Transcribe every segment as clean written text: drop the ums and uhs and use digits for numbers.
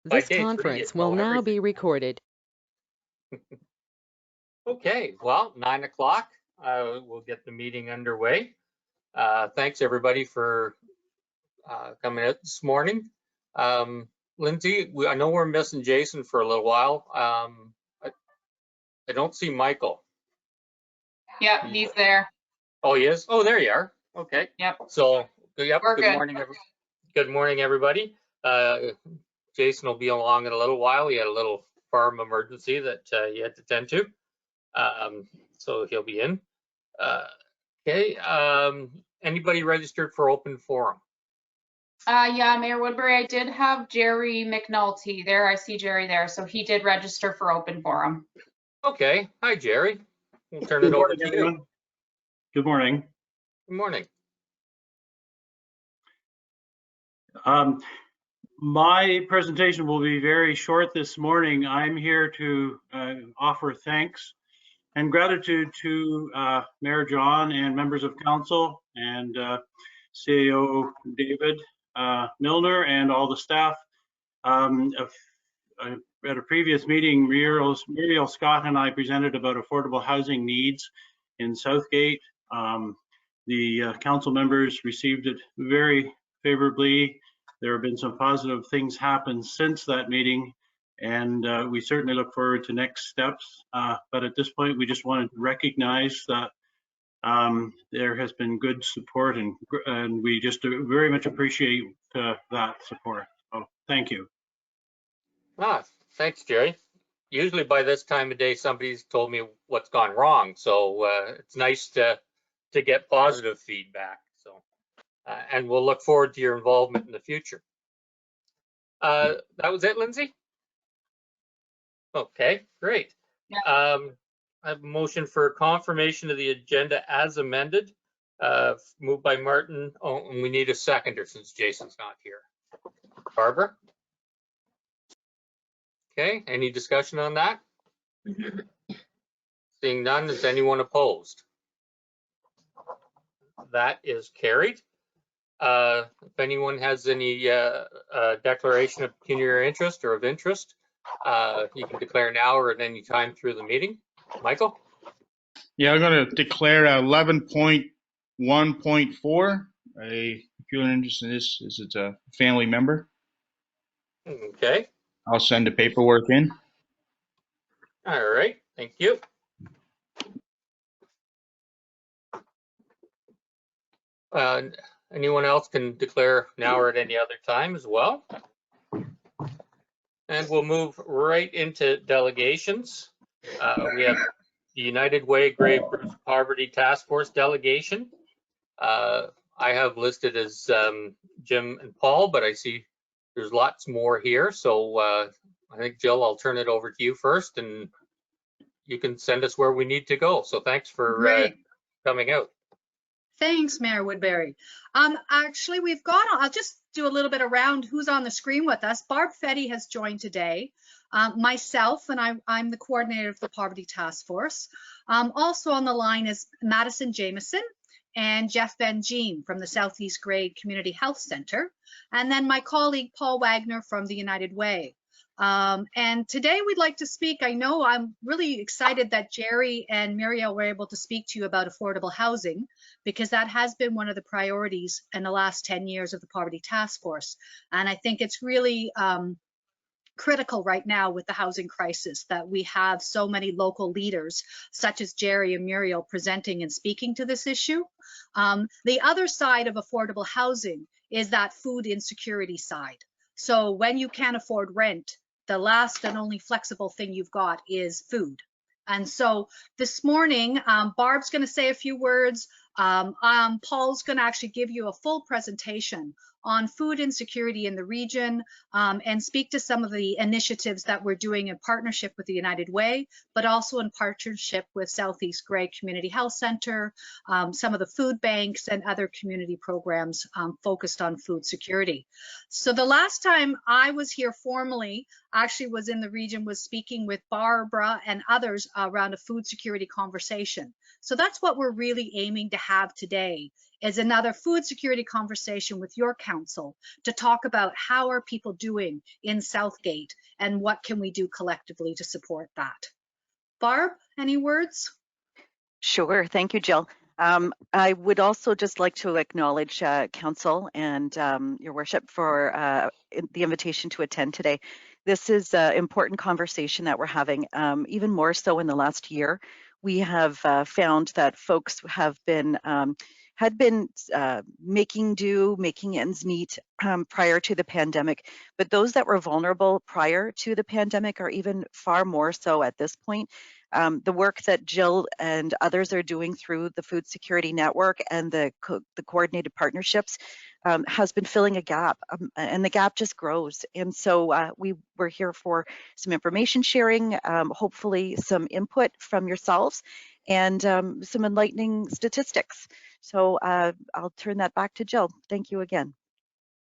By This day 3, conference it's will know now everything. be recorded. Okay, well, 9 o'clock, we'll get the meeting underway. Thanks everybody for coming out this morning. Lindsay, I know we're missing Jason for a little while. I don't see Michael. Yep, he's there. Oh, he is? Oh, there you are. Okay. Yep. So, yep, We're good. morning, good morning, everybody. Jason will be along in a little while. He had a little farm emergency that he had to tend to. So he'll be in. Okay. Anybody registered for open forum? Yeah, Mayor Woodbury, I did have Jerry McNulty there. I see Jerry there. So he did register for open forum. Okay. Hi, Jerry. We'll turn it over to you. Good morning. Good morning. My presentation will be very short this morning. I'm here to offer thanks and gratitude to Mayor John and members of council and CAO David Milner and all the staff. At a previous meeting, Muriel Scott and I presented about affordable housing needs in Southgate. The council members received it very favorably. There have been some positive things happen since that meeting, and we certainly look forward to next steps. But at this point, we just wanted to recognize that there has been good support, and we just very much appreciate that support. So thank you. Thanks, Jerry. Usually by this time of day, somebody's told me what's gone wrong. So it's nice to get positive feedback. So, and we'll look forward to your involvement in the future. That was it, Lindsay? Okay, great. Yeah. I have a motion for confirmation of the agenda as amended, moved by Martin. Oh, and we need a seconder since Jason's not here. Barbara? Okay, any discussion on that? Seeing none, is anyone opposed? That is carried. If anyone has any declaration of pecuniary interest or of interest, you can declare now or at any time through the meeting. Michael? Yeah, I'm going to declare 11.1.4 a peculiar interest in this as it's a family member. Okay. I'll send the paperwork in. All right. Thank you. Anyone else can declare now or at any other time as well. And we'll move right into delegations. We have the United Way Grave Poverty Task Force delegation. I have listed as Jim and Paul, but I see there's lots more here. So I think, Jill, I'll turn it over to you first, and you can send us where we need to go. So thanks for coming out. Thanks, Mayor Woodbury. Actually, we've got, I'll just do a little bit around who's on the screen with us. Barb Fetty has joined today. Myself, and I'm the coordinator of the Poverty Task Force. Also on the line is Madison Jameson and Jeff Van Gene from the Southeast Grade Community Health Center. And then my colleague, Paul Wagner from the United Way. And today we'd like to speak. I know I'm really excited that Jerry and Muriel were able to speak to you about affordable housing, because that has been one of the priorities in the last 10 years of the Poverty Task Force. And I think it's really critical right now with the housing crisis that we have so many local leaders such as Jerry and Muriel presenting and speaking to this issue. The other side of affordable housing is that food insecurity side. So when you can't afford rent, the last and only flexible thing you've got is food. And so this morning, Barb's going to say a few words. Paul's going to actually give you a full presentation on food insecurity in the region and speak to some of the initiatives that we're doing in partnership with the United Way, but also in partnership with Southeast Grey Community Health Center, some of the food banks and other community programs focused on food security. So the last time I was here formally, actually was in the region, was speaking with Barbara and others around a food security conversation. So that's what we're really aiming to have today, is another food security conversation with your council to talk about how are people doing in Southgate and what can we do collectively to support that. Barb, any words? Sure. Thank you, Jill. I would also just like to acknowledge Council and Your Worship for the invitation to attend today. This is an important conversation that we're having, even more so in the last year. We have found that folks have been had been making do, making ends meet prior to the pandemic, but those that were vulnerable prior to the pandemic are even far more so at this point. The work that Jill and others are doing through the Food Security Network and the coordinated partnerships has been filling a gap, and the gap just grows. And so we're here for some information sharing, hopefully some input from yourselves, and some enlightening statistics. So I'll turn that back to Jill. Thank you again.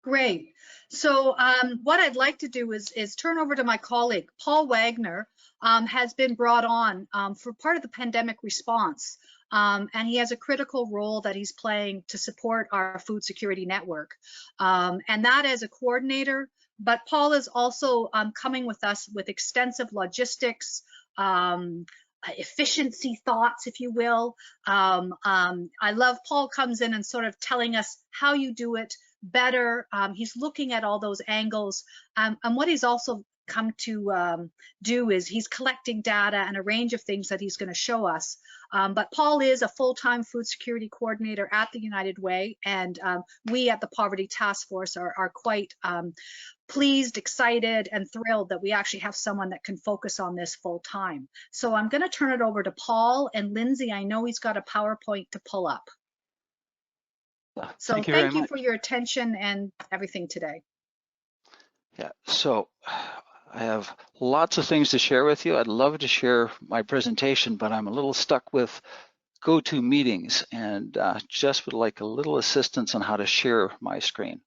Great. So what I'd like to do is turn over to my colleague. Paul Wagner has been brought on for part of the pandemic response, and he has a critical role that he's playing to support our food security network, and that as a coordinator. But Paul is also coming with us with extensive logistics, efficiency thoughts, if you will. I love Paul comes in and sort of telling us how you do it better. He's looking at all those angles, and what he's also come to do is he's collecting data and a range of things that he's going to show us. But Paul is a full-time food security coordinator at the United Way, and we at the Poverty Task Force are quite pleased, excited, and thrilled that we actually have someone that can focus on this full-time. So I'm going to turn it over to Paul, and Lindsay, I know he's got a PowerPoint to pull up. So thank you for your attention and everything today. Yeah, so I have lots of things to share with you. I'd love to share my presentation, but I'm a little stuck with GoToMeetings and just would like a little assistance on how to share my screen.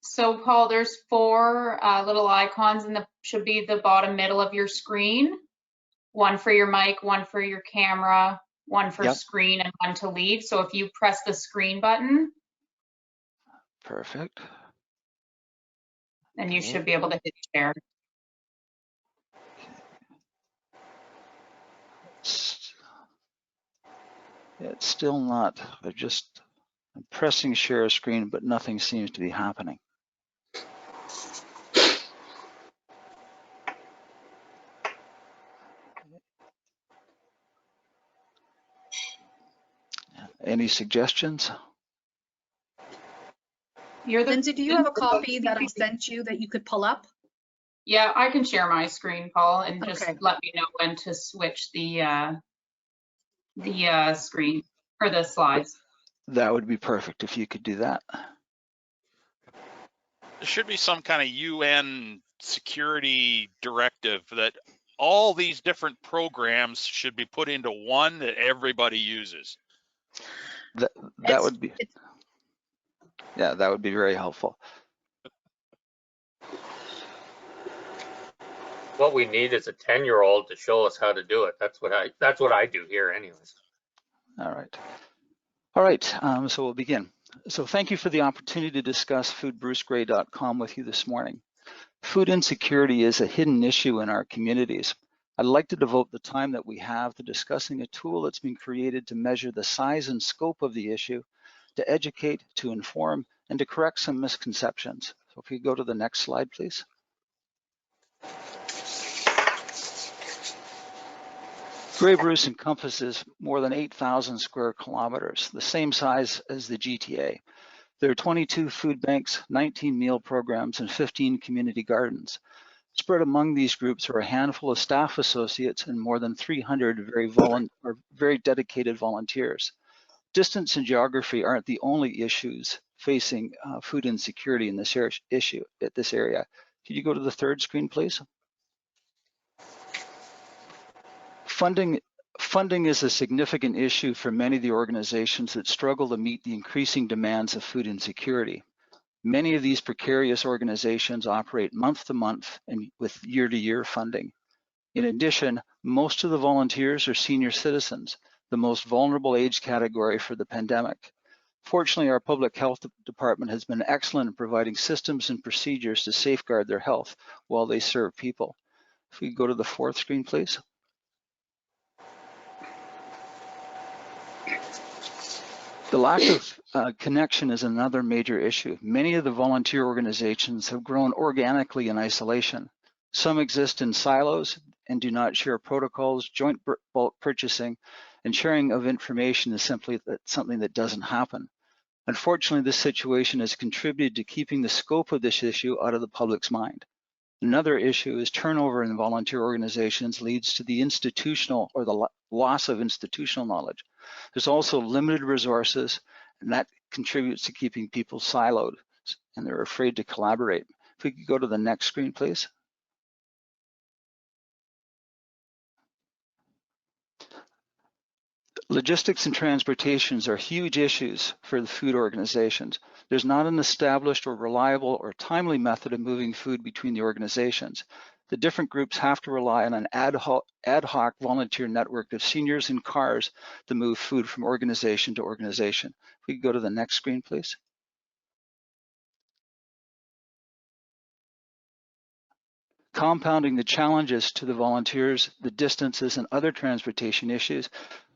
So Paul, there's 4 little icons in should be the bottom middle of your screen. One for your mic, one for your camera, one for screen, and one to leave. So if you press the screen button. Perfect. Then you should be able to hit share. It's still not, I'm pressing share screen, but nothing seems to be happening. Any suggestions? Lindsay, do you have a copy that I sent you that you could pull up? Yeah, I can share my screen, Paul, and just let me know when to switch the screen or the slides. That would be perfect if you could do that. There should be some kind of UN security directive that all these different programs should be put into one that everybody uses. That would be, yeah, that would be very helpful. What we need is a 10-year-old to show us how to do it. That's what I do here anyways. All right, so we'll begin. So thank you for the opportunity to discuss foodbrucegray.com with you this morning. Food insecurity is a hidden issue in our communities. I'd like to devote the time that we have to discussing a tool that's been created to measure the size and scope of the issue, to educate, to inform, and to correct some misconceptions. So if you go to the next slide, please. Grey Bruce encompasses more than 8,000 square kilometers, the same size as the GTA. There are 22 food banks, 19 meal programs, and 15 community gardens. Spread among these groups are a handful of staff associates and more than 300 very dedicated volunteers. Distance and geography aren't the only issues facing food insecurity in this area. Could you go to the third screen, please? Funding is a significant issue for many of the organizations that struggle to meet the increasing demands of food insecurity. Many of these precarious organizations operate month to month and with year-to-year funding. In addition, most of the volunteers are senior citizens, the most vulnerable age category for the pandemic. Fortunately, our public health department has been excellent in providing systems and procedures to safeguard their health while they serve people. If we go to the 4th screen, please. The lack of connection is another major issue. Many of the volunteer organizations have grown organically in isolation. Some exist in silos and do not share protocols. Joint bulk purchasing and sharing of information is simply something that doesn't happen. Unfortunately, this situation has contributed to keeping the scope of this issue out of the public's mind. Another issue is turnover in volunteer organizations leads to the institutional or the loss of institutional knowledge. There's also limited resources, and that contributes to keeping people siloed, and they're afraid to collaborate. If we could go to the next screen, please. Logistics and transportations are huge issues for the food organizations. There's not an established or reliable or timely method of moving food between the organizations. The different groups have to rely on an ad hoc volunteer network of seniors in cars to move food from organization to organization. If we could go to the next screen, please. Compounding the challenges to the volunteers, the distances and other transportation issues,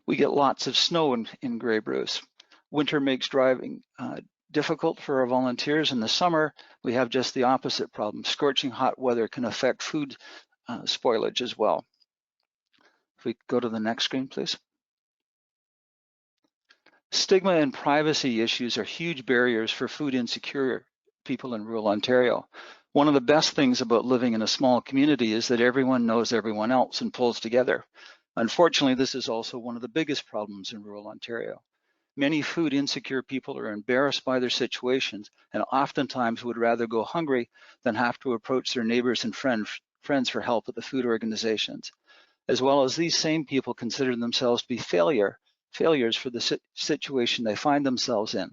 we get lots of snow in Grey Bruce. Winter makes driving difficult for our volunteers. In the summer, we have just the opposite problem. Scorching hot weather can affect food spoilage as well. If we go to the next screen, please. Stigma and privacy issues are huge barriers for food insecure people in rural Ontario. One of the best things about living in a small community is that everyone knows everyone else and pulls together. Unfortunately, this is also one of the biggest problems in rural Ontario. Many food insecure people are embarrassed by their situations and oftentimes would rather go hungry than have to approach their neighbors and friends for help at the food organizations. As well as these same people consider themselves to be failures for the situation they find themselves in.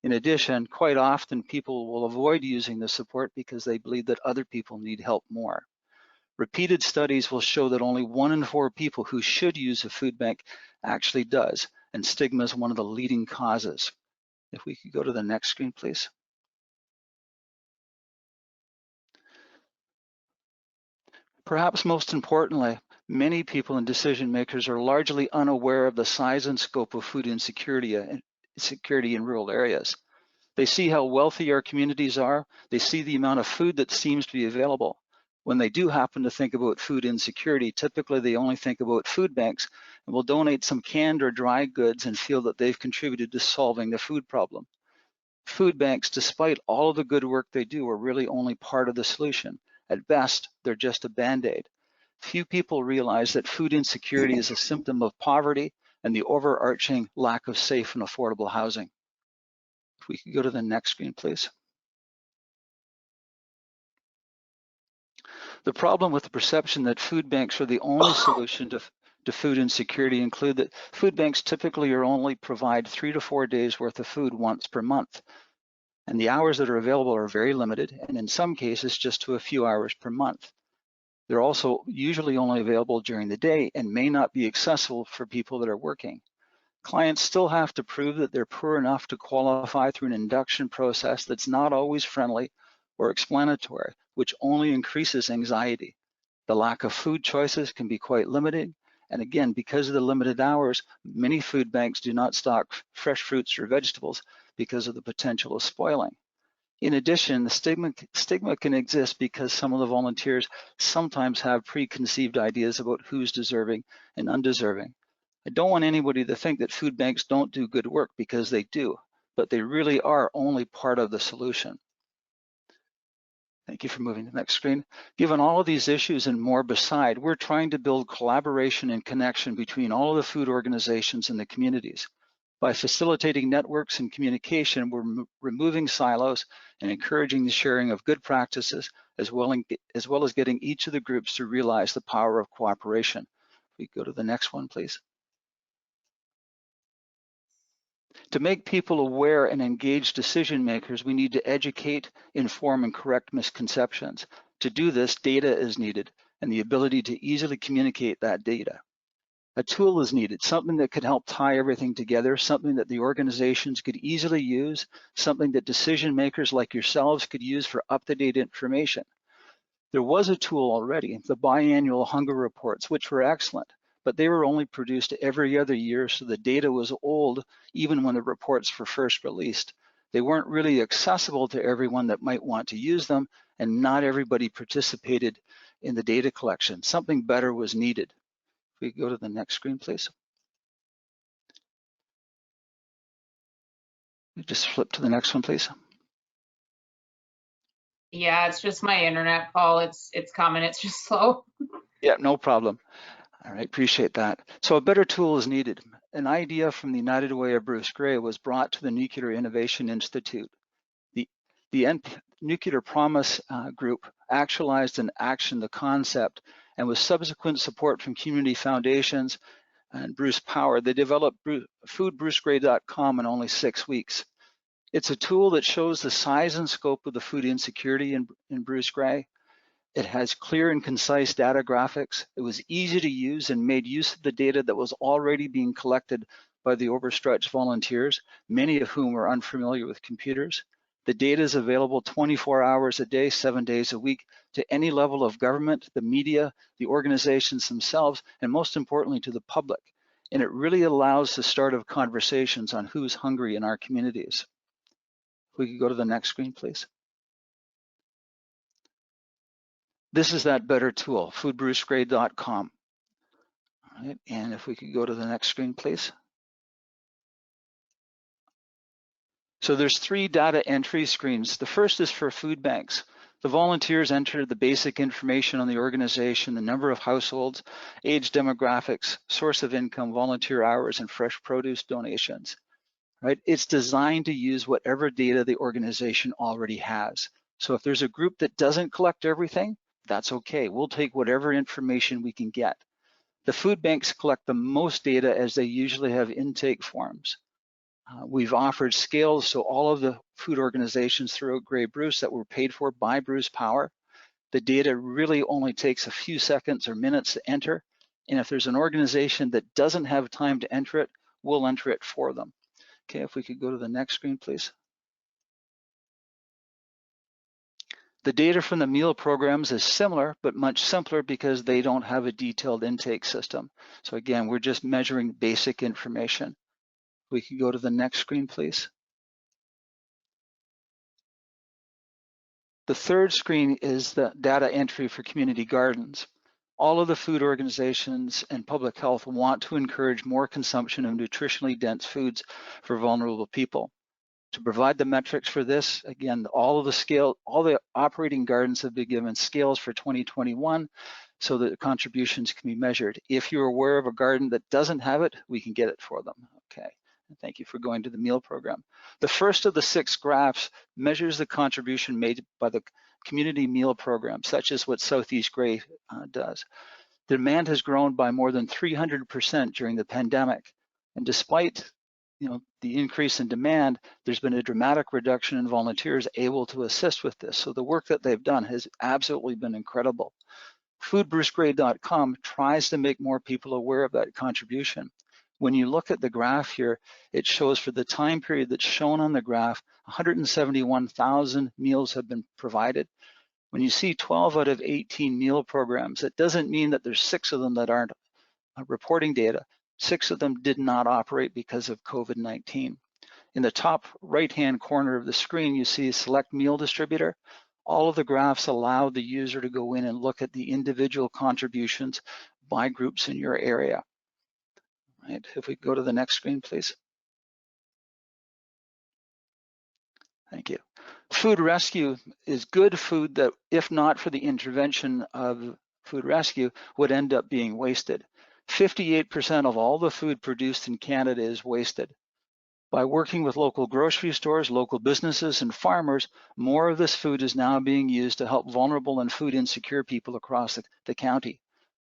In addition, quite often people will avoid using the support because they believe that other people need help more. Repeated studies will show that only 1 in 4 people who should use a food bank actually does, and stigma is one of the leading causes. If we could go to the next screen, please. Perhaps most importantly, many people and decision makers are largely unaware of the size and scope of food insecurity in rural areas. They see how wealthy our communities are. They see the amount of food that seems to be available. When they do happen to think about food insecurity, typically they only think about food banks and will donate some canned or dry goods and feel that they've contributed to solving the food problem. Food banks, despite all of the good work they do, are really only part of the solution. At best, they're just a Band-Aid. Few people realize that food insecurity is a symptom of poverty and the overarching lack of safe and affordable housing. If we could go to the next screen, please. The problem with the perception that food banks are the only solution to food insecurity include that food banks typically only provide 3 to 4 days worth of food once per month. And the hours that are available are very limited, and in some cases just to a few hours per month. They're also usually only available during the day and may not be accessible for people that are working. Clients still have to prove that they're poor enough to qualify through an induction process that's not always friendly or explanatory, which only increases anxiety. The lack of food choices can be quite limiting. And again, because of the limited hours, many food banks do not stock fresh fruits or vegetables because of the potential of spoiling. In addition, the stigma can exist because some of the volunteers sometimes have preconceived ideas about who's deserving and undeserving. I don't want anybody to think that food banks don't do good work, because they do, but they really are only part of the solution. Thank you for moving to the next screen. Given all of these issues and more beside, we're trying to build collaboration and connection between all of the food organizations and the communities. By facilitating networks and communication, we're removing silos and encouraging the sharing of good practices, as well as getting each of the groups to realize the power of cooperation. We go to the next one, please. To make people aware and engaged decision makers, we need to educate, inform, and correct misconceptions. To do this, data is needed and the ability to easily communicate that data. A tool is needed, something that could help tie everything together, something that the organizations could easily use, something that decision makers like yourselves could use for up-to-date information. There was a tool already, the biannual hunger reports, which were excellent, but they were only produced every other year, so the data was old even when the reports were first released. They weren't really accessible to everyone that might want to use them, and not everybody participated in the data collection. Something better was needed. If we go to the next screen, please. Just flip to the next one, please. Yeah, it's just my internet, Paul. It's coming. It's just slow. Yeah, no problem. All right, appreciate that. So a better tool is needed. An idea from the United Way of Bruce Gray was brought to the Nuclear Innovation Institute. The Nuclear Promise Group actualized and actioned the concept, and with subsequent support from community foundations and Bruce Power, they developed foodbrucegray.com in only 6 weeks. It's a tool that shows the size and scope of the food insecurity in Bruce Gray. It has clear and concise data graphics. It was easy to use and made use of the data that was already being collected by the overstretched volunteers, many of whom were unfamiliar with computers. The data is available 24 hours a day, 7 days a week to any level of government, the media, the organizations themselves, and most importantly to the public. And it really allows the start of conversations on who's hungry in our communities. If we could go to the next screen, please. This is that better tool, foodbrucegray.com. All right, and if we could go to the next screen, please. So there's 3 data entry screens. The first is for food banks. The volunteers enter the basic information on the organization, the number of households, age demographics, source of income, volunteer hours, and fresh produce donations. Right? It's designed to use whatever data the organization already has. So if there's a group that doesn't collect everything, that's okay. We'll take whatever information we can get. The food banks collect the most data as they usually have intake forms. We've offered scales so all of the food organizations throughout Grey Bruce that were paid for by Bruce Power. The data really only takes a few seconds or minutes to enter. And if there's an organization that doesn't have time to enter it, we'll enter it for them. Okay, if we could go to the next screen, please. The data from the meal programs is similar, but much simpler because they don't have a detailed intake system. So again, we're just measuring basic information. We can go to the next screen, please. The third screen is the data entry for community gardens. All of the food organizations and public health want to encourage more consumption of nutritionally dense foods for vulnerable people. To provide the metrics for this, again, all the operating gardens have been given scales for 2021 so that the contributions can be measured. If you're aware of a garden that doesn't have it, we can get it for them. Okay, and thank you for going to the meal program. The first of the 6 graphs measures the contribution made by the community meal program, such as what Southeast Grey does. Demand has grown by more than 300% during the pandemic, and despite the increase in demand, there's been a dramatic reduction in volunteers able to assist with this. So the work that they've done has absolutely been incredible. Foodbrucegray.com tries to make more people aware of that contribution. When you look at the graph here, it shows for the time period that's shown on the graph, 171,000 meals have been provided. When you see 12 out of 18 meal programs, it doesn't mean that there's 6 of them that aren't reporting data. 6 of them did not operate because of COVID-19. In the top right-hand corner of the screen, you see Select Meal Distributor. All of the graphs allow the user to go in and look at the individual contributions by groups in your area. Right. If we go to the next screen, please. Thank you. Food rescue is good food that, if not for the intervention of food rescue, would end up being wasted. 58% of all the food produced in Canada is wasted. By working with local grocery stores, local businesses, and farmers, more of this food is now being used to help vulnerable and food insecure people across the county.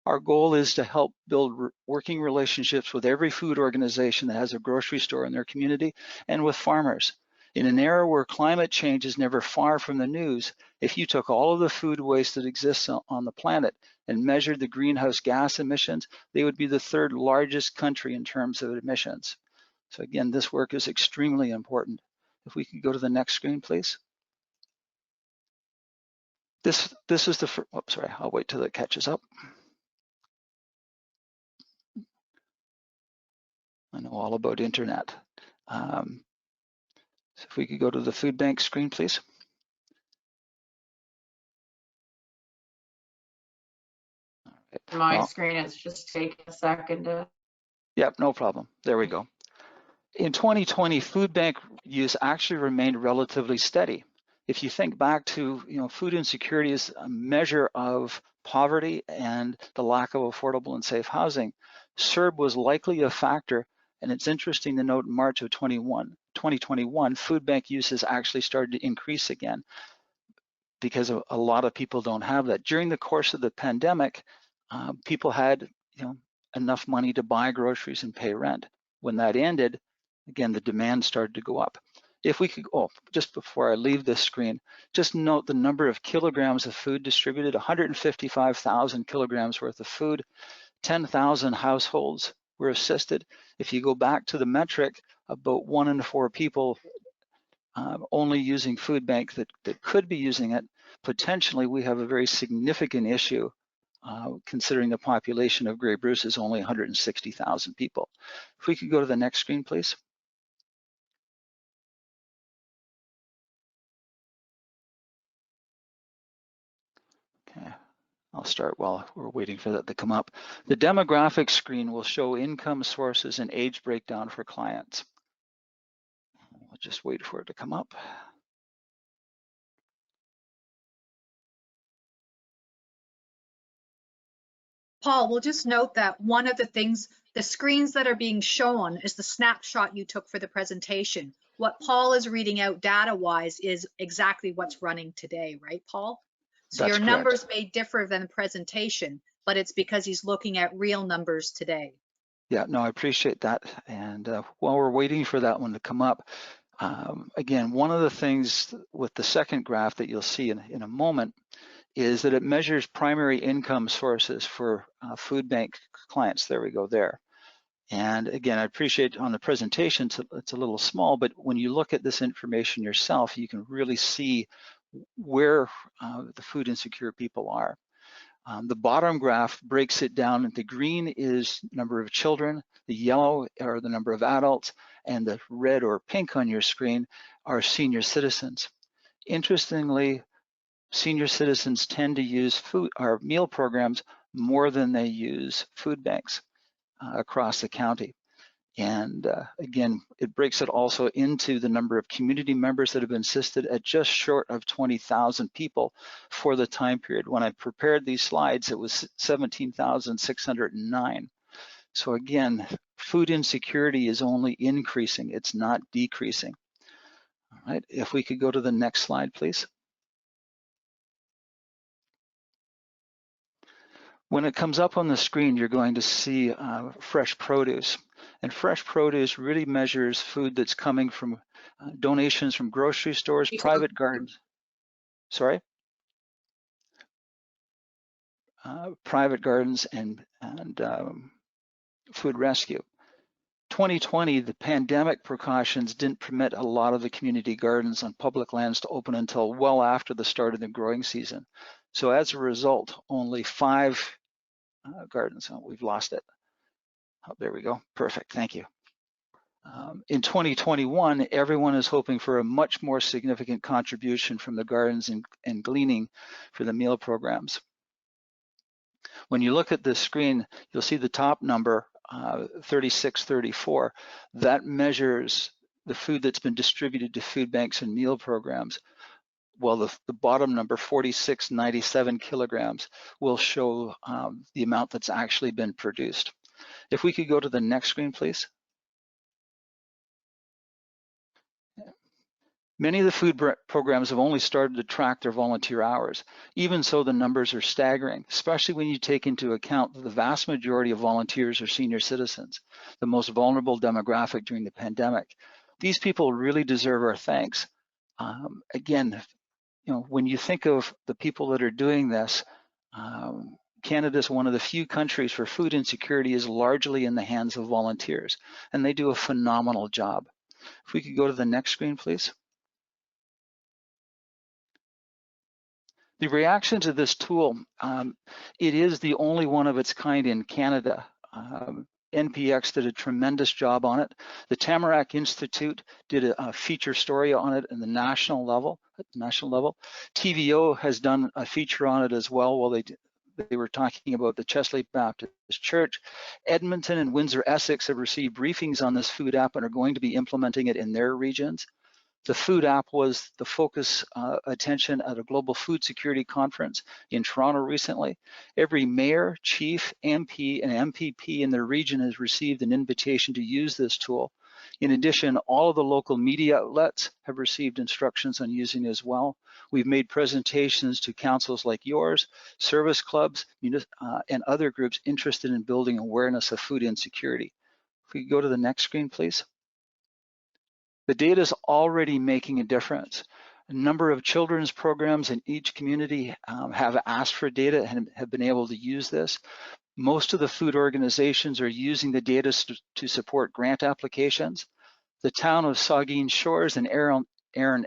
Our goal is to help build working relationships with every food organization that has a grocery store in their community and with farmers. In an era where climate change is never far from the news, if you took all of the food waste that exists on the planet and measured the greenhouse gas emissions, they would be the 3rd largest country in terms of emissions. So again, this work is extremely important. If we could go to the next screen, please. This is the first, oops, sorry, I'll wait till it catches up. I know all about internet. So if we could go to the food bank screen, please. My Well, screen is just taking a second to. Yep, no problem. There we go. In 2020, food bank use actually remained relatively steady. If you think back to, food insecurity is a measure of poverty and the lack of affordable and safe housing. CERB was likely a factor, and it's interesting to note in March of 2021, food bank uses actually started to increase again because a lot of people don't have that. During the course of the pandemic, people had, enough money to buy groceries and pay rent. When that ended, again, the demand started to go up. If we could, just before I leave this screen, just note the number of kilograms of food distributed, 155,000 kilograms worth of food, 10,000 households were assisted. If you go back to the metric, about 1 in 4 people only using food bank that could be using it, potentially we have a very significant issue considering the population of Grey Bruce is only 160,000 people. If we could go to the next screen, please. Okay, I'll start while we're waiting for that to come up. The demographic screen will show income sources and age breakdown for clients. I'll just wait for it to come up. Paul, we'll just note that one of the things, the screens that are being shown is the snapshot you took for the presentation. What Paul is reading out data-wise is exactly what's running today, right, Paul? So That's your correct. numbers may differ than the presentation, but it's because he's looking at real numbers today. Yeah, no, I appreciate that. And while we're waiting for that one to come up, again, one of the things with the second graph that you'll see in a moment is that it measures primary income sources for food bank clients. There we go there. And again, I appreciate on the presentation, it's a little small, but when you look at this information yourself, you can really see where the food insecure people are. The bottom graph breaks it down. The green is number of children, the yellow are the number of adults, and the red or pink on your screen are senior citizens. Interestingly, senior citizens tend to use food or meal programs more than they use food banks across the county. And again, it breaks it also into the number of community members that have been assisted at just short of 20,000 people for the time period. When I prepared these slides, it was 17,609. So again, food insecurity is only increasing, it's not decreasing. All right, if we could go to the next slide, please. When it comes up on the screen, you're going to see fresh produce. And fresh produce really measures food that's coming from donations from grocery stores, private gardens. Sorry? Private gardens and food rescue. 2020, the pandemic precautions didn't permit a lot of the community gardens on public lands to open until well after the start of the growing season. So as a result, only 5 gardens, we've lost it. Oh, there we go, perfect, thank you. In 2021, everyone is hoping for a much more significant contribution from the gardens and gleaning for the meal programs. When you look at this screen, you'll see the top number, 3634. That measures the food that's been distributed to food banks and meal programs. Well, the bottom number, 4697 kilograms, will show the amount that's actually been produced. If we could go to the next screen, please. Many of the food programs have only started to track their volunteer hours. Even so, the numbers are staggering, especially when you take into account that the vast majority of volunteers are senior citizens, the most vulnerable demographic during the pandemic. These people really deserve our thanks. Again, when you think of the people that are doing this, Canada is one of the few countries where food insecurity is largely in the hands of volunteers, and they do a phenomenal job. If we could go to the next screen, please. The reaction to this tool, it is the only one of its kind in Canada. NPX did a tremendous job on it. The Tamarack Institute did a feature story on it in the national level. TVO has done a feature on it as well. While they were talking about the Chesley Baptist Church. Edmonton and Windsor Essex have received briefings on this food app and are going to be implementing it in their regions. The food app was the focus attention at a global food security conference in Toronto recently. Every mayor, chief, MP, and MPP in their region has received an invitation to use this tool. In addition, all of the local media outlets have received instructions on using it as well. We've made presentations to councils like yours, service clubs, and other groups interested in building awareness of food insecurity. If we go to the next screen, please. The data is already making a difference. A number of children's programs in each community have asked for data and have been able to use this. Most of the food organizations are using the data to support grant applications. The town of Saugeen Shores and Aaron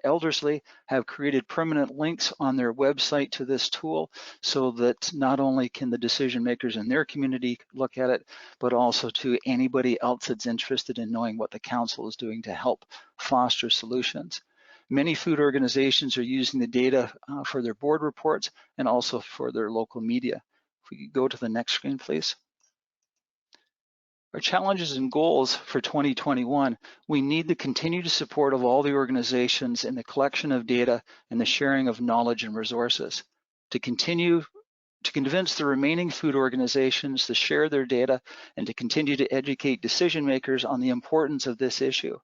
Eldersley have created permanent links on their website to this tool so that not only can the decision makers in their community look at it, but also to anybody else that's interested in knowing what the council is doing to help foster solutions. Many food organizations are using the data for their board reports and also for their local media. If we could go to the next screen, please. Our challenges and goals for 2021, we need the continued support of all the organizations in the collection of data and the sharing of knowledge and resources. To continue to convince the remaining food organizations to share their data and to continue to educate decision makers on the importance of this issue.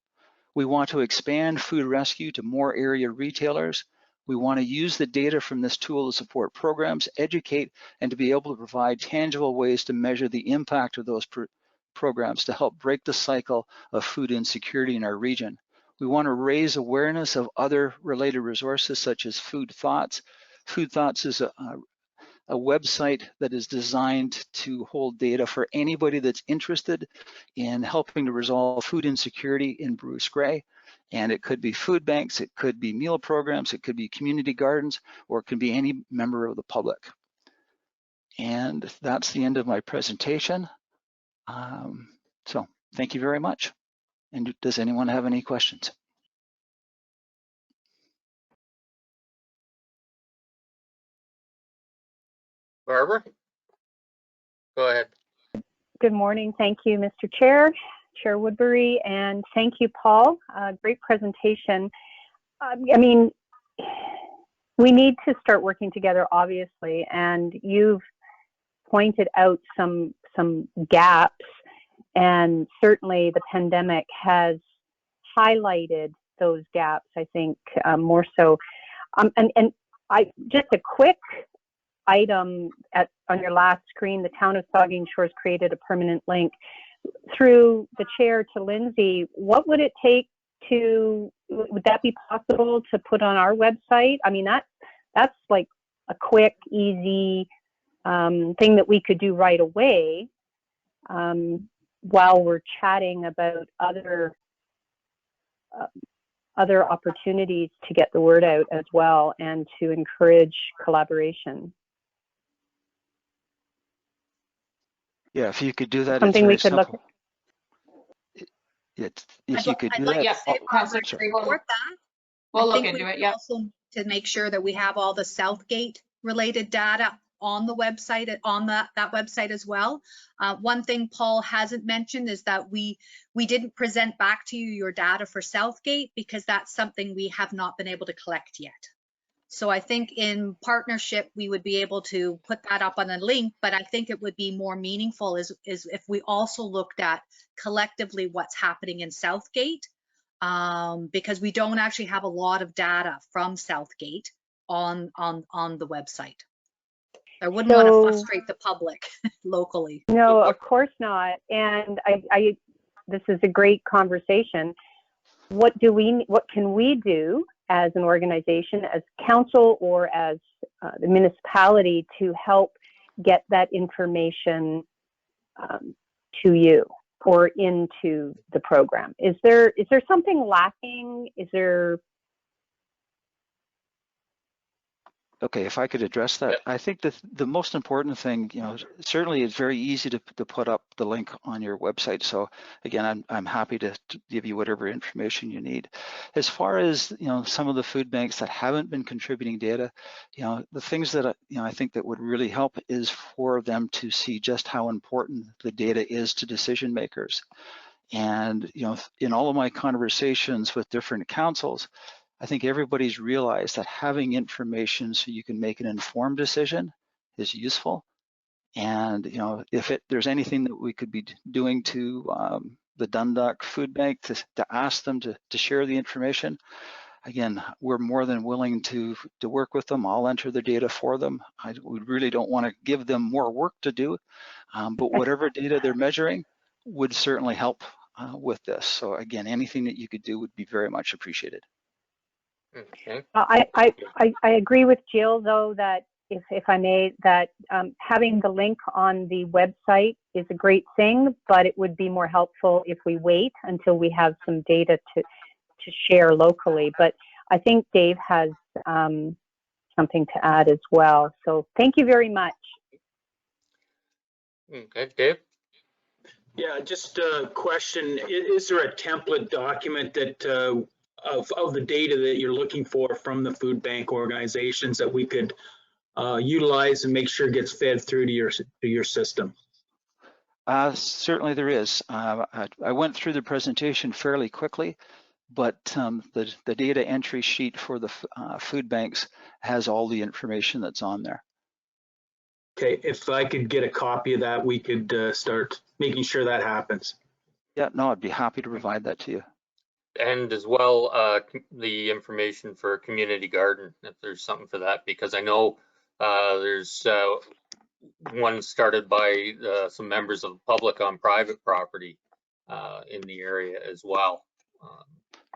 We want to expand food rescue to more area retailers. We want to use the data from this tool to support programs, educate, and to be able to provide tangible ways to measure the impact of those programs to help break the cycle of food insecurity in our region. We want to raise awareness of other related resources such as Food Thoughts. Food Thoughts is a website that is designed to hold data for anybody that's interested in helping to resolve food insecurity in Bruce Grey. And it could be food banks, it could be meal programs, it could be community gardens, or it could be any member of the public. And that's the end of my presentation. So thank you very much. And does anyone have any questions? Barbara, go ahead. Good morning. Thank you, Mr. Chair, Chair Woodbury, and thank you, Paul. Great presentation. I mean, we need to start working together, obviously, and you've pointed out some gaps, and certainly the pandemic has highlighted those gaps, I think, more so. And I just a quick item on your last screen, the town of Saugeen Shores created a permanent link. Through the chair to Lindsay, what would it take would that be possible to put on our website? I mean, that's like a quick, easy thing that we could do right away while we're chatting about other opportunities to get the word out as well and to encourage collaboration. Yeah, if you could do that, something we could simple. look. If you could do that. Yeah, we'll look into it. Yeah. Also to make sure that we have all the Southgate related data on the website, on that website as well. One thing Paul hasn't mentioned is that we didn't present back to you your data for Southgate because that's something we have not been able to collect yet. So I think in partnership, we would be able to put that up on a link, but I think it would be more meaningful is if we also looked at collectively what's happening in Southgate, because we don't actually have a lot of data from Southgate on the website. I wouldn't want to frustrate the public locally. No, of course not. And this is a great conversation. what can we do as an organization, as council, or as the municipality to help get that information to you or into the program? Is there something lacking? Is there? Okay, if I could address that, I think that the most important thing, certainly it's very easy to put up the link on your website. So again, I'm happy to give you whatever information you need. As far as, some of the food banks that haven't been contributing data, the things that, I think that would really help is for them to see just how important the data is to decision makers. And, in all of my conversations with different councils, I think everybody's realized that having information so you can make an informed decision is useful. And if there's anything that we could be doing to the Dundalk Food Bank to ask them to share the information, again, we're more than willing to work with them. I'll enter the data for them. We really don't want to give them more work to do, but whatever data they're measuring would certainly help with this. So again, anything that you could do would be very much appreciated. Okay. I agree with Jill, though, that if I may, that having the link on the website is a great thing, but it would be more helpful if we wait until we have some data to share locally. But I think Dave has something to add as well. So thank you very much. Okay, Dave? Yeah, just a question. Is there a template document that of the data that you're looking for from the food bank organizations that we could utilize and make sure it gets fed through to your system? Certainly there is. I went through the presentation fairly quickly, but the data entry sheet for the food banks has all the information that's on there. Okay, if I could get a copy of that, we could start making sure that happens. Yeah, no, I'd be happy to provide that to you. And as well, the information for community garden, if there's something for that, because I know there's one started by some members of the public on private property in the area as well,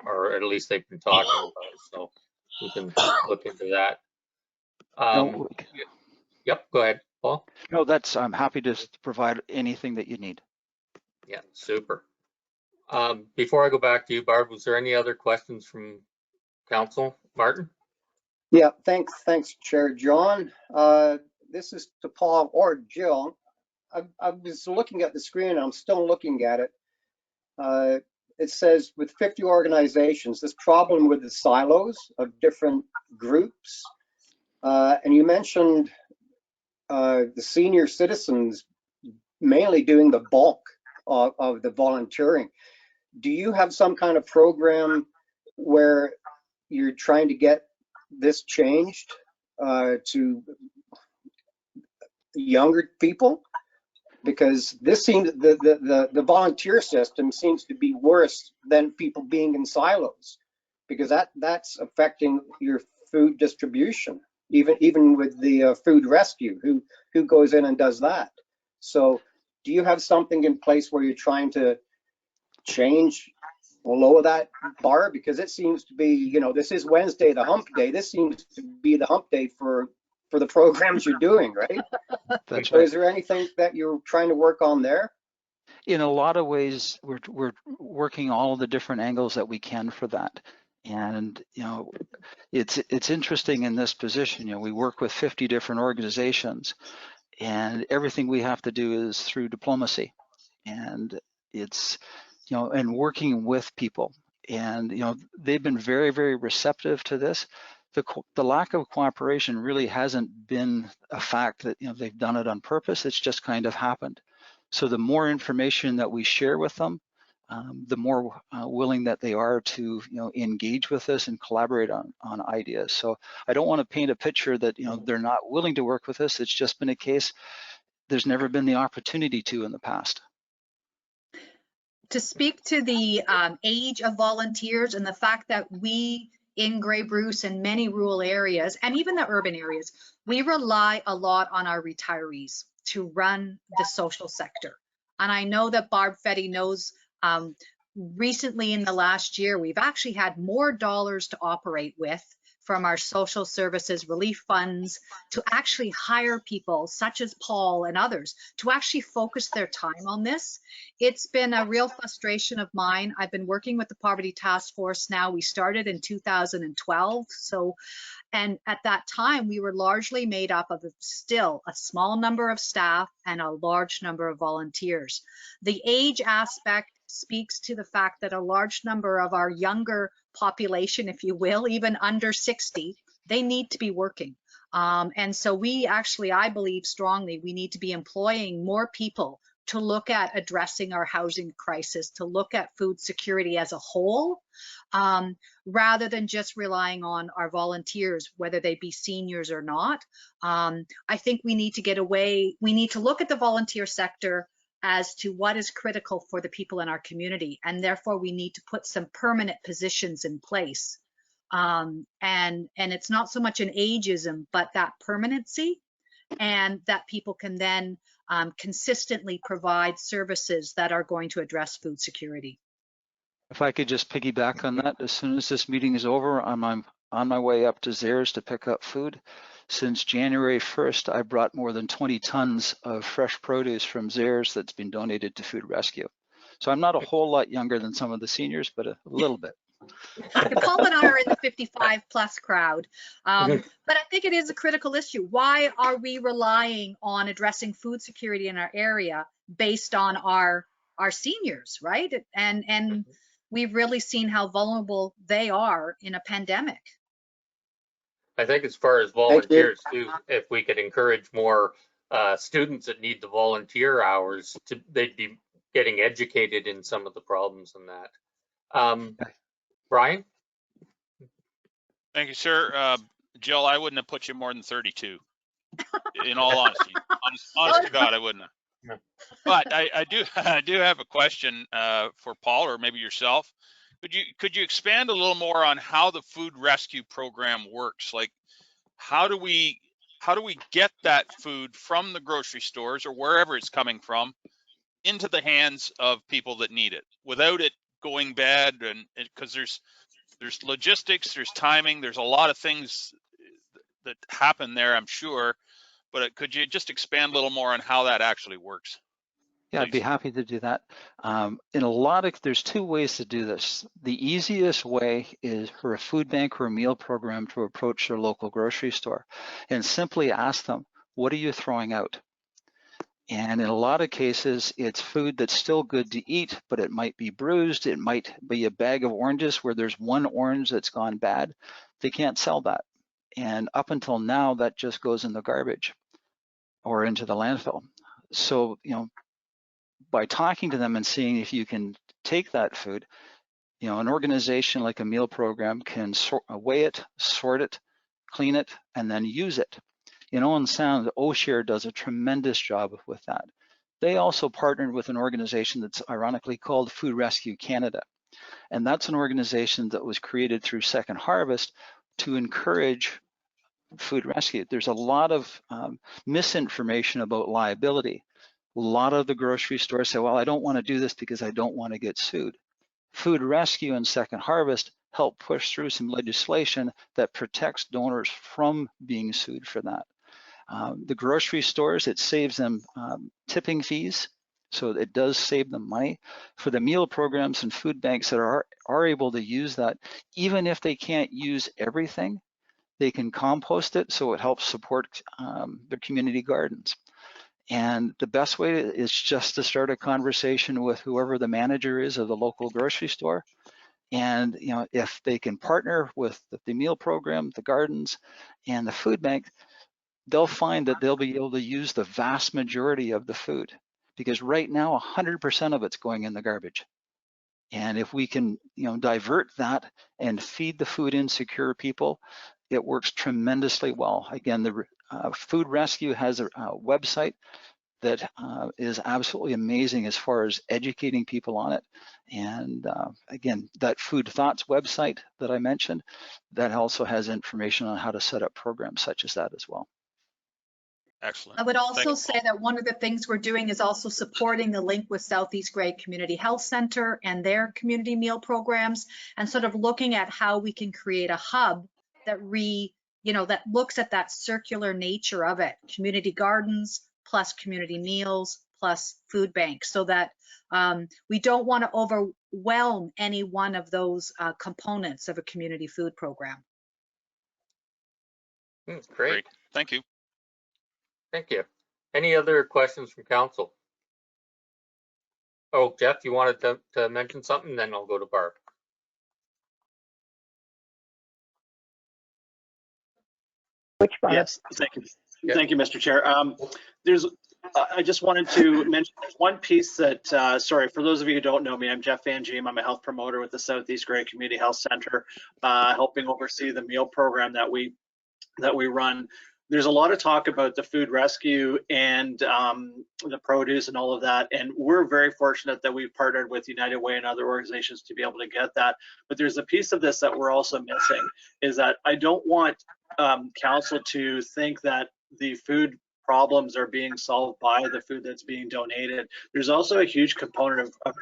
or at least they've been talking about it, so we can look into that. Yep, go ahead, Paul. No, I'm happy to provide anything that you need. Yeah, super. Before I go back to you, Barb, was there any other questions from council? Martin? Yeah, thanks, Chair John. This is to Paul or Jill. I was looking at the screen, I'm still looking at it. It says with 50 organizations, this problem with the silos of different groups. And you mentioned the senior citizens mainly doing the bulk of the volunteering. Do you have some kind of program where you're trying to get this changed to younger people? Because this seems the volunteer system seems to be worse than people being in silos, because that's affecting your food distribution. Even with the food rescue, who goes in and does that? So do you have something in place where you're trying to change or lower that bar? Because it seems to be, this is Wednesday, the hump day. This seems to be the hump day for the programs you're doing, right? That's So right. is there anything that you're trying to work on there? In a lot of ways, we're working all the different angles that we can for that. And it's interesting in this position. We work with 50 different organizations, and everything we have to do is through diplomacy. And it's and working with people. And they've been very, very receptive to this. The lack of cooperation really hasn't been a fact that they've done it on purpose. It's just kind of happened. So the more information that we share with them, the more willing that they are to engage with us and collaborate on ideas. So I don't want to paint a picture that they're not willing to work with us. It's just been a case there's never been the opportunity to in the past. To speak to the age of volunteers and the fact that we in Grey Bruce and many rural areas and even the urban areas, we rely a lot on our retirees to run the social sector. And I know that Barb Fetty knows recently in the last year, we've actually had more dollars to operate with from our social services relief funds to actually hire people such as Paul and others to actually focus their time on this. It's been a real frustration of mine. I've been working with the Poverty Task Force now. We started in 2012. And at that time, we were largely made up of still a small number of staff and a large number of volunteers. The age aspect speaks to the fact that a large number of our younger population, if you will, even under 60, they need to be working. And so we actually, I believe strongly, we need to be employing more people to look at addressing our housing crisis, to look at food security as a whole, rather than just relying on our volunteers, whether they be seniors or not. I think we need to get away, we need to look at the volunteer sector as to what is critical for the people in our community, and therefore we need to put some permanent positions in place. And it's not so much an ageism, but that permanency, and that people can then consistently provide services that are going to address food security. If I could just piggyback on that, as soon as this meeting is over, I'm on my way up to Zehrs to pick up food. Since January 1st, I brought more than 20 tons of fresh produce from Zehrs that's been donated to Food Rescue. So I'm not a whole lot younger than some of the seniors, but a little bit. Paul and I are in the 55 plus crowd, but I think it is a critical issue. Why are we relying on addressing food security in our area based on our seniors, right? And we've really seen how vulnerable they are in a pandemic. I think as far as volunteers too, if we could encourage more students that need the volunteer hours, they'd be getting educated in some of the problems in that. Brian? Thank you, sir. Jill, I wouldn't have put you more than 32. In all honesty, honest to God, I wouldn't have. But I do have a question for Paul, or maybe yourself. Could you expand a little more on how the food rescue program works? Like, how do we get that food from the grocery stores or wherever it's coming from into the hands of people that need it without it going bad? And because there's logistics, there's timing, there's a lot of things that happen there, I'm sure. But could you just expand a little more on how that actually works? Yeah, I'd be happy to do that. There's two ways to do this. The easiest way is for a food bank or a meal program to approach their local grocery store and simply ask them, what are you throwing out? And in a lot of cases, it's food that's still good to eat, but it might be bruised. It might be a bag of oranges where there's one orange that's gone bad. They can't sell that. And up until now, that just goes in the garbage or into the landfill. So, by talking to them and seeing if you can take that food, an organization like a meal program can weigh it, sort it, clean it, and then use it. In Owen Sound, O'Share does a tremendous job with that. They also partnered with an organization that's ironically called Food Rescue Canada. And that's an organization that was created through Second Harvest to encourage food rescue. There's a lot of misinformation about liability. A lot of the grocery stores say, well, I don't want to do this because I don't want to get sued. Food Rescue and Second Harvest help push through some legislation that protects donors from being sued for that. The grocery stores, it saves them tipping fees, so it does save them money. For the meal programs and food banks that are able to use that, even if they can't use everything, they can compost it, so it helps support their community gardens. And the best way is just to start a conversation with whoever the manager is of the local grocery store. And if they can partner with the meal program, the gardens, and the food bank, they'll find that they'll be able to use the vast majority of the food, because right now 100% of it's going in the garbage. And if we can divert that and feed the food insecure people, it works tremendously well. Again, the Food Rescue has a website that is absolutely amazing as far as educating people on it. And again, that Food Thoughts website that I mentioned, that also has information on how to set up programs such as that as well. Excellent. I would also you, say that one of the things we're doing is also supporting the link with Southeast Grey Community Health Center and their community meal programs, and sort of looking at how we can create a hub that that looks at that circular nature of it, community gardens plus community meals plus food banks, so that we don't want to overwhelm any one of those components of a community food program. Great. Thank you. Thank you. Any other questions from council? Oh, Jeff, you wanted to mention something, then I'll go to Barb. Which Barb? Yes, thank you. Yeah. Thank you, Mr. Chair. I just wanted to mention one piece that, sorry, for those of you who don't know me, I'm Jeff Van Giem. I'm a health promoter with the Southeast Grey Community Health Center, helping oversee the meal program that we run. There's a lot of talk about the food rescue and the produce and all of that, and we're very fortunate that we've partnered with United Way and other organizations to be able to get that. But there's a piece of this that we're also missing, is that I don't want council to think that the food problems are being solved by the food that's being donated. There's also a huge component of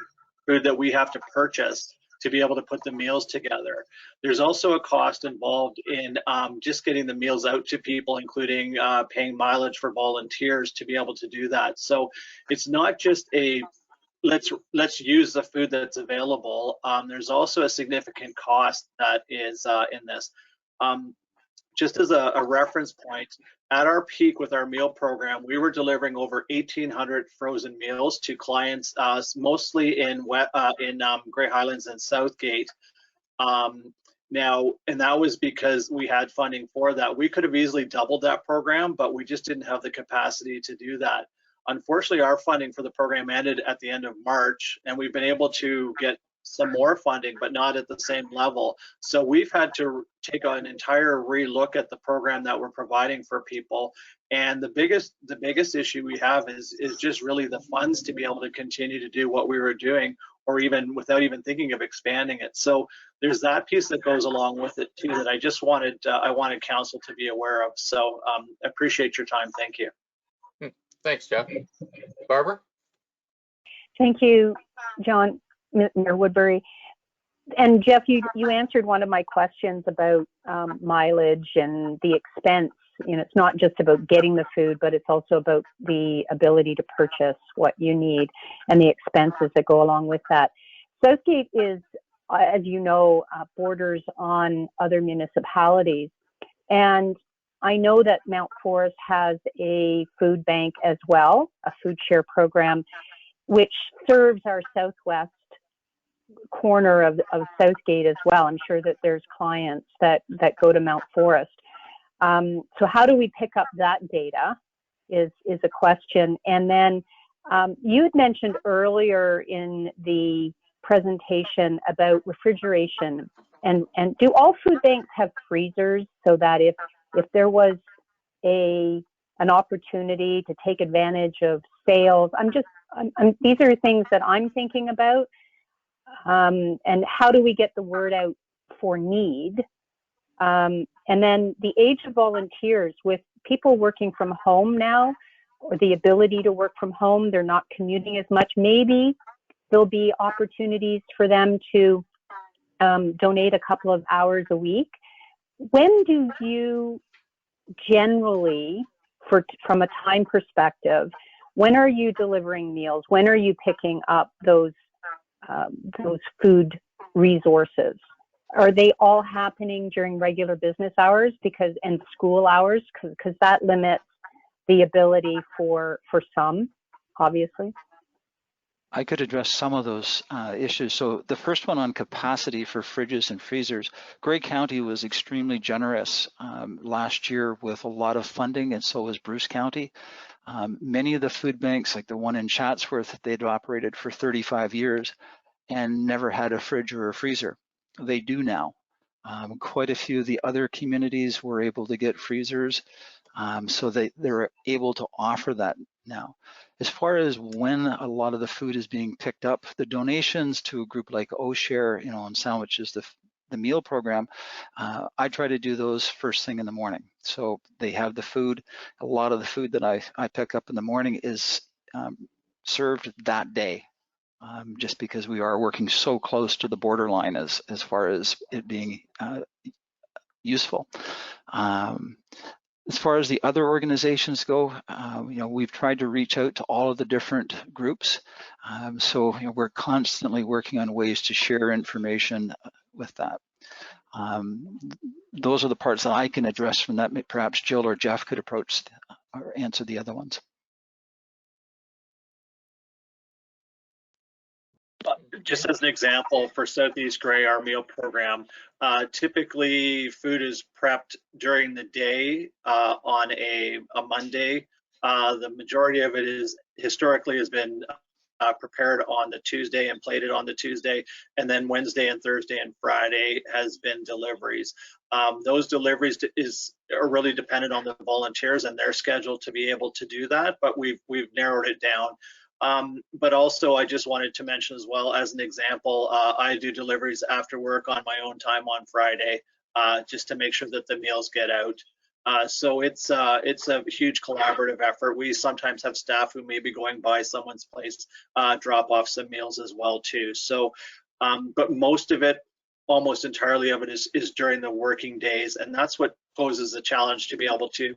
food that we have to purchase to be able to put the meals together. There's also a cost involved in just getting the meals out to people, including paying mileage for volunteers to be able to do that. So it's not just a let's use the food that's available. There's also a significant cost that is in this. Just as a reference point, at our peak with our meal program, we were delivering over 1,800 frozen meals to clients, mostly in Grey Highlands and Southgate. Now, and that was because we had funding for that. We could have easily doubled that program, but we just didn't have the capacity to do that. Unfortunately, our funding for the program ended at the end of March, and we've been able to get some more funding, but not at the same level. So we've had to take an entire relook at the program that we're providing for people. And the biggest issue we have is just really the funds to be able to continue to do what we were doing, or even without even thinking of expanding it. So there's that piece that goes along with it too, that I just wanted council to be aware of. So I appreciate your time. Thank you. Thanks, Jeff. Barbara? Thank you, John. Mayor Woodbury. And Jeff, you answered one of my questions about mileage and the expense. You know, it's not just about getting the food, but it's also about the ability to purchase what you need and the expenses that go along with that. Southgate is, as you know, borders on other municipalities. And I know that Mount Forest has a food bank as well, a food share program, which serves our southwest corner of Southgate as well. I'm sure that there's clients that go to Mount Forest. So how do we pick up that data is a question. And then you had mentioned earlier in the presentation about refrigeration, and do all food banks have freezers, so that if there was an opportunity to take advantage of sales? These are things that I'm thinking about. And how do we get the word out for need? And then the age of volunteers, with people working from home now, or the ability to work from home, they're not commuting as much. Maybe there'll be opportunities for them to donate a couple of hours a week. When do you generally, from a time perspective, when are you delivering meals? When are you picking up those food resources? Are they all happening during regular business hours and school hours? Because that limits the ability for some, obviously. I could address some of those issues. So the first one on capacity for fridges and freezers, Grey County was extremely generous last year with a lot of funding, and so was Bruce County. Many of the food banks, like the one in Chatsworth, they'd operated for 35 years and never had a fridge or a freezer. They do now. Quite a few of the other communities were able to get freezers, so they're able to offer that now. As far as when a lot of the food is being picked up, the donations to a group like O'Share, and Sandwich is the meal program, I try to do those first thing in the morning. So they have the food. A lot of the food that I pick up in the morning is served that day, just because we are working so close to the borderline as far as it being useful. As far as the other organizations go, we've tried to reach out to all of the different groups. So we're constantly working on ways to share information with that. Those are the parts that I can address from that. Perhaps Jill or Jeff could approach or answer the other ones. Just as an example, for Southeast Grey, our meal program, typically food is prepped during the day on a Monday. The majority of it is historically has been prepared on the Tuesday and plated on the Tuesday, and then Wednesday and Thursday and Friday has been deliveries. Those deliveries are really dependent on the volunteers and their schedule to be able to do that, but we've narrowed it down. But also, I just wanted to mention as well, as an example, I do deliveries after work on my own time on Friday, just to make sure that the meals get out. So it's a huge collaborative effort. We sometimes have staff who may be going by someone's place, drop off some meals as well too. So, but most of it, almost entirely of it, is during the working days, and that's what poses the challenge to be able to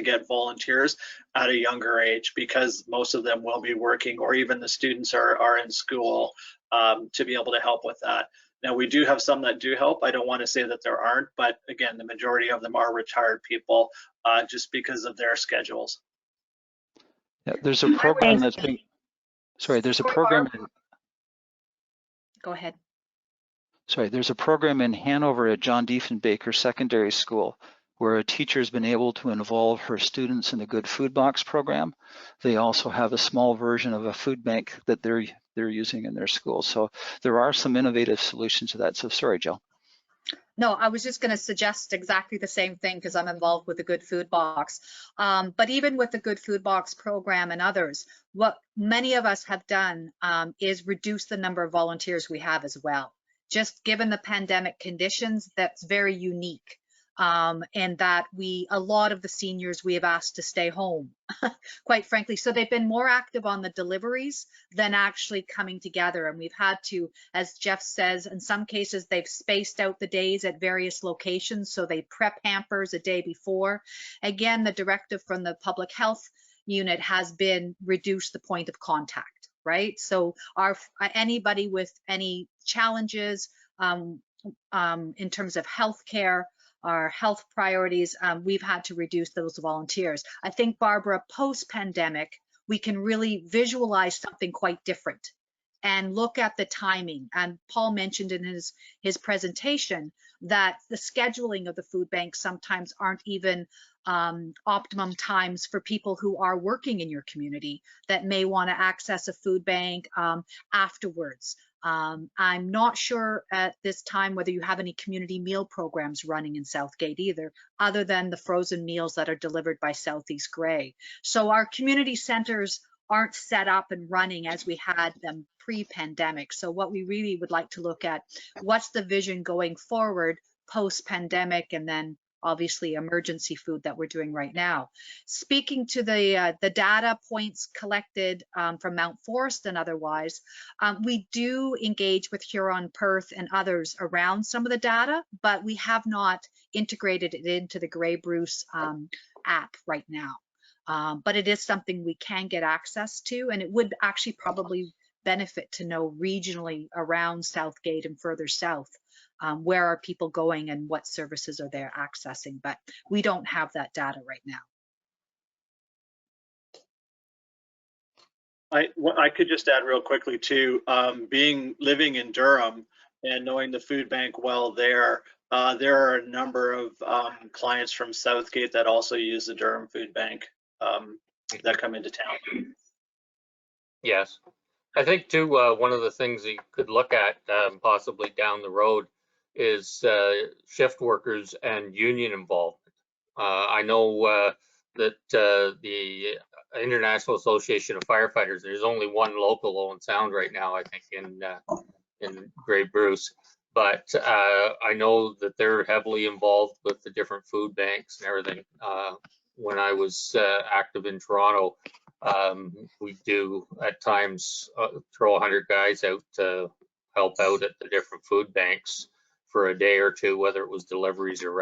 get volunteers at a younger age, because most of them will be working, or even the students are in school, to be able to help with that. Now, we do have some that do help. I don't want to say that there aren't, but again, the majority of them are retired people, just because of their schedules. Yeah, there's a program that's being, sorry, there's a program. Go ahead. Sorry, there's a program in Hanover at John Diefenbaker Secondary School where a teacher's been able to involve her students in the Good Food Box program. They also have a small version of a food bank that they're using in their school. So there are some innovative solutions to that. So sorry, Jill. No, I was just going to suggest exactly the same thing because I'm involved with the Good Food Box. But even with the Good Food Box program and others, what many of us have done is reduce the number of volunteers we have as well. Just given the pandemic conditions, that's very unique. And that a lot of the seniors we have asked to stay home, quite frankly. So they've been more active on the deliveries than actually coming together. And we've had to, as Jeff says, in some cases, they've spaced out the days at various locations. So they prep hampers a day before. Again, the directive from the public health unit has been reduce the point of contact, right? So anybody with any challenges in terms of healthcare, our health priorities, we've had to reduce those volunteers. I think, Barbara, post-pandemic, we can really visualize something quite different and look at the timing. And Paul mentioned in his presentation that the scheduling of the food bank sometimes aren't even optimum times for people who are working in your community that may want to access a food bank afterwards. I'm not sure at this time whether you have any community meal programs running in Southgate either, other than the frozen meals that are delivered by Southeast Grey. So our community centers aren't set up and running as we had them pre-pandemic. So what we really would like to look at, what's the vision going forward post-pandemic, and then obviously emergency food that we're doing right now. Speaking to the data points collected from Mount Forest and otherwise, we do engage with Huron Perth and others around some of the data, but we have not integrated it into the Grey Bruce app right now. But it is something we can get access to, and it would actually probably benefit to know regionally around Southgate and further south, where are people going and what services are they accessing, but we don't have that data right now. I could just add real quickly too, living in Durham and knowing the food bank well there are a number of clients from Southgate that also use the Durham Food Bank that come into town. Yes. I think too, one of the things you could look at possibly down the road is shift workers and union involvement. I know that the International Association of Firefighters, there's only one local Owen Sound right now, I think, in Grey Bruce. but I know that they're heavily involved with the different food banks and everything. When I was active in Toronto, we do at times throw 100 guys out to help out at the different food banks for a day or two, whether it was deliveries or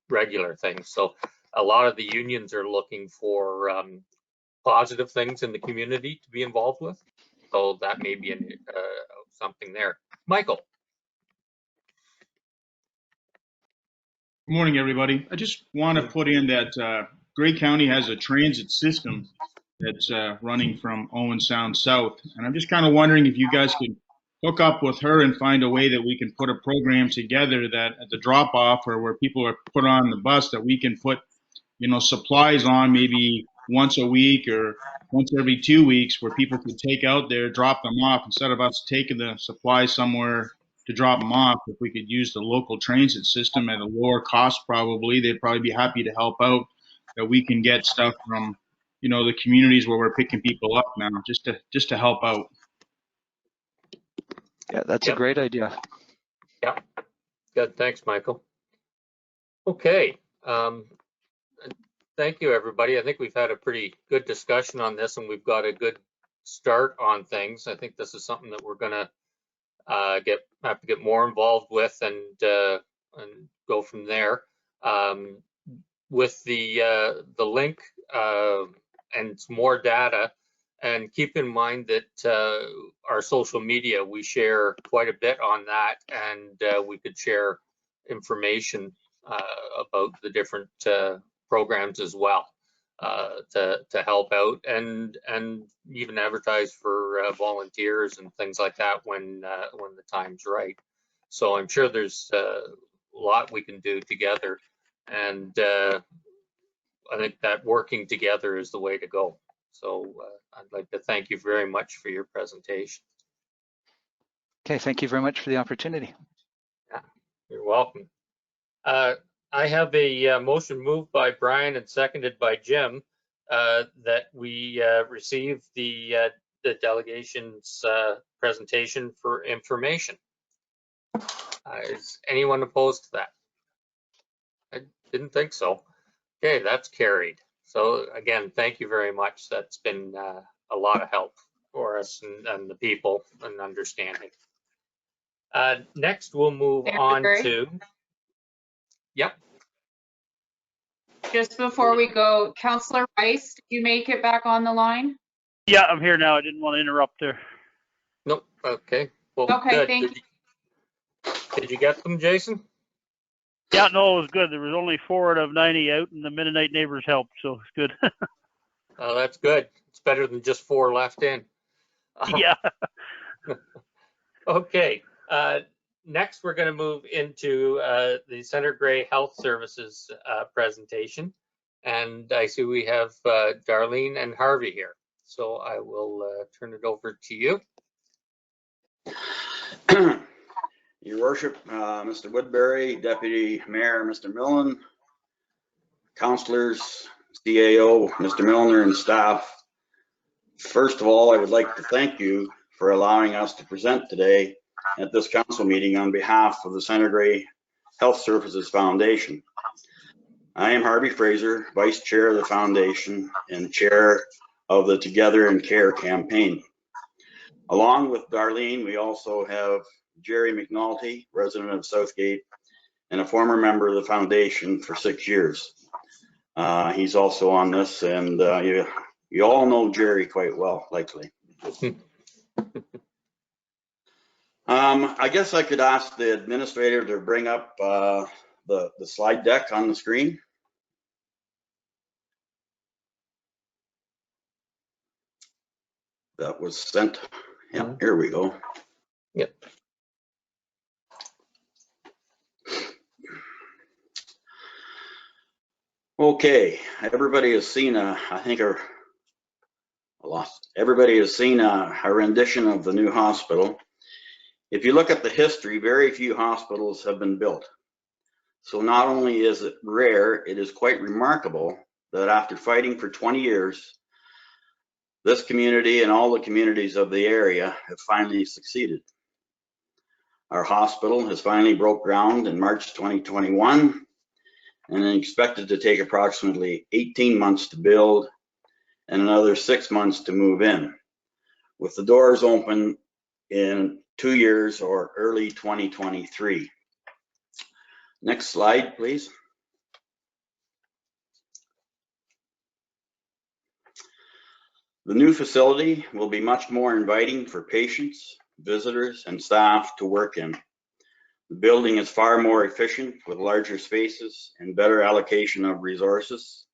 regular things. So a lot of the unions are looking for positive things in the community to be involved with. So that may be something there. Michael. Good morning, everybody. I just want to put in that Grey County has a transit system that's running from Owen Sound south. And I'm just kind of wondering if you guys could hook up with her and find a way that we can put a program together that at the drop off or where people are put on the bus that we can put, you know, supplies on maybe once a week or once every 2 weeks where people could take out there, drop them off instead of us taking the supplies somewhere to drop them off. If we could use the local transit system at a lower cost, probably they'd probably be happy to help out, that we can get stuff from, you know, the communities where we're picking people up now, just to help out. Yeah, that's a great idea. Yeah, good. Thanks, Michael. Okay. Thank you, everybody. I think we've had a pretty good discussion on this, and we've got a good start on things. I think this is something that we're going to have to get more involved with and go from there. With the link and some more data, and keep in mind that our social media, we share quite a bit on that, and we could share information about the different programs as well to help out and even advertise for volunteers and things like that when the time's right. So I'm sure there's a lot we can do together, and I think that working together is the way to go. So I'd like to thank you very much for your presentation. Okay, thank you very much for the opportunity. Yeah, you're welcome. I have a motion moved by Brian and seconded by Jim that we receive the delegation's presentation for information. Is anyone opposed to that? I didn't think so. Okay, that's carried. So again, thank you very much. That's been a lot of help for us and the people and understanding. Next, we'll move on to. Yep. Just before we go, Councillor Rice, did you make it back on the line? Yeah, I'm here now. I didn't want to interrupt there. Nope. Okay. Well, okay, good. thank you. Did you get them, Jason? Yeah, no, it was good. There was only 4 out of 90 out, and the Mennonite neighbors helped, so it's good. Oh, that's good. It's better than just 4 left in. Yeah. Okay. Next, we're going to move into the Center Grey Health Services presentation. And I see we have Darlene and Harvey here. So I will turn it over to you. Your Worship, Mr. Woodbury, Deputy Mayor, Mr. Millen, councillors, CAO, Mr. Milner, and staff. First of all, I would like to thank you for allowing us to present today at this council meeting on behalf of the Center Grey Health Services Foundation. I am Harvey Fraser, Vice Chair of the Foundation and Chair of the Together in Care campaign. Along with Darlene, we also have Jerry McNulty, resident of Southgate, and a former member of the foundation for 6 years. He's also on this, and you all know Jerry quite well, likely. I guess I could ask the administrator to bring up the slide deck on the screen. That was sent. Yeah, here we go. Yep. Okay, everybody has seen everybody has seen a rendition of the new hospital. If you look at the history, very few hospitals have been built. So not only is it rare, it is quite remarkable that after fighting for 20 years, this community and all the communities of the area have finally succeeded. Our hospital has finally broke ground in March 2021 and is expected to take approximately 18 months to build and another 6 months to move in, with the doors open in 2 years or early 2023. Next slide, please. The new facility will be much more inviting for patients, visitors, and staff to work in. The building is far more efficient with larger spaces and better allocation of resources.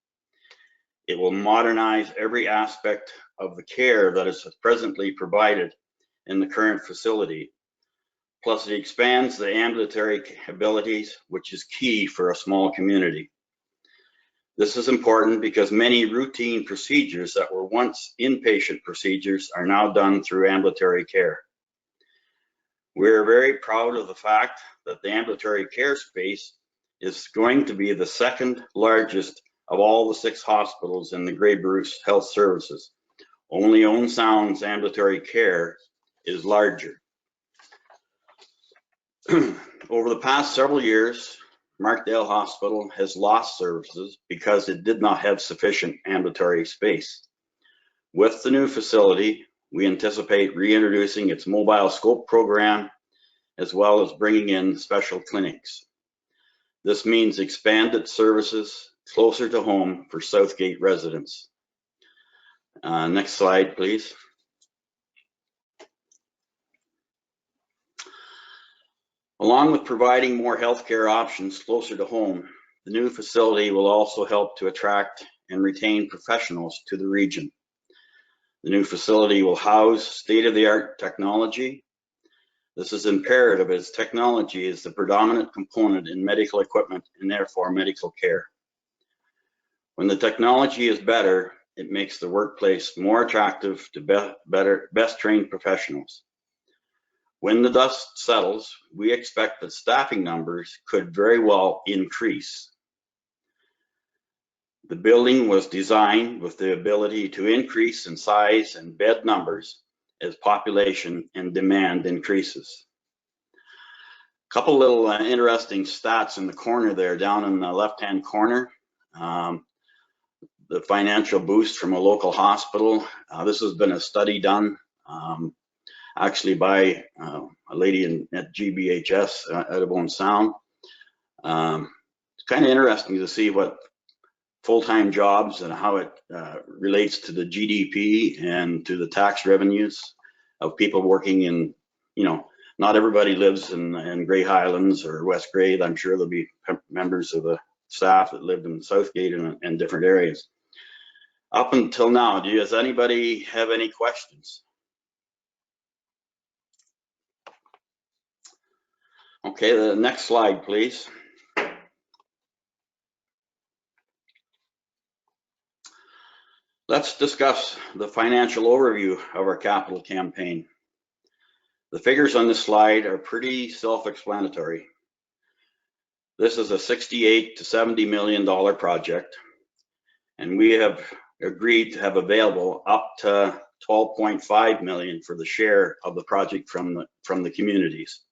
It will modernize every aspect of the care that is presently provided in the current facility. Plus, it expands the ambulatory capabilities, which is key for a small community. This is important because many routine procedures that were once inpatient procedures are now done through ambulatory care. We're very proud of the fact that the ambulatory care space is going to be the second largest of all the 6 hospitals in the Grey Bruce Health Services. Only Owen Sound's ambulatory care is larger. Over the past several years, Markdale Hospital has lost services because it did not have sufficient ambulatory space. With the new facility, we anticipate reintroducing its mobile scope program, as well as bringing in special clinics. This means expanded services closer to home for Southgate residents. Next slide, please. Along with providing more healthcare options closer to home, the new facility will also help to attract and retain professionals to the region. The new facility will house state-of-the-art technology. This is imperative as technology is the predominant component in medical equipment and therefore medical care. When the technology is better, it makes the workplace more attractive to best trained professionals. When the dust settles, we expect that staffing numbers could very well increase. The building was designed with the ability to increase in size and bed numbers as population and demand increases. A couple little interesting stats in the corner there, down in the left-hand corner. The financial boost from a local hospital. This has been a study done actually by a lady at GBHS out of Owen Sound. It's kind of interesting to see what full-time jobs and how it relates to the GDP and to the tax revenues of people working in, not everybody lives in Grey Highlands or West Grey. I'm sure there'll be members of the staff that lived in Southgate and different areas. Up until now, does anybody have any questions? Okay, the next slide, please. Let's discuss the financial overview of our capital campaign. The figures on this slide are pretty self-explanatory. This is a $68 to $70 million project, and we have agreed to have available up to $12.5 million for the share of the project from the communities.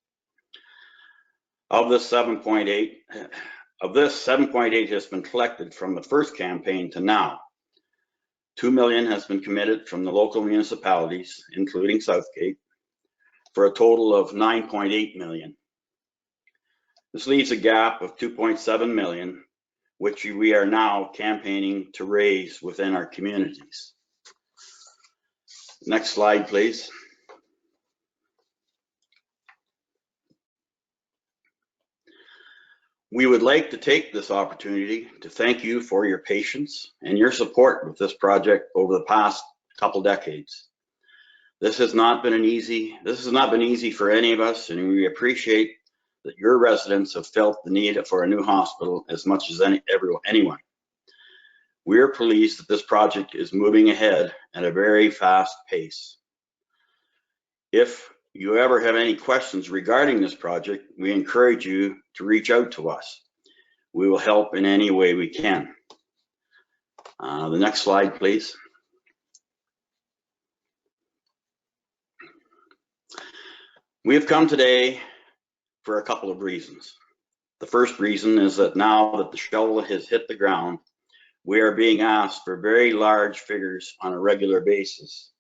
Of this 7.8 has been collected from the first campaign to now. $2 million has been committed from the local municipalities, including Southgate, for a total of $9.8 million. This leaves a gap of $2.7 million, which we are now campaigning to raise within our communities. Next slide, please. We would like to take this opportunity to thank you for your patience and your support with this project over the past couple decades. This has not been easy for any of us, and we appreciate that your residents have felt the need for a new hospital as much as anyone. We are pleased that this project is moving ahead at a very fast pace. If you ever have any questions regarding this project, we encourage you to reach out to us. We will help in any way we can. The next slide, please. We have come today for a couple of reasons. The first reason is that now that the shovel has hit the ground, we are being asked for very large figures on a regular basis.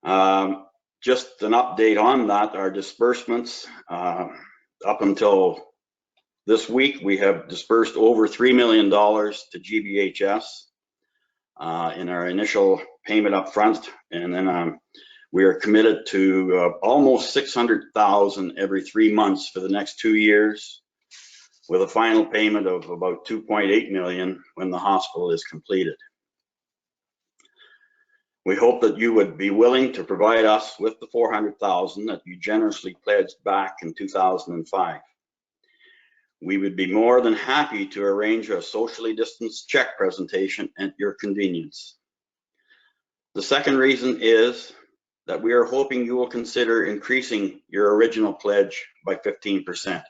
Just an update on that, our disbursements, up until this week, we have dispersed over $3 million to GBHS in our initial payment up front. And then we are committed to almost $600,000 every 3 months for the next 2 years, with a final payment of about $2.8 million when the hospital is completed. We hope that you would be willing to provide us with the $400,000 that you generously pledged back in 2005. We would be more than happy to arrange a socially distanced check presentation at your convenience. The second reason is that we are hoping you will consider increasing your original pledge by 15%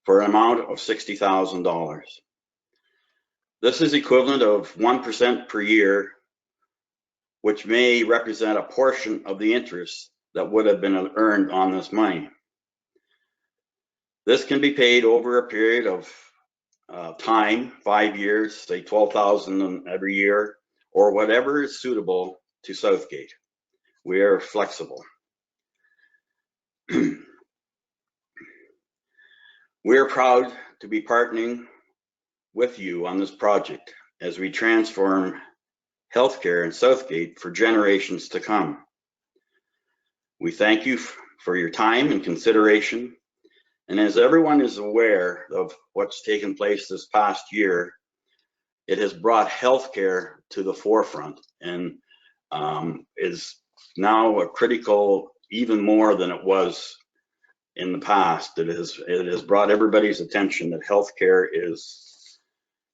for an amount of $60,000. This is equivalent of 1% per year, which may represent a portion of the interest that would have been earned on this money. This can be paid over a period of time, 5 years, say $12,000 every year, or whatever is suitable to Southgate. We are flexible. We are proud to be partnering with you on this project as we transform healthcare in Southgate for generations to come. We thank you for your time and consideration. And as everyone is aware of what's taken place this past year, it has brought healthcare to the forefront and is now a critical, even more than it was in the past. It has brought everybody's attention that healthcare is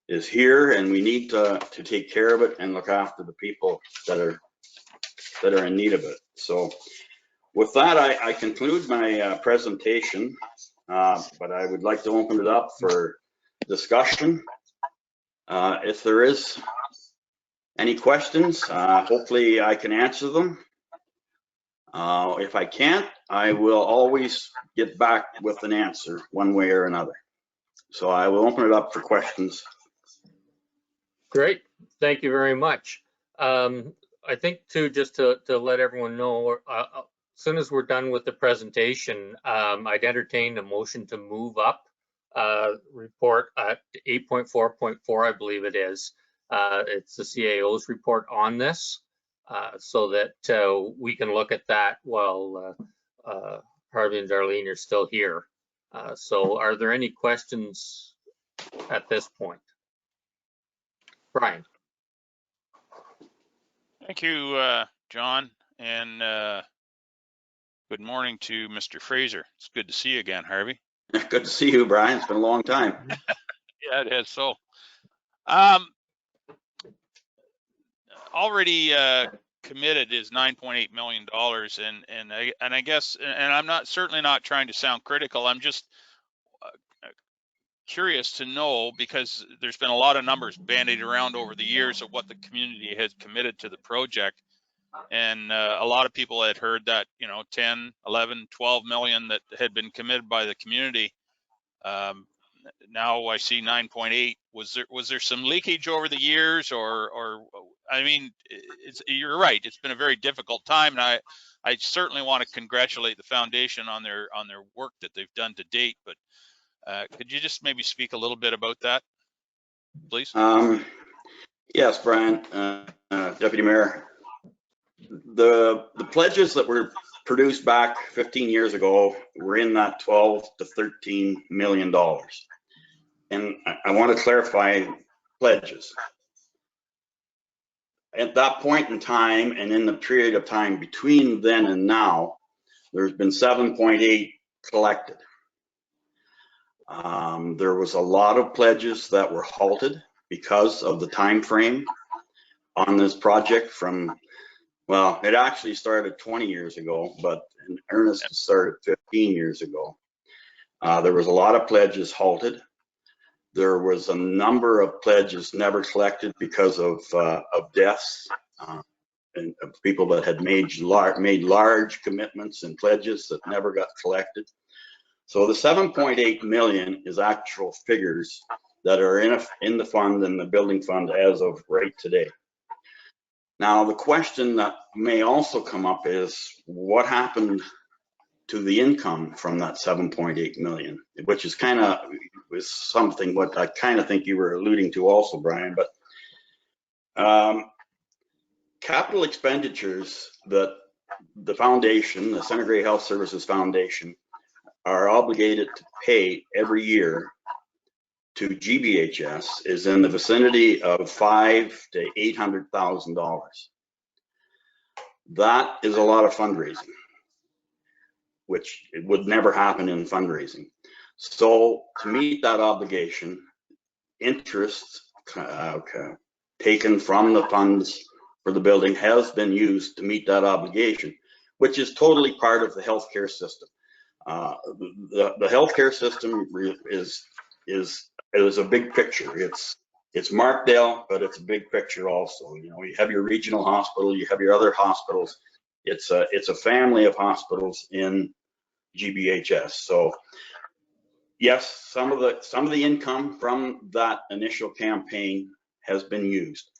here, and we need to take care of it and look after the people that are in need of it. So with that, I conclude my presentation, but I would like to open it up for discussion. If there is any questions, hopefully I can answer them. If I can't, I will always get back with an answer one way or another. So I will open it up for questions. Great, thank you very much. I think too, just to let everyone know, as soon as we're done with the presentation, I'd entertain a motion to move up report at 8.4.4, I believe it is. It's the CAO's report on this, so that we can look at that while Harvey and Darlene are still here. So are there any questions at this point? Brian. Thank you, John, and good morning to Mr. Fraser. It's good to see you again, Harvey. Good to see you, Brian. It's been a long time. Yeah, it is. So, already committed is $9.8 million, and I guess, and I'm certainly not trying to sound critical. I'm just curious to know, because there's been a lot of numbers bandied around over the years of what the community has committed to the project. And a lot of people had heard that, 10, 11, 12 million that had been committed by the community. Now I see 9.8. Was there some leakage over the years, or I mean, you're right. It's been a very difficult time, and I certainly want to congratulate the foundation on their work that they've done to date. But could you just maybe speak a little bit about that, please? Yes, Brian, Deputy Mayor. The pledges that were produced back 15 years ago were in that $12 to $13 million. And I want to clarify pledges. At that point in time, and in the period of time between then and now, there's been 7.8 collected. There was a lot of pledges that were halted because of the time frame on this project from, well, it actually started 20 years ago, but in earnest it started 15 years ago. There was a lot of pledges halted. There was a number of pledges never collected because of deaths and of people that had made large commitments and pledges that never got collected. So the 7.8 million is actual figures that are in the fund and the building fund as of right today. Now, the question that may also come up is what happened to the income from that 7.8 million, which is kind of was something what I kind of think you were alluding to also, Brian. But capital expenditures that the foundation, the Center Grey Health Services Foundation, are obligated to pay every year to GBHS is in the vicinity of $500,000 to $800,000. That is a lot of fundraising, which it would never happen in fundraising. So to meet that obligation, interest taken from the funds for the building has been used to meet that obligation, which is totally part of the healthcare system. The healthcare system is a big picture. It's Markdale, but it's a big picture also. You know, you have your regional hospital, you have your other hospitals. It's a family of hospitals in GBHS. So yes, some of the income from that initial campaign has been used.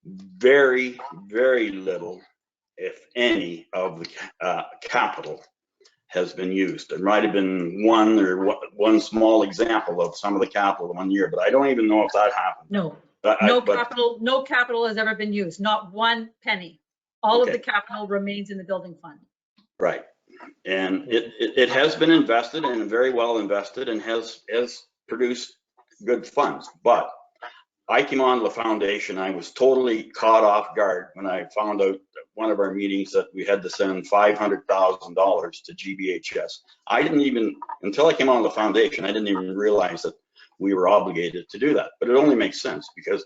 Very, very little, if any, of the capital has been used. There might have been one small example of some of the capital one year, but I don't even know if that happened. No, But no capital has ever been used, not one penny. All of Okay. the capital remains in the building fund. Right. And it has been invested and very well invested and has produced good funds. But I came on the foundation, I was totally caught off guard when I found out at one of our meetings that we had to send $500,000 to GBHS. I didn't even, until I came on the foundation, I didn't even realize that we were obligated to do that. But it only makes sense because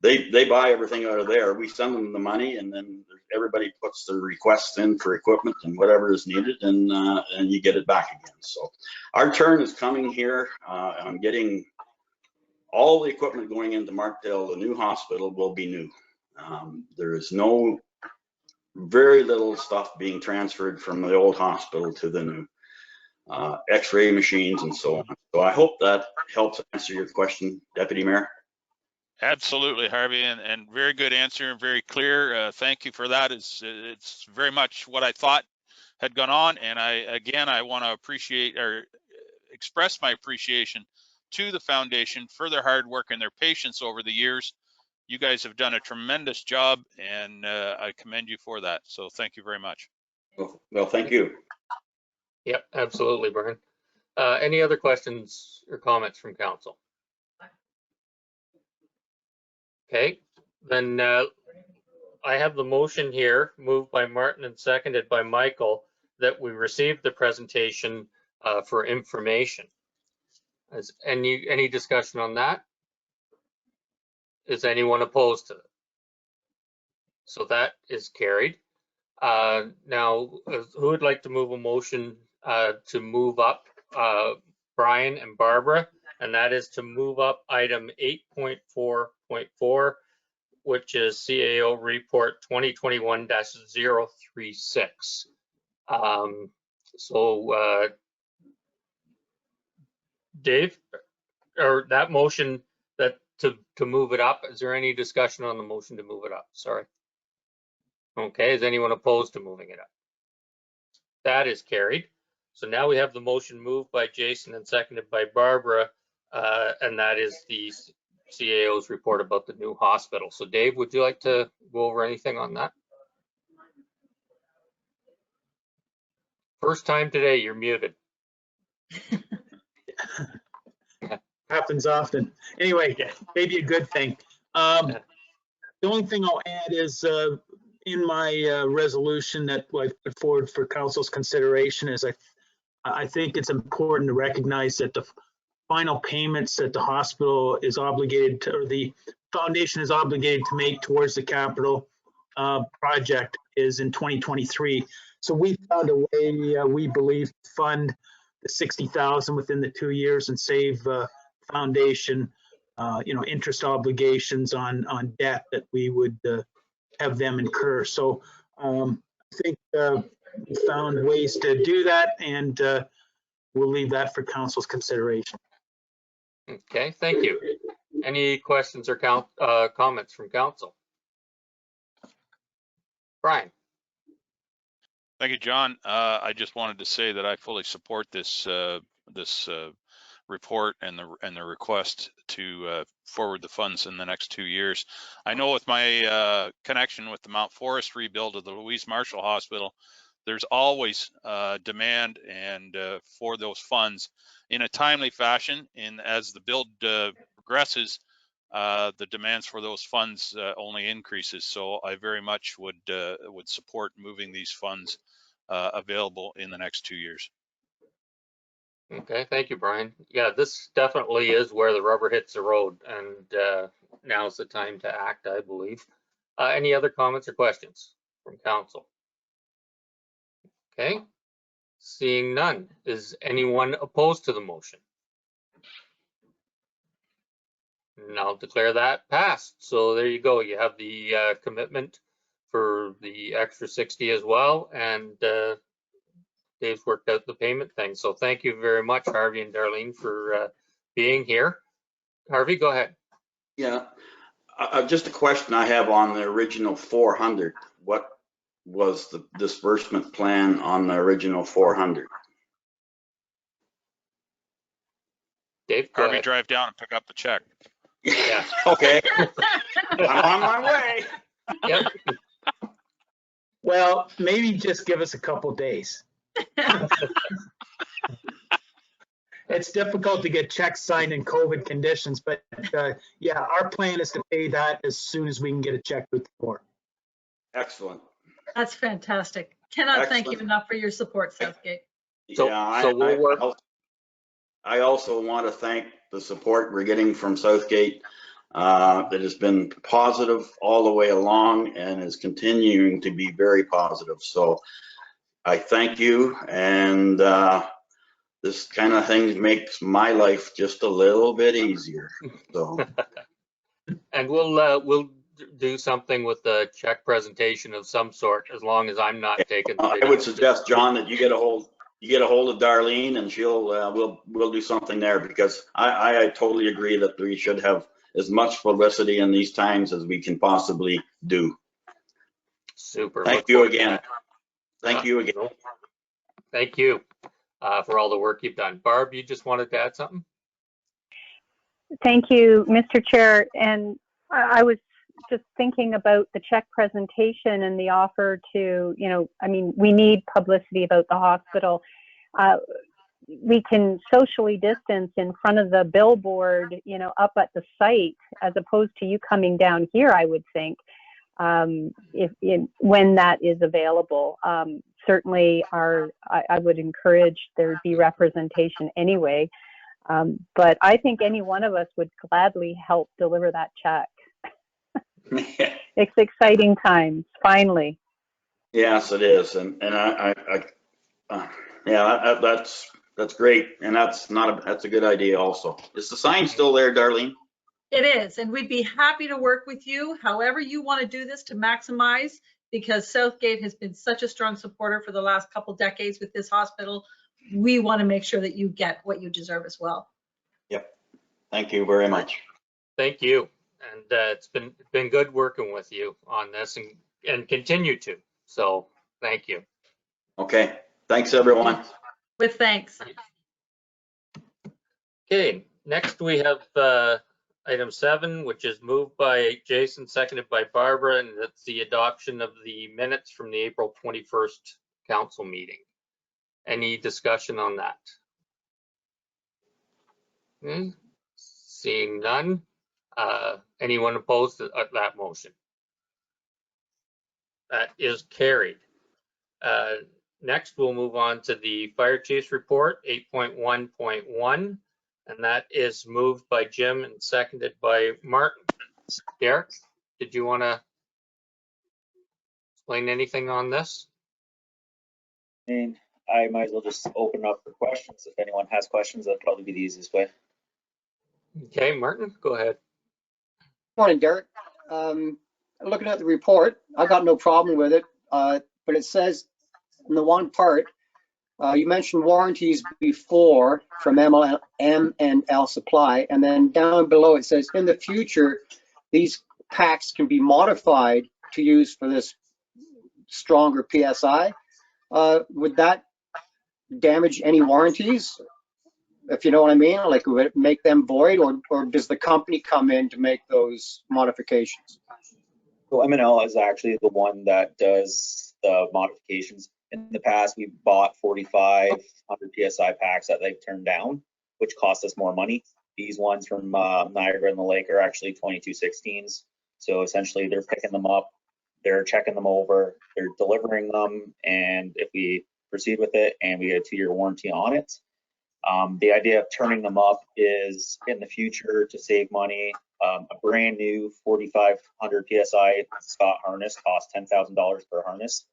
they buy everything out of there. We send them the money, and then everybody puts their requests in for equipment and whatever is needed, and you get it back again. So our turn is coming here. I'm getting all the equipment going into Markdale. The new hospital will be new. There is very little stuff being transferred from the old hospital to the new X-ray machines and so on. So I hope that helps answer your question, Deputy Mayor. Absolutely, Harvey, and very good answer and very clear. Thank you for that. It's very much what I thought had gone on, and I want to appreciate or express my appreciation to the foundation for their hard work and their patience over the years. You guys have done a tremendous job, and I commend you for that. So thank you very much. Well, thank you. Yep, absolutely, Brian. Any other questions or comments from council? Okay, then I have the motion here, moved by Martin and seconded by Michael, that we receive the presentation for information. Any discussion on that? Is anyone opposed to it? So that is carried. Now, who would like to move a motion to move up Brian and Barbara? And that is to move up item 8.4.4, which is CAO report 2021-036. Dave, or that motion that to move it up, is there any discussion on the motion to move it up? Sorry. Okay, is anyone opposed to moving it up? That is carried. So now we have the motion moved by Jason and seconded by Barbara, and that is the CAO's report about the new hospital. So Dave, would you like to go over anything on that? First time today, you're muted. Happens often. Anyway, maybe a good thing. The only thing I'll add is in my resolution that I put forward for council's consideration is I think it's important to recognize that the final payments that the hospital is obligated to, or the foundation is obligated to make towards the capital project is in 2023. So we found a way, we believe, to fund the 60,000 within the 2 years and save foundation, interest obligations on debt that we would have them incur. So I think we found ways to do that, and we'll leave that for council's consideration. Okay, thank you. Any questions or comments from council? Brian? Thank you, John. I just wanted to say that I fully support this report and the request to forward the funds in the next 2 years. I know with my connection with the Mount Forest rebuild of the Louise Marshall Hospital, there's always demand and for those funds in a timely fashion. And as the build progresses, the demands for those funds only increases. So I very much would support moving these funds available in the next 2 years. Okay, thank you, Brian. Yeah, this definitely is where the rubber hits the road, and now's the time to act, I believe. Any other comments or questions from council? Okay, seeing none. Is anyone opposed to the motion? And I'll declare that passed. So there you go. You have the commitment for the extra 60 as well, and Dave's worked out the payment thing. So thank you very much, Harvey and Darlene, for being here. Harvey, go ahead. Yeah, just a question I have on the original 400. What was the disbursement plan on the original 400? Dave, go Harvey, ahead. drive down and pick up the check. Yeah. Okay. I'm on my way. Yep. Well, maybe just give us a couple days. It's difficult to get checks signed in COVID conditions, but yeah, our plan is to pay that as soon as we can get a check with the court. Excellent. That's fantastic. Cannot thank you Excellent. enough for your support, Southgate. So- Yeah, so we'll work- I also want to thank the support we're getting from Southgate. That has been positive all the way along and is continuing to be very positive. So I thank you, and this kind of thing makes my life just a little bit easier. So And we'll do something with the check presentation of some sort, as long as I'm not taking the I video. would suggest, John, that you get a hold of Darlene, and she'll we'll do something there, because I totally agree that we should have as much publicity in these times as we can possibly do. Super. Thank Look you forward to again. that. Thank you again. Thank you for all the work you've done. Barb, you just wanted to add something? Thank you, Mr. Chair. And I was just thinking about the check presentation and the offer to, I mean, we need publicity about the hospital. We can socially distance in front of the billboard, up at the site, as opposed to you coming down here, I would think, when that is available. Certainly I would encourage there be representation anyway. But I think any one of us would gladly help deliver that check. It's exciting times, finally. Yes, it is, and yeah, that's great, and that's a good idea also. Is the sign still there, Darlene? It is, and we'd be happy to work with you however you want to do this to maximize, because Southgate has been such a strong supporter for the last couple decades with this hospital. We want to make sure that you get what you deserve as well. Yep. Thank you very much. Thank you. And it's been good working with you on this, and continue to. So thank you. Okay. Thanks, everyone. With thanks. Okay, next we have item 7, which is moved by Jason, seconded by Barbara, and that's the adoption of the minutes from the April 21st council meeting. Any discussion on that? Okay. Seeing none. Anyone opposed to that motion? That is carried. Next, we'll move on to the fire chief's report, 8.1.1, and that is moved by Jim and seconded by Martin. Derek, did you want to explain anything on this? And I might as well just open up for questions. If anyone has questions, that'd probably be the easiest way. Okay, Martin, go ahead. Morning, Derek. Looking at the report, I got no problem with it, but it says in the one part, You mentioned warranties before from M&L Supply, and then down below it says, in the future, these packs can be modified to use for this stronger PSI. Would that damage any warranties? If you know what I mean, like would it make them void, or does the company come in to make those modifications? So M&L is actually the one that does the modifications. In the past, we bought 4,500 PSI packs that they've turned down, which cost us more money. These ones from Niagara and the Lake are actually 2216s. So essentially they're picking them up, they're checking them over, they're delivering them, and if we proceed with it and we get a 2-year warranty on it, the idea of turning them up is in the future to save money. A brand new 4,500 PSI Scott harness costs $10,000 per harness.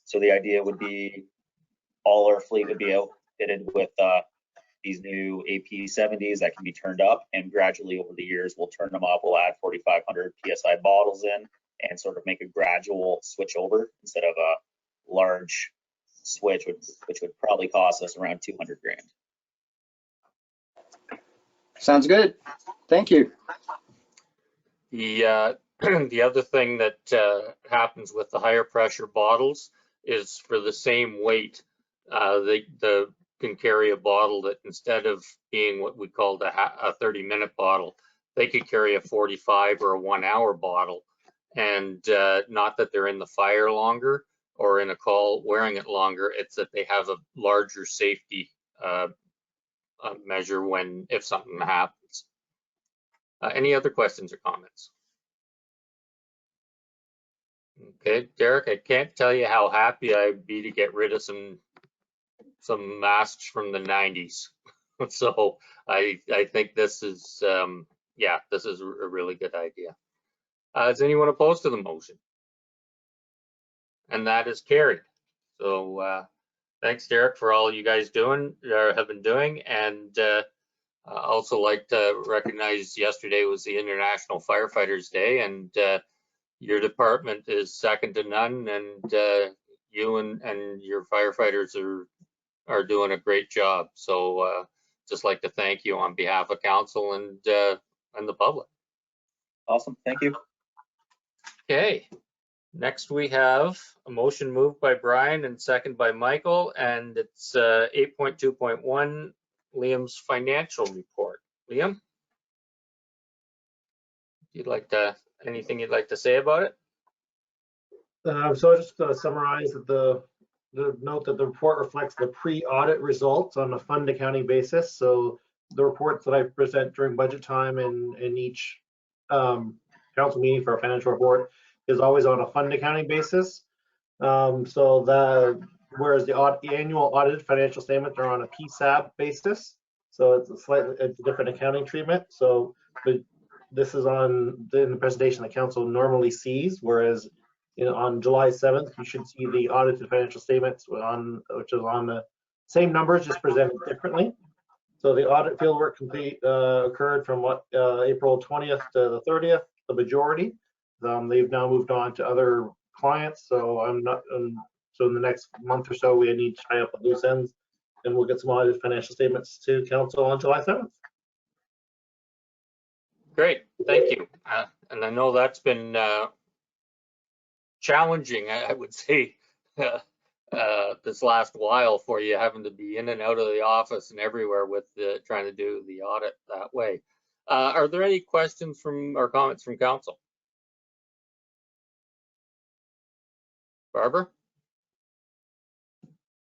So the idea would be all our fleet would be outfitted with these new AP70s that can be turned up, and gradually over the years we'll turn them up. We'll add 4,500 PSI bottles in and sort of make a gradual switch over instead of a large switch, which would probably cost us around 200 grand. Sounds good. Thank you. The the other thing that happens with the higher pressure bottles is for the same weight, they can carry a bottle that instead of being what we called a 30-minute bottle, they could carry a 45 or a 1-hour bottle. And not that they're in the fire longer or in a call wearing it longer, it's that they have a larger safety measure if something happens. Any other questions or comments? Okay, Derek, I can't tell you how happy I'd be to get rid of some masks from the 90s. So I think this is, yeah, this is a really good idea. Is anyone opposed to the motion? And that is carried. So thanks, Derek, for all you guys have been doing. And also like to recognize yesterday was the International Firefighters Day, and your department is second to none, and you and your firefighters are doing a great job. So just like to thank you on behalf of council and the public. Awesome, thank you. Okay, next we have a motion moved by Brian and second by Michael, and it's 8.2.1, Liam's financial report. Liam? Anything you'd like to say about it? So I'll just summarize the note that the report reflects the pre-audit results on a fund accounting basis. So the reports that I present during budget time and in each council meeting for a financial report is always on a fund accounting basis. Whereas the annual audited financial statements are on a PSAB basis. So it's a different accounting treatment. So this is in the presentation that council normally sees, whereas on July 7th, you should see the audited financial statements which is on the same numbers, just presented differently. So the audit fieldwork complete occurred from April 20th to the 30th, the majority. They've now moved on to other clients. So so in the next month or so, we need to tie up the loose ends, and we'll get some audited financial statements to council on July 7th. Great, thank you. And I know that's been challenging, I would say, this last while for you, having to be in and out of the office and everywhere with trying to do the audit that way. Are there any questions or comments from council? Barbara?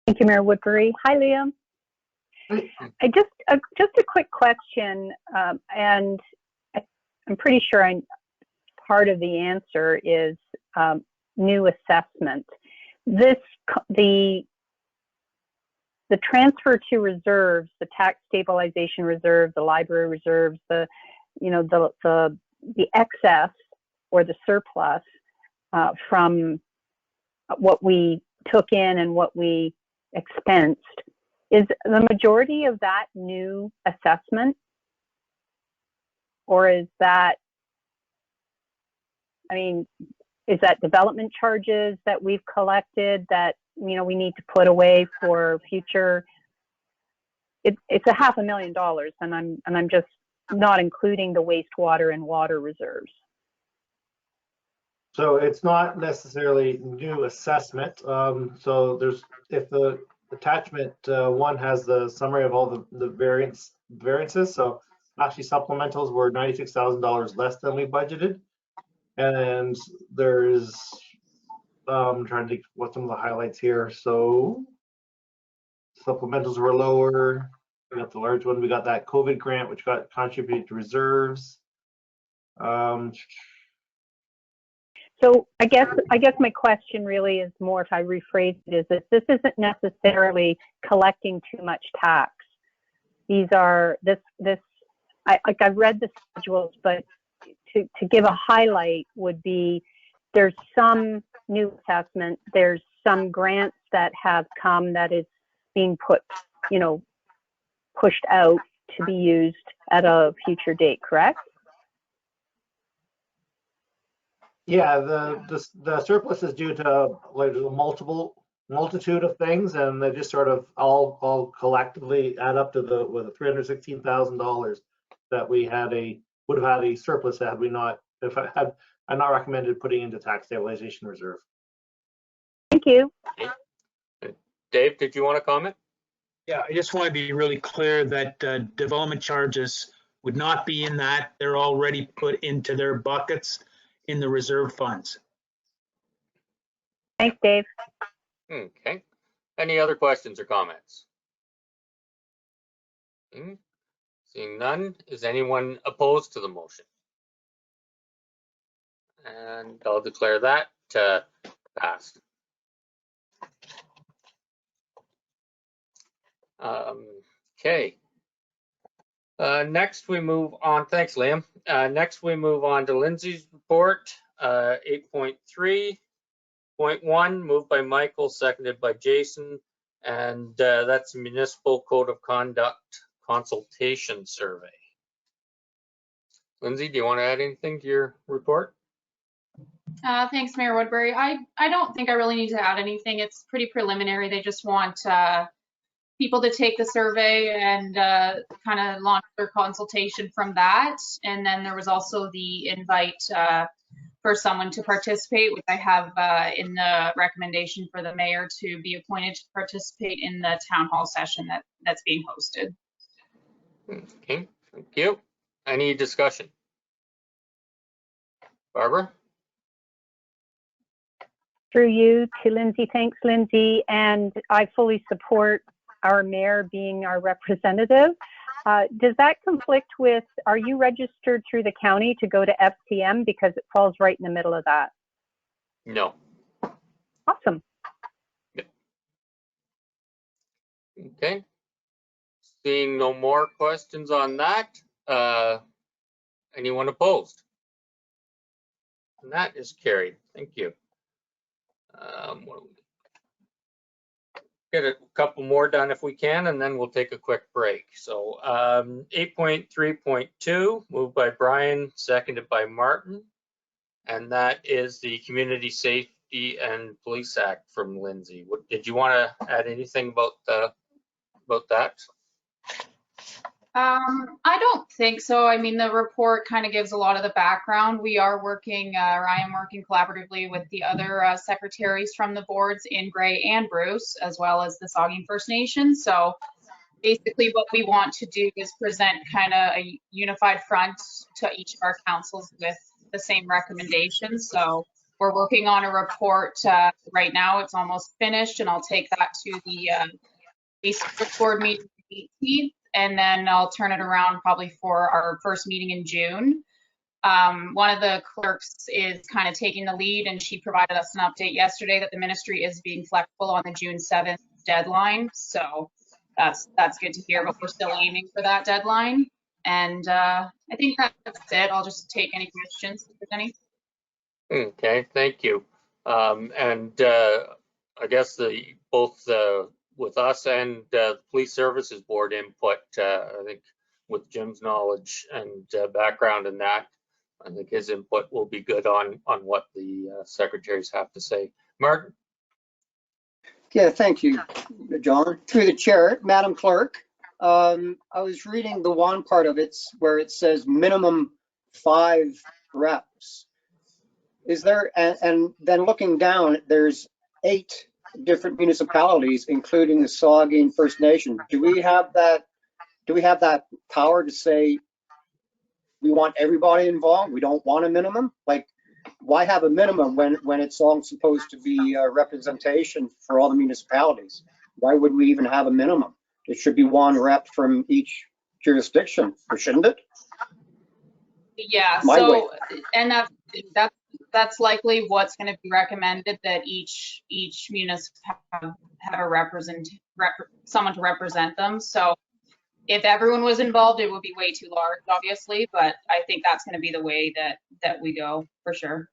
Thank you, Mayor Woodbury. Hi, Liam. Just a quick question, and I'm pretty sure part of the answer is new assessment. The transfer to reserves, the tax stabilization reserve, the library reserves, the excess or the surplus from what we took in and what we expensed, is the majority of that new assessment, or is that, I mean, is that development charges that we've collected that, you know, we need to put away for future? It's $500,000, and I'm just not including the wastewater and water reserves. So it's not necessarily new assessment. So there's, if the attachment one has the summary of all the variances. So actually supplementals were $96,000 less than we budgeted. And there's, I'm trying to think what some of the highlights here. So supplementals were lower. We got the large one. We got that COVID grant, which got contributed to reserves. So I guess my question really is more, if I rephrase it, is that this isn't necessarily collecting too much tax. These are I've read the schedules, but to give a highlight would be there's some new assessment, there's some grants that have come that is being pushed out to be used at a future date, correct? Yeah, the surplus is due to like a multitude of things, and they just sort of all collectively add up to the $316,000 that we would have had a surplus had we not, if I had not recommended putting into tax stabilization reserve. Thank you. Dave, did you want to comment? Yeah, I just want to be really clear that development charges would not be in that. They're already put into their buckets in the reserve funds. Thanks, Dave. Okay. Any other questions or comments? Seeing none, is anyone opposed to the motion? And I'll declare that passed. Okay. Next we move on. Thanks, Liam. Next we move on to Lindsay's report, 8.3.1, moved by Michael, seconded by Jason, and that's Municipal Code of Conduct Consultation Survey. Lindsay, do you want to add anything to your report? Thanks, Mayor Woodbury. I don't think I really need to add anything. It's pretty preliminary. They just want people to take the survey and kind of launch their consultation from that. And then there was also the invite for someone to participate, which I have in the recommendation for the mayor to be appointed to participate in the town hall session that's being hosted. Okay, thank you. Any discussion? Barbara? Through you to Lindsay. Thanks, Lindsay. And I fully support our mayor being our representative. Does that conflict with, are you registered through the county to go to FCM, because it falls right in the middle of that? No. Awesome. Yep. Okay. Seeing no more questions on that, anyone opposed? And that is carried. Thank you. Get a couple more done if we can, and then we'll take a quick break. So 8.3.2, moved by Brian, seconded by Martin, and that is the Community Safety and Police Act from Lindsay. Did you want to add anything about that? I don't think so. I mean, the report kind of gives a lot of the background. We are working, or I am working collaboratively with the other secretaries from the boards in Gray and Bruce, as well as the Saugeen First Nation. So basically what we want to do is present kind of a unified front to each of our councils with the same recommendations. So we're working on a report right now. It's almost finished, and I'll take that to the basic board meeting the 18th. And then I'll turn it around probably for our first meeting in June. One of the clerks is kind of taking the lead, and she provided us an update yesterday that the ministry is being flexible on the June 7th deadline. So that's good to hear, but we're still aiming for that deadline. And I think that's it. I'll just take any questions if there's any. Okay, thank you. I guess both with us and the Police Services Board input, I think with Jim's knowledge and background in that, I think his input will be good on what the secretaries have to say. Martin? Yeah, thank you, John. Through the chair, Madam Clerk, I was reading the one part of it where it says minimum 5 reps. Is there, and then looking down, there's 8 different municipalities, including the Saugeen First Nation. Do we have that power to say we want everybody involved? We don't want a minimum? Like, why have a minimum when it's all supposed to be representation for all the municipalities? Why would we even have a minimum? It should be 1 rep from each jurisdiction, or shouldn't it? Yeah, My way. so, and that's likely what's going to be recommended, that each municipality have a someone to represent them. So if everyone was involved, it would be way too large, obviously, but I think that's going to be the way that we go for sure.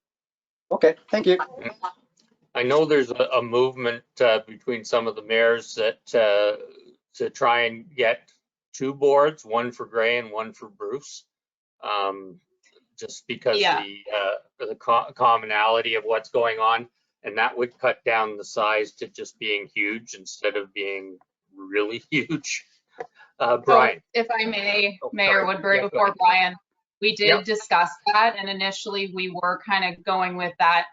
Okay, thank you. I know there's a movement between some of the mayors that to try and get 2 boards, one for Gray and one for Bruce, just because the commonality of what's going on, and that would cut down the size to just being huge instead of being really huge. Brian. So if I may, Mayor Woodbury, before Brian, we did discuss that, and initially we were kind of going with that,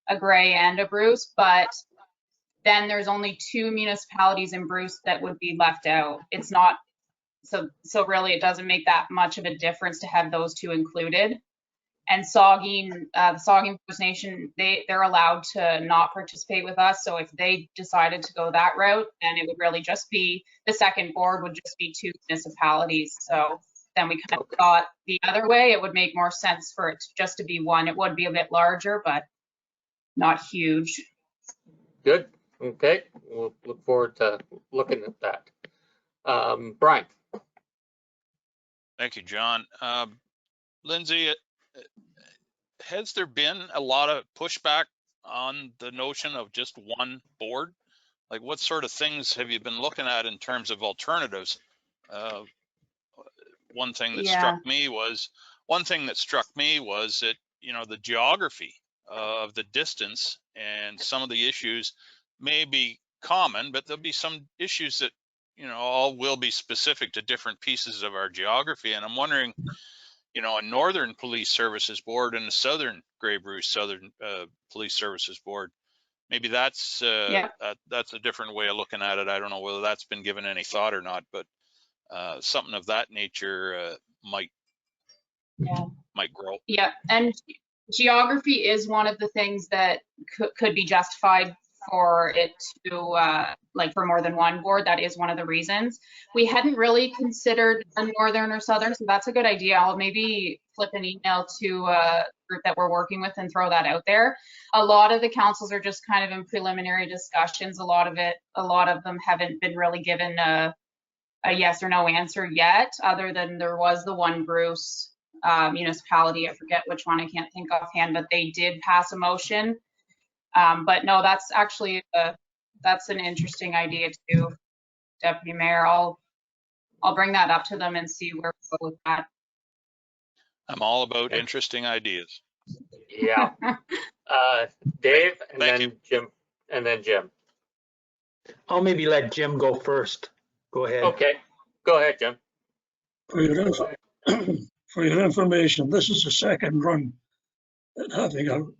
a Gray and a Bruce, but then there's only 2 municipalities in Bruce that would be left out. It's not, so really it doesn't make that much of a difference to have those 2 included. And Saugeen, the Saugeen First Nation, they're allowed to not participate with us. So if they decided to go that route, then it would really just be, the second board would just be 2 municipalities. So then we kind of thought the other way, it would make more sense for it just to be 1. It would be a bit larger, but not huge. Good. Okay. We'll look forward to looking at that. Brian. Thank you, John. Lindsay, has there been a lot of pushback on the notion of just 1 board? Like, what sort of things have you been looking at in terms of alternatives? One thing that struck me was that, you know, the geography of the distance and some of the issues may be common, but there'll be some issues that, you know, all will be specific to different pieces of our geography. And I'm wondering, you know, a Northern Police Services Board and a Southern Grey Bruce Southern Police Services Board, maybe that's a different way of looking at it. I don't know whether that's been given any thought or not, but something of that nature might grow. Yeah, and geography is one of the things that could be justified for it to like for more than 1 board. That is one of the reasons. We hadn't really considered a Northern or Southern, so that's a good idea. I'll maybe flip an email to a group that we're working with and throw that out there. A lot of the councils are just kind of in preliminary discussions. A lot of them haven't been really given a yes or no answer yet, other than there was the one Bruce municipality, I forget which one, I can't think offhand, but they did pass a motion. But no, that's actually that's an interesting idea too, Deputy Mayor. I'll bring that up to them and see where we go with that. I'm all about interesting ideas. Yeah. Dave, and then Jim. I'll maybe let Jim go first. Go ahead. Okay, go ahead, Jim. For your information, this is the second run at having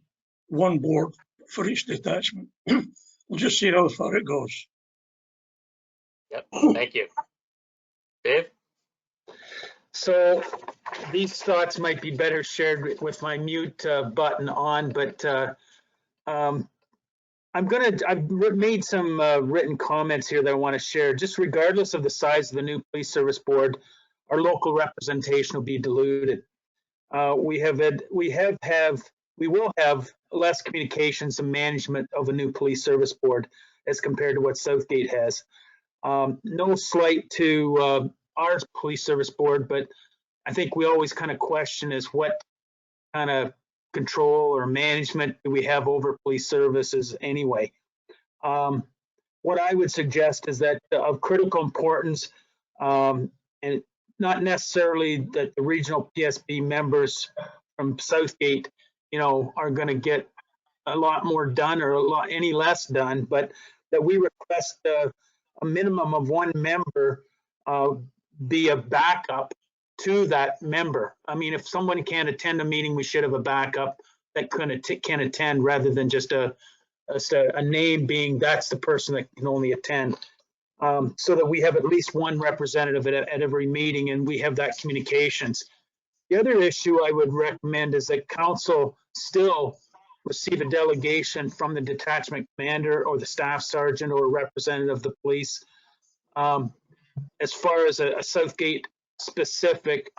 1 board for each detachment. We'll just see how far it goes. Yep, thank you. Dave? So these thoughts might be better shared with my mute button on, but I've made some written comments here that I want to share. Just regardless of the size of the new police service board, our local representation will be diluted. We will have less communications and management of a new police service board as compared to what Southgate has. No slight to our police service board, but I think we always kind of question is what kind of control or management do we have over police services anyway. What I would suggest is that of critical importance, and not necessarily that the regional PSB members from Southgate, you know, are going to get a lot more done or any less done, but that we request a minimum of one member be a backup to that member. I mean, if someone can't attend a meeting, we should have a backup that can attend rather than just a name being that's the person that can only attend. So that we have at least one representative at every meeting and we have that communications. The other issue I would recommend is that council still receive a delegation from the detachment commander or the staff sergeant or a representative of the police as far as a Southgate specific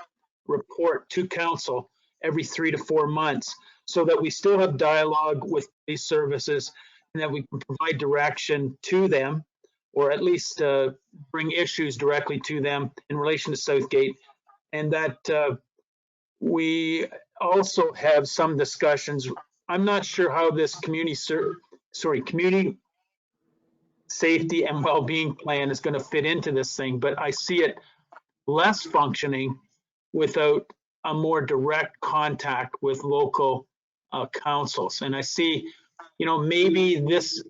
report to council every 3 to 4 months, so that we still have dialogue with these services and that we can provide direction to them, or at least bring issues directly to them in relation to Southgate, and that we also have some discussions. I'm not sure how this community safety and well-being plan is going to fit into this thing, but I see it less functioning without a more direct contact with local councils. And I see, you know, maybe this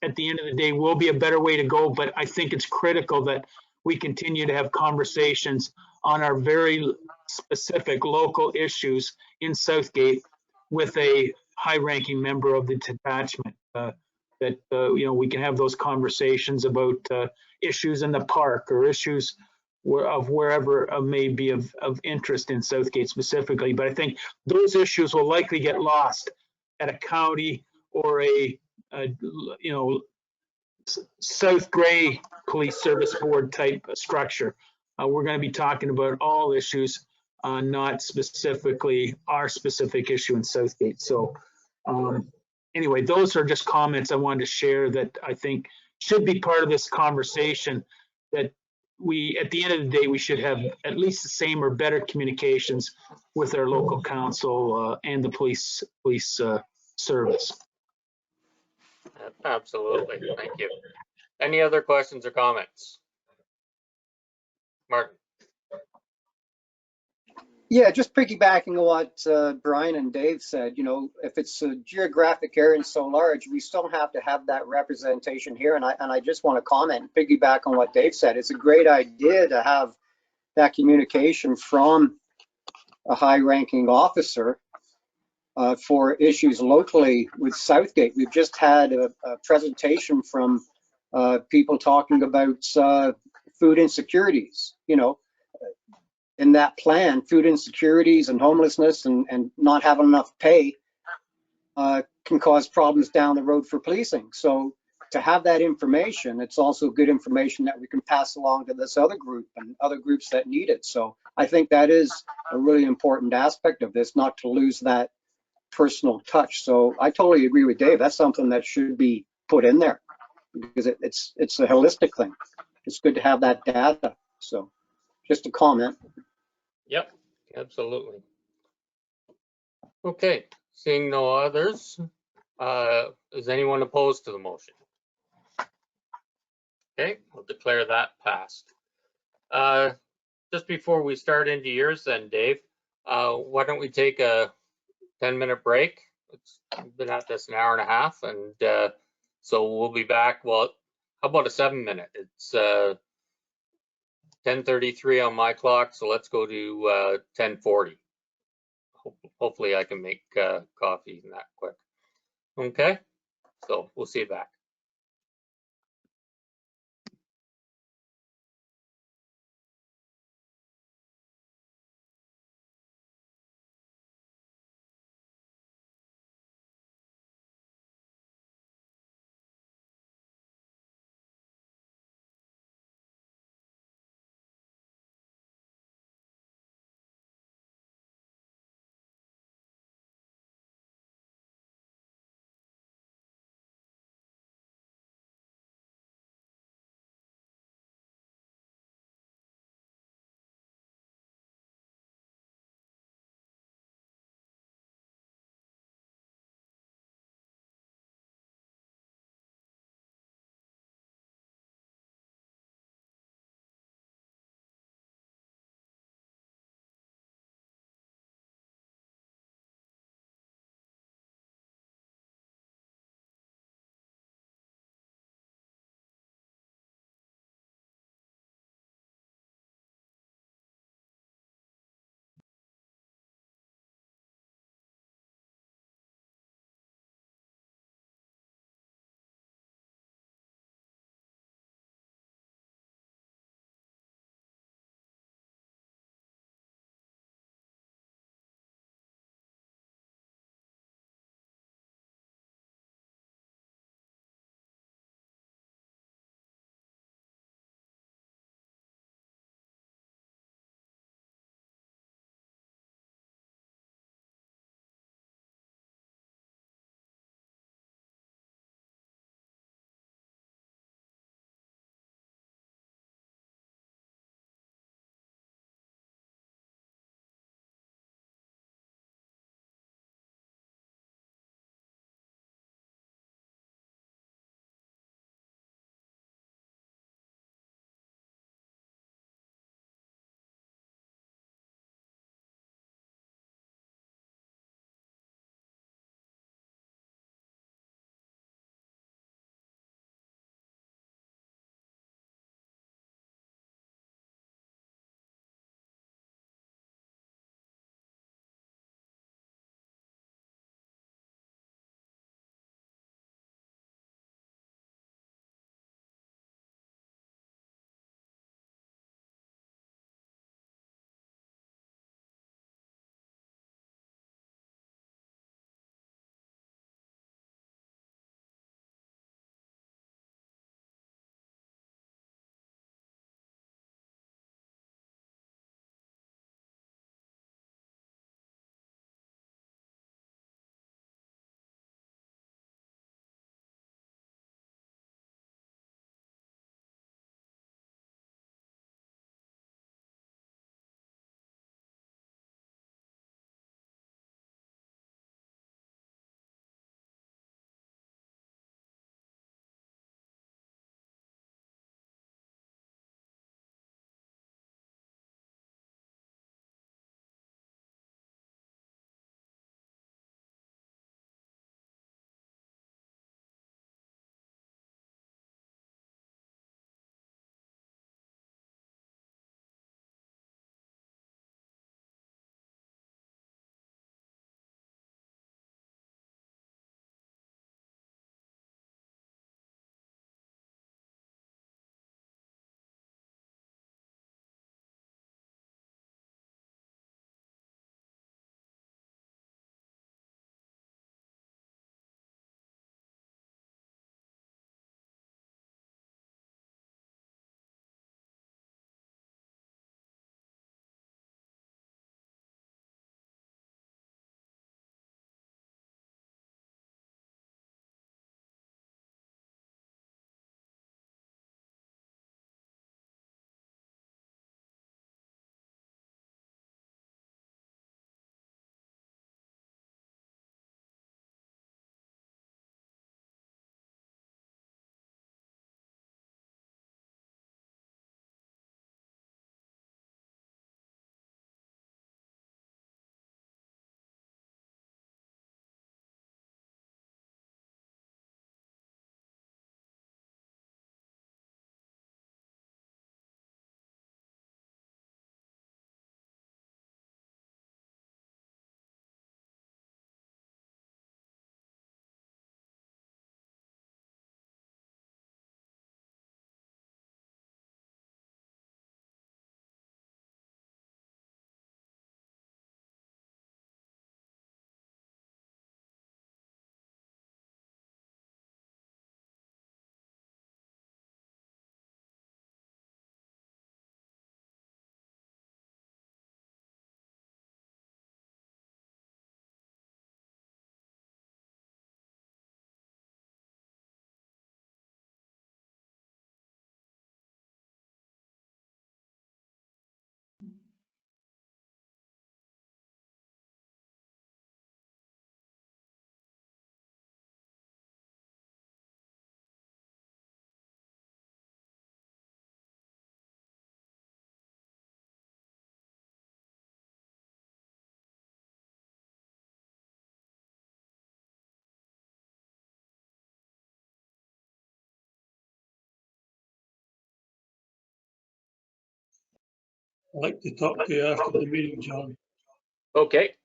at the end of the day will be a better way to go, but I think it's critical that we continue to have conversations on our very specific local issues in Southgate with a high-ranking member of the detachment. That you know, we can have those conversations about issues in the park or issues of wherever may be of interest in Southgate specifically. But I think those issues will likely get lost at a county or a you know, South Grey Police Service Board type structure. We're going to be talking about all issues, not specifically our specific issue in Southgate. So anyway, those are just comments I wanted to share that I think should be part of this conversation, that we, at the end of the day, we should have at least the same or better communications with our local council and the police service. Absolutely. Thank you. Any other questions or comments? Martin. Yeah, just piggybacking on what Brian and Dave said, you know, if it's a geographic area so large, we still have to have that representation here. And I just want to comment, piggyback on what Dave said. It's a great idea to have that communication from a high-ranking officer for issues locally with Southgate. We've just had a presentation from people talking about food insecurities, you know, in that plan, food insecurities and homelessness and not having enough pay can cause problems down the road for policing. So to have that information, it's also good information that we can pass along to this other group and other groups that need it. So I think that is a really important aspect of this, not to lose that personal touch. So I totally agree with Dave. That's something that should be put in there because it's a holistic thing. It's good to have that data. So just a comment. Yep, absolutely. Okay, seeing no others, is anyone opposed to the motion? Okay, we'll declare that passed. Just before we start into yours then, Dave, why don't we take a 10-minute break? We've been at this an hour and a half, and so we'll be back. Well, how about a 7-minute? It's 10:33 on my clock, so let's go to 10:40. Hopefully I can make coffee in that quick. Okay, so we'll see you back. I'd like to talk to you after the meeting, John. Okay,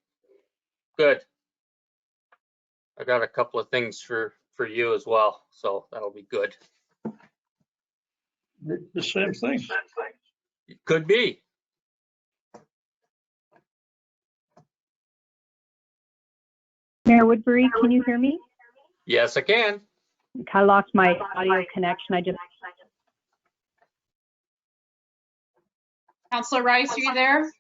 good. I got a couple of things for you as well, so that'll be good. The same thing. Could be. Mayor Woodbury, can you hear me? Yes, I can. I lost my audio connection. Councillor Rice, are you there?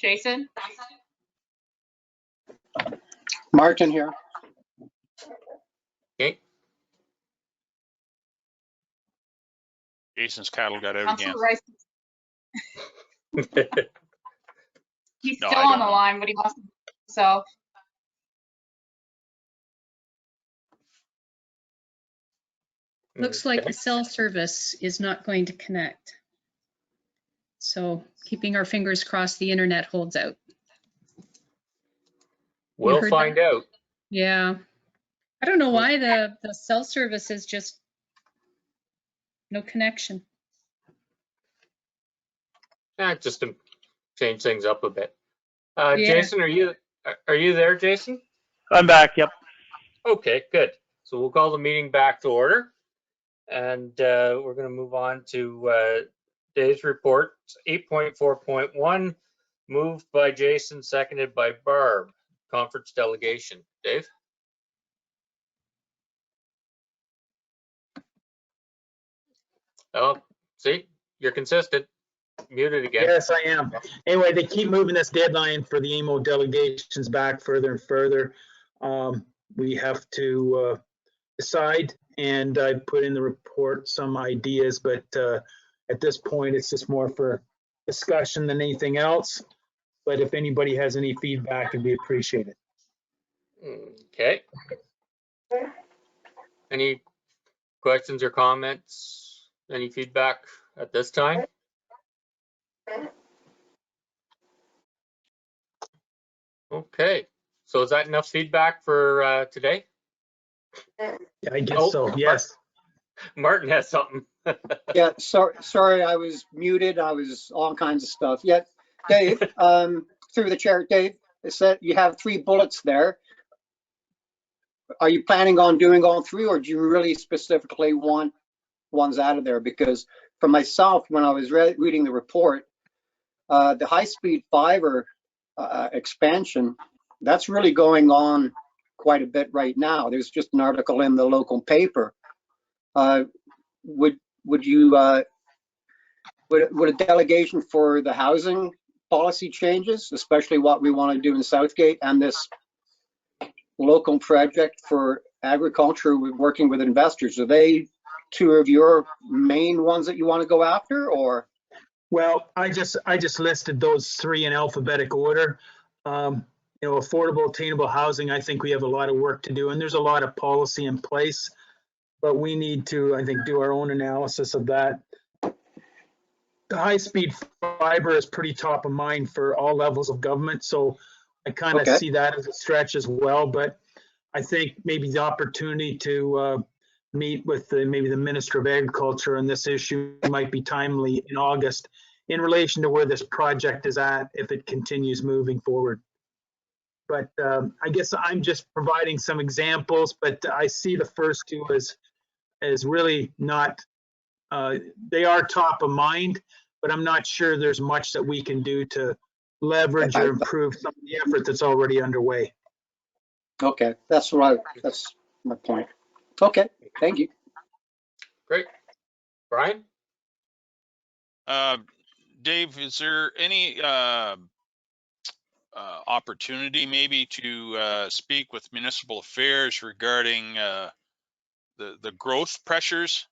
Jason? Martin here. Okay. Jason's cattle got out again. Councillor Rice. He's No, still I on don't the know. line, but he must himself. Looks like the cell service is not going to connect. So keeping our fingers crossed the internet holds out. We'll heard find out. Yeah. I don't know why the cell service is just no connection. Just to change things up a bit. Yeah. Jason, are you there, Jason? I'm back, yep. Okay, good. So we'll call the meeting back to order. And we're going to move on to Dave's report, 8.4.1, moved by Jason, seconded by Barb, conference delegation. Dave? Oh, see, you're consistent. Muted again. Yes, I am. Anyway, they keep moving this deadline for the AMO delegations back further and further. We have to decide, and I put in the report some ideas, but at this point, it's just more for discussion than anything else. But if anybody has any feedback, it'd be appreciated. Okay. Any questions or comments? Any feedback at this time? Okay. So is that enough feedback for today? Yeah, I guess so. Yes. Martin has something. Yeah, sorry, I was muted. I was all kinds of stuff. Yeah, Dave, through the chair, Dave, it said you have 3 bullets there. Are you planning on doing all 3, or do you really specifically want ones out of there? Because for myself, when I was reading the report, the high-speed fiber expansion, that's really going on quite a bit right now. There's just an article in the local paper. Would a delegation for the housing policy changes, especially what we want to do in Southgate, and this local project for agriculture with working with investors, are they 2 of your main ones that you want to go after, or? Well, I just listed those 3 in alphabetic order. You know, affordable, attainable housing, I think we have a lot of work to do, and there's a lot of policy in place, but we need to, I think, do our own analysis of that. The high-speed fiber is pretty top of mind for all levels of government, so I kind of see that as a stretch as well. But I think maybe the opportunity to meet with maybe the Minister of Agriculture on this issue might be timely in August in relation to where this project is at, if it continues moving forward. But I guess I'm just providing some examples, but I see the first 2 as really not, they are top of mind, but I'm not sure there's much that we can do to leverage or improve some of the effort that's already underway. Okay, that's my point. Okay, thank you. Great. Brian? Dave, is there any opportunity maybe to speak with municipal affairs regarding the growth pressures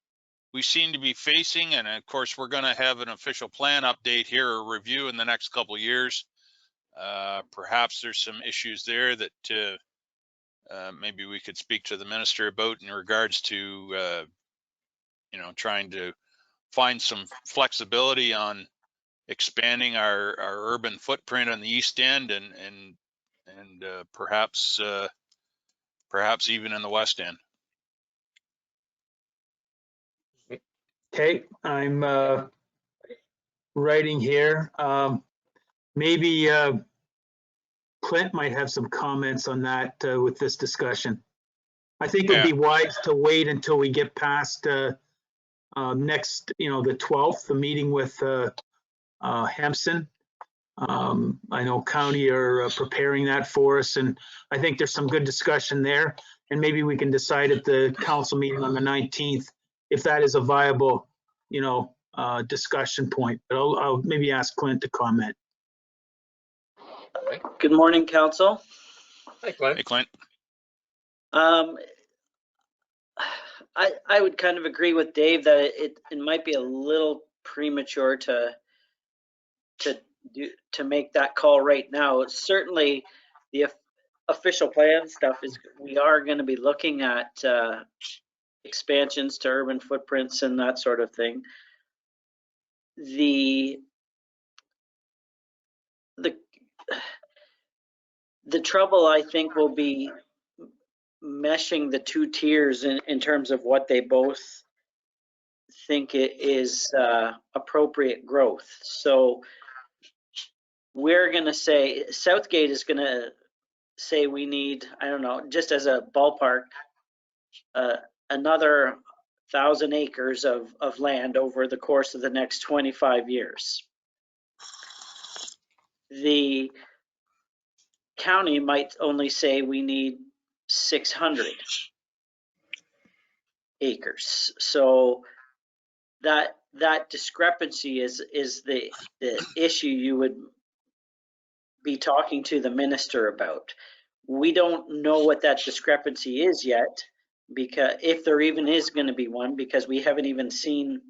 we seem to be facing? And of course, we're going to have an official plan update here, or review in the next couple of years. Perhaps there's some issues there that maybe we could speak to the minister about in regards to, you know, trying to find some flexibility on expanding our urban footprint on the east end and and perhaps even in the West End. Okay, I'm writing here. Maybe Clint might have some comments on that with this discussion. I think it'd be wise to wait until we get past next, the 12th, the meeting with Hampson. I know county are preparing that for us, and I think there's some good discussion there. And maybe we can decide at the council meeting on the 19th if that is a viable, discussion point. But I'll maybe ask Clint to comment. Good morning, council. Hi, Clint. Hey, Clint. I would kind of agree with Dave that it might be a little premature to make that call right now. Certainly, the official plan stuff is we are going to be looking at expansions to urban footprints and that sort of thing. The trouble, I think, will be meshing the two tiers in terms of what they both think it is appropriate growth. So we're going to say Southgate is going to say we need, I don't know, just as a ballpark, another 1,000 acres of land over the course of the next 25 years. The county might only say we need 600 acres. So that discrepancy is the issue you would be talking to the minister about. We don't know what that discrepancy is yet, because if there even is going to be one, because we haven't even seen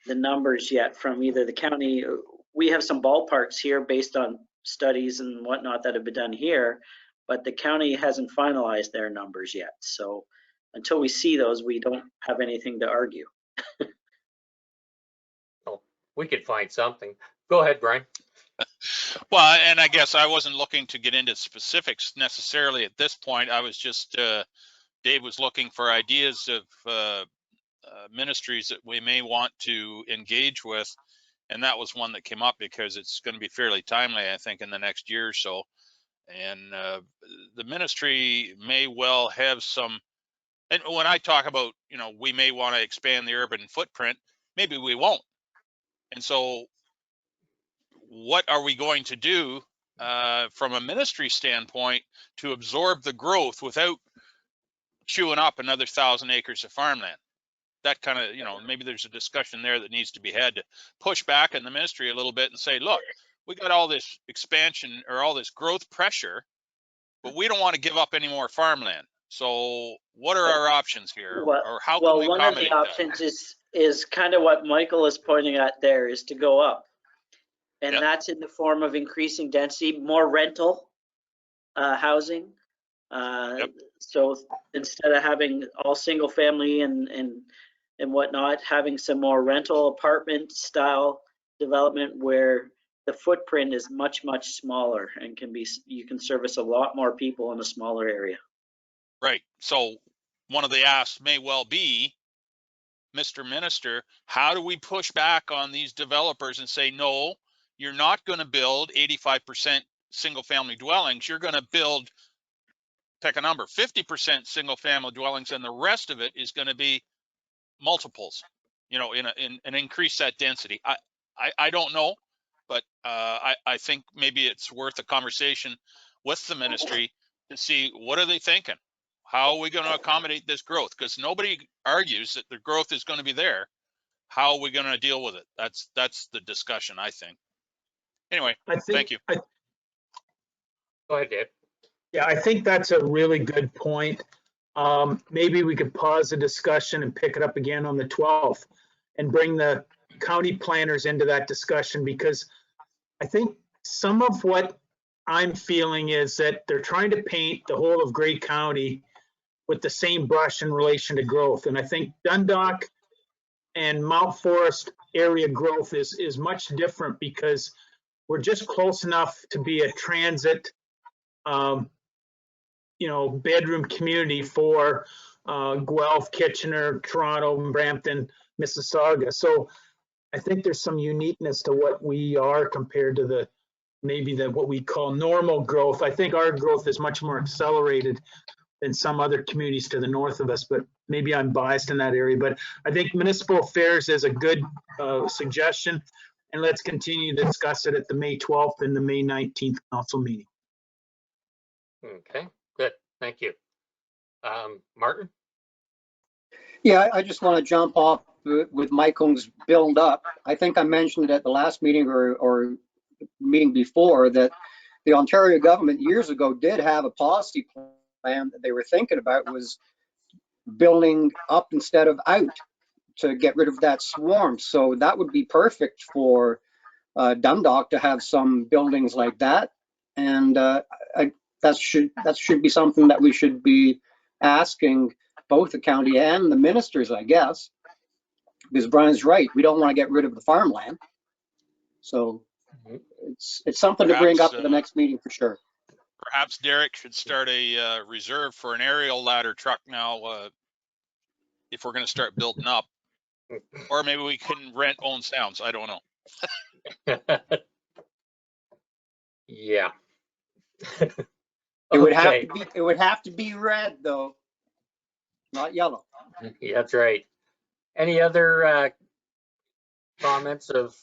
the numbers yet from either the county. We have some ballparks here based on studies and whatnot that have been done here, but the county hasn't finalized their numbers yet. So until we see those, we don't have anything to argue. Oh, we could find something. Go ahead, Brian. Well, and I guess I wasn't looking to get into specifics necessarily at this point. I was just, Dave was looking for ideas of ministries that we may want to engage with. And that was one that came up because it's going to be fairly timely, I think, in the next year or so. And the ministry may well have some, and when I talk about, we may want to expand the urban footprint, maybe we won't. And so what are we going to do from a ministry standpoint to absorb the growth without chewing up another 1,000 acres of farmland? That kind of, maybe there's a discussion there that needs to be had to push back in the ministry a little bit and say, look, we got all this expansion or all this growth pressure, but we don't want to give up any more farmland. So what are our options here? Or how can we one of the options is kind of what Michael is pointing at there, is to go up. And that's in the form of increasing density, more rental housing. So instead of having all single family and whatnot, having some more rental apartment style development where the footprint is much, much smaller and you can service a lot more people in a smaller area. Right. So one of the asks may well be, Mr. Minister, how do we push back on these developers and say, no, you're not going to build 85% single family dwellings. You're going to build, pick a number, 50% single family dwellings, and the rest of it is going to be multiples, and increase that density. I don't know, but I think maybe it's worth a conversation with the ministry to see what are they thinking. How are we going to accommodate this growth? Because nobody argues that the growth is going to be there. How are we going to deal with it? That's the discussion, I think. Anyway, thank you. Go ahead, Dave. Yeah, I think that's a really good point. Maybe we could pause the discussion and pick it up again on the 12th and bring the county planners into that discussion, because I think some of what I'm feeling is that they're trying to paint the whole of Grey County with the same brush in relation to growth. And I think Dundalk and Mount Forest area growth is much different, because we're just close enough to be a transit bedroom community for Guelph, Kitchener, Toronto, Brampton, Mississauga. So I think there's some uniqueness to what we are compared to what we call normal growth. I think our growth is much more accelerated than some other communities to the north of us, but maybe I'm biased in that area. But I think municipal affairs is a good suggestion, and let's continue to discuss it at the May 12th and the May 19th council meeting. Okay, good, thank you. Martin? Yeah, I just want to jump off with Michael's build up. I think I mentioned at the last meeting or meeting before that the Ontario government years ago did have a policy plan that they were thinking about, was building up instead of out to get rid of that swarm. So that would be perfect for Dundalk to have some buildings like that. And that should be something that we should be asking both the county and the ministers, I guess, because Brian's right. We don't want to get rid of the farmland. So it's something to bring up at the next meeting for sure. Perhaps Derek should start a reserve for an aerial ladder truck now, if we're going to start building up. Or maybe we can rent Owen Sounds. I don't know. Yeah. It would have to be red though, not yellow. Yeah, that's right. Any other comments of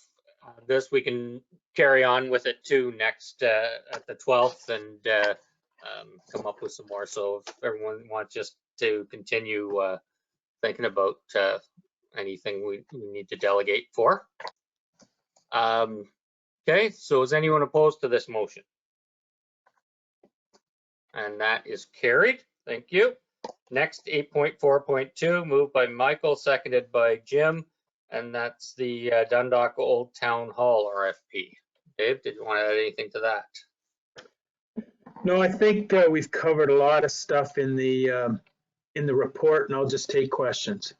this? We can carry on with it too next at the 12th and come up with some more. So if everyone wants just to continue thinking about anything we need to delegate for. Okay, so is anyone opposed to this motion? And that is carried. Thank you. Next, 8.4.2, moved by Michael, seconded by Jim, and that's the Dundalk Old Town Hall RFP. Dave, did you want to add anything to that? No, I think we've covered a lot of stuff in the report, and I'll just take questions.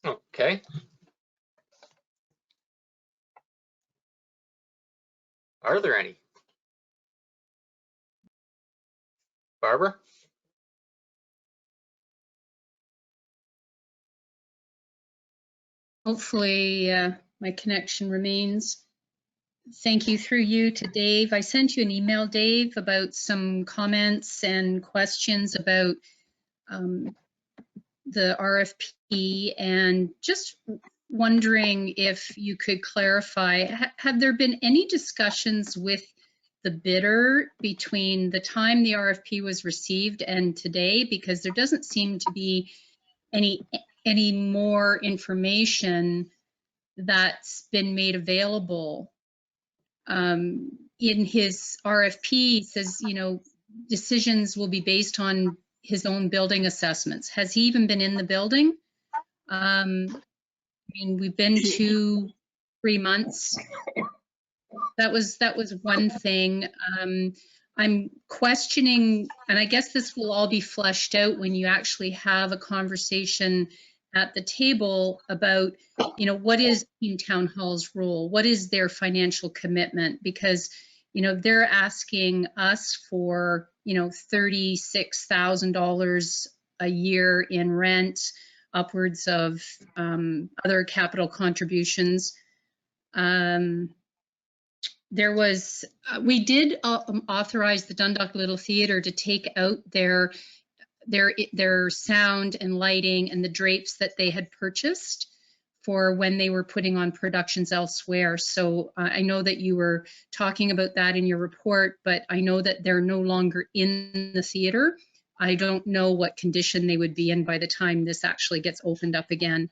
Okay. Are there any? Barbara? Hopefully my connection remains. Thank you through you to Dave. I sent you an email, Dave, about some comments and questions about the RFP, and just wondering if you could clarify, have there been any discussions with the bidder between the time the RFP was received and today? Because there doesn't seem to be any more information that's been made available. In his RFP, he says, decisions will be based on his own building assessments. Has he even been in the building? I mean, we've been 2-3 months. That was one thing. I'm questioning, and I guess this will all be fleshed out when you actually have a conversation at the table about, what is Team Town Hall's role? What is their financial commitment? Because, they're asking us for, $36,000 a year in rent, upwards of other capital contributions. We did authorize the Dundalk Little Theatre to take out their sound and lighting and the drapes that they had purchased for when they were putting on productions elsewhere. So I know that you were talking about that in your report, but I know that they're no longer in the theater. I don't know what condition they would be in by the time this actually gets opened up again.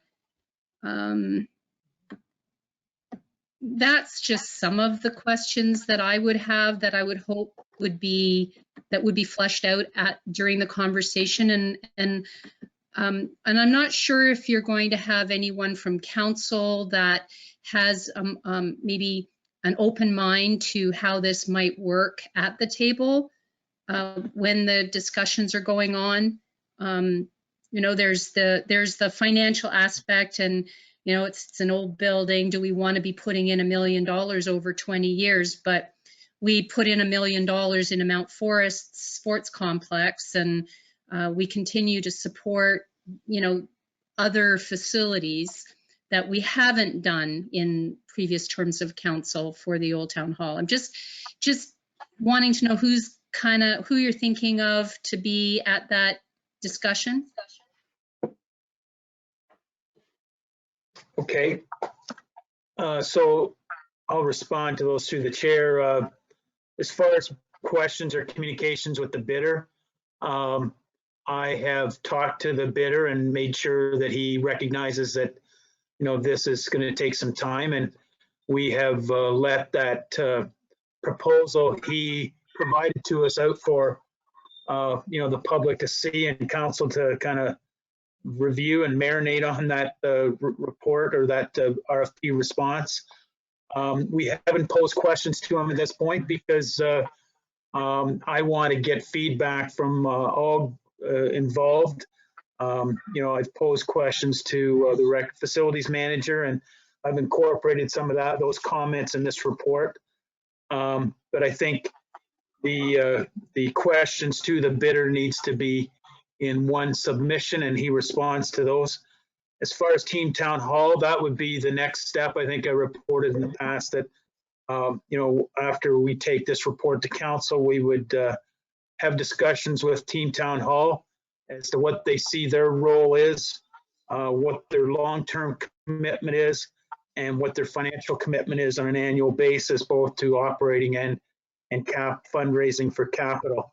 That's just some of the questions that I would have, that I would hope would be fleshed out during the conversation. And I'm not sure if you're going to have anyone from council that has maybe an open mind to how this might work at the table when the discussions are going on. There's the financial aspect, and it's an old building. Do we want to be putting in $1 million over 20 years? But we put in $1 million in a Mount Forest sports complex, and we continue to support, you know, other facilities that we haven't done in previous terms of council for the Old Town Hall. I'm just wanting to know who you're thinking of to be at that discussion. Okay. So I'll respond to those through the chair. As far as questions or communications with the bidder, I have talked to the bidder and made sure that he recognizes that, you know, this is going to take some time, and we have let that proposal he provided to us out for, you know, the public to see and council to kind of review and marinate on that report or that RFP response. We haven't posed questions to him at this point because I want to get feedback from all involved. You know, I've posed questions to the rec facilities manager, and I've incorporated some of those comments in this report. But I think the questions to the bidder needs to be in one submission, and he responds to those. As far as Team Town Hall, that would be the next step. I think I reported in the past that, you know, after we take this report to council, we would have discussions with Team Town Hall as to what they see their role is, what their long-term commitment is, and what their financial commitment is on an annual basis, both to operating and fundraising for capital.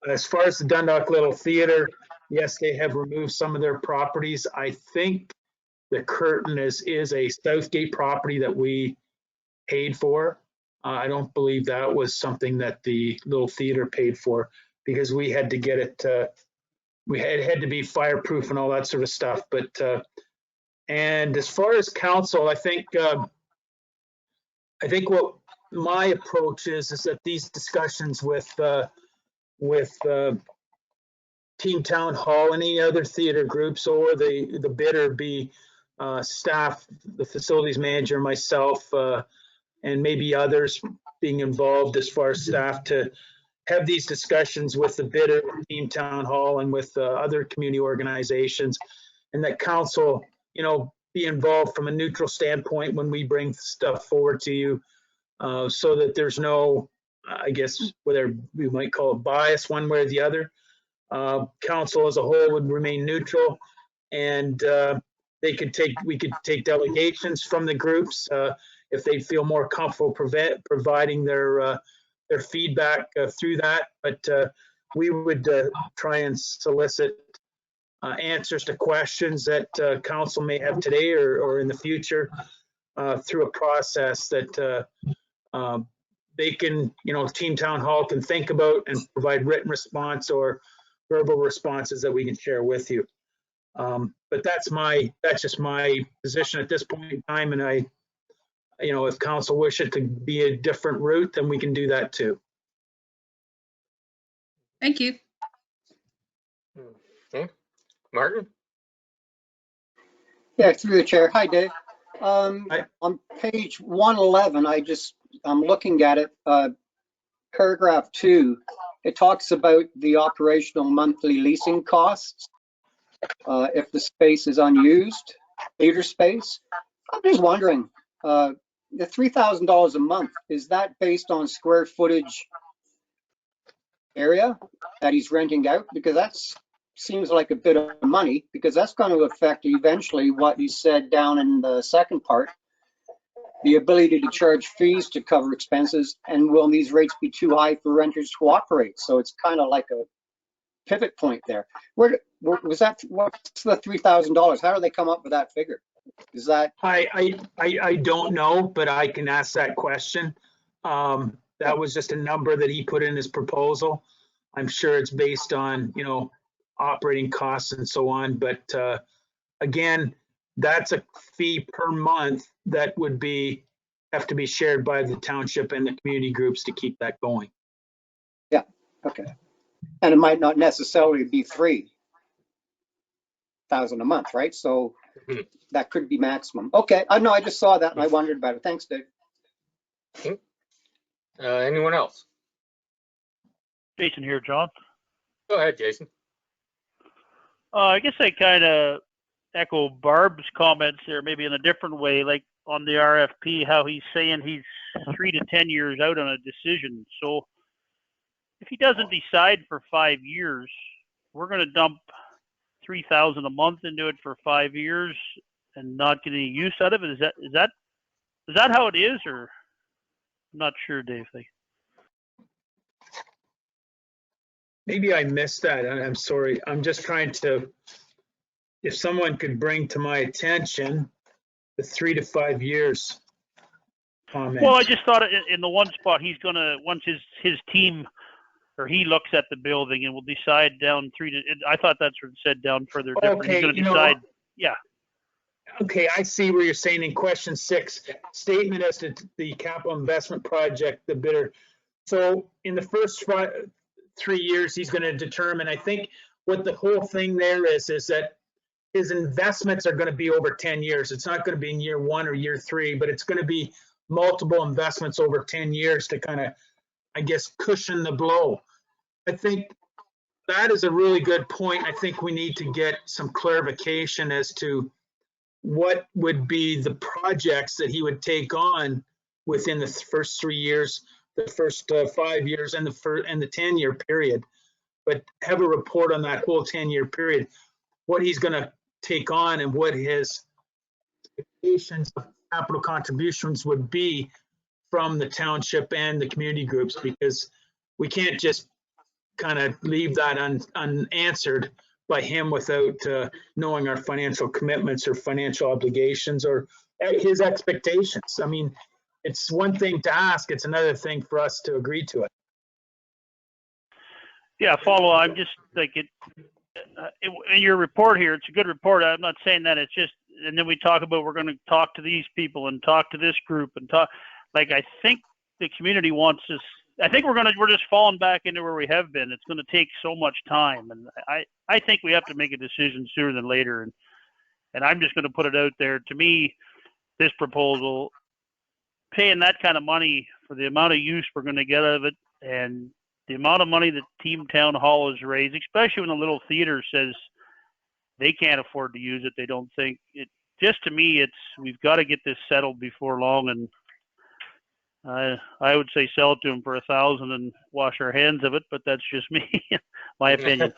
As far as the Dundalk Little Theatre, yes, they have removed some of their properties. I think the curtain is a Southgate property that we paid for. I don't believe that was something that the Little Theatre paid for, because we had to get it, it had to be fireproof and all that sort of stuff. But and as far as council, I think what my approach is that these discussions with Team Town Hall, any other theater groups, or the bidder be staff, the facilities manager, myself, and maybe others being involved as far as staff, to have these discussions with the bidder, Team Town Hall, and with other community organizations, and that council, you know, be involved from a neutral standpoint when we bring stuff forward to you, so that there's no, I guess, whether we might call it bias one way or the other. Council as a whole would remain neutral, and we could take delegations from the groups if they feel more comfortable providing their feedback through that. But we would try and solicit answers to questions that council may have today or in the future through a process that they can, you know, Team Town Hall can think about and provide written response or verbal responses that we can share with you. But that's just my position at this point in time. And I, you know, if council wish it to be a different route, then we can do that too. Thank you. Okay, Martin? Yeah, through the chair. Hi, Dave. On page 111, I'm looking at it, paragraph 2, it talks about the operational monthly leasing costs if the space is unused, theater space. I'm just wondering, the $3,000 a month, is that based on square footage area that he's renting out? Because that seems like a bit of money, because that's going to affect eventually what you said down in the second part, the ability to charge fees to cover expenses, and will these rates be too high for renters to operate? So it's kind of like a pivot point there. Where was that? What's the $3,000? How do they come up with that figure? Is that? I don't know, but I can ask that question. That was just a number that he put in his proposal. I'm sure it's based on, you know, operating costs and so on. But again, that's a fee per month that would have to be shared by the township and the community groups to keep that going. Yeah, okay. And it might not necessarily be $3,000 a month, right? So that could be maximum. Okay, I know, I just saw that and I wondered about it. Thanks, Dave. Okay. Anyone else? Jason here, John. Go ahead, Jason. I guess I kind of echo Barb's comments there, maybe in a different way, like on the RFP, how he's saying he's 3 to 10 years out on a decision. So if he doesn't decide for 5 years, we're going to dump $3,000 a month into it for 5 years and not get any use out of it. Is that how it is, or I'm not sure, Dave? Maybe I missed that. I'm sorry. I'm just trying to, if someone could bring to my attention the 3 to 5 years comment. Well, I just thought in the one spot he's gonna, once his team or he looks at the building and will decide down 3 to. I thought that's what it said down further. Different. Okay, He's gonna decide. Yeah. Okay, I see where you're saying in question 6, statement as to the capital investment project, the bidder. So in the first 3 years, he's going to determine, I think what the whole thing there is that his investments are going to be over 10 years. It's not going to be in year 1 or year 3, but it's going to be multiple investments over 10 years to kind of, I guess, cushion the blow. I think that is a really good point. I think we need to get some clarification as to what would be the projects that he would take on within the first 3 years, the first 5 years, and the 10-year period. But have a report on that whole 10-year period, what he's going to take on and what his expectations of capital contributions would be from the township and the community groups, because we can't just kind of leave that unanswered by him without knowing our financial commitments or financial obligations or his expectations. I mean, it's one thing to ask, it's another thing for us to agree to it. Yeah, follow. I'm just like in your report here, it's a good report. I'm not saying that it's just, and then we talk about we're going to talk to these people and talk to this group and talk. Like, I think the community wants us. I think we're just falling back into where we have been. It's going to take so much time, and I think we have to make a decision sooner than later. And I'm just going to put it out there. To me, this proposal, paying that kind of money for the amount of use we're going to get out of it, and the amount of money that Team Town Hall has raised, especially when the little theater says they can't afford to use it, they don't think it. Just to me, we've got to get this settled before long, and I would say sell it to them for $1,000 and wash our hands of it, but that's just me, my opinion.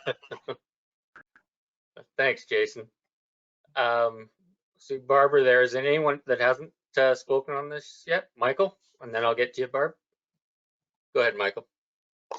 Thanks, Jason. See, Barbara, there is anyone that hasn't spoken on this yet? Michael, and then I'll get to you, Barb. Go ahead, Michael.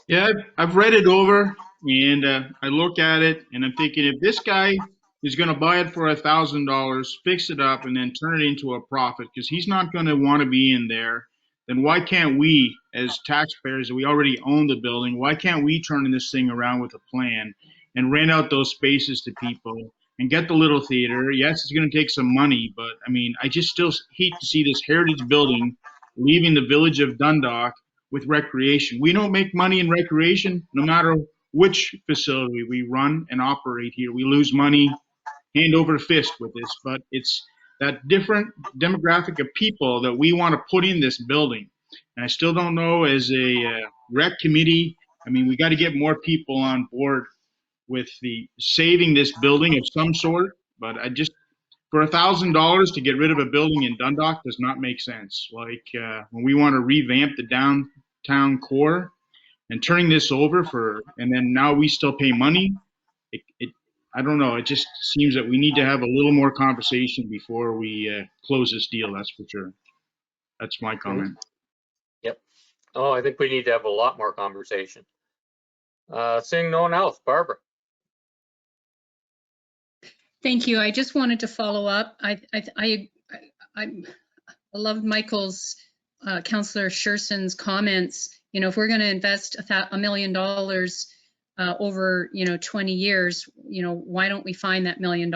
Yeah, I've read it over and I look at it and I'm thinking, if this guy is going to buy it for $1,000, fix it up, and then turn it into a profit, because he's not going to want to be in there, then why can't we, as taxpayers, we already own the building, why can't we turn this thing around with a plan and rent out those spaces to people and get the little theater? Yes, it's going to take some money, but I mean, I just still hate to see this heritage building leaving the village of Dundalk with recreation. We don't make money in recreation, no matter which facility we run and operate here. We lose money hand over fist with this, but it's that different demographic of people that we want to put in this building. And I still don't know, as a rec committee, I mean, we got to get more people on board with the saving this building of some sort, but I just, for $1,000 to get rid of a building in Dundalk does not make sense. Like when we want to revamp the downtown core and turning this over and then now we still pay money. I don't know. It just seems that we need to have a little more conversation before we close this deal. That's for sure. That's my comment. Yep. Oh, I think we need to have a lot more conversation. Seeing no one else, Barbara. Thank you. I just wanted to follow up. I loved Michael's, Councillor Sherson's comments. You know, if we're going to invest $1 million over 20 years, why don't we find that $1 million?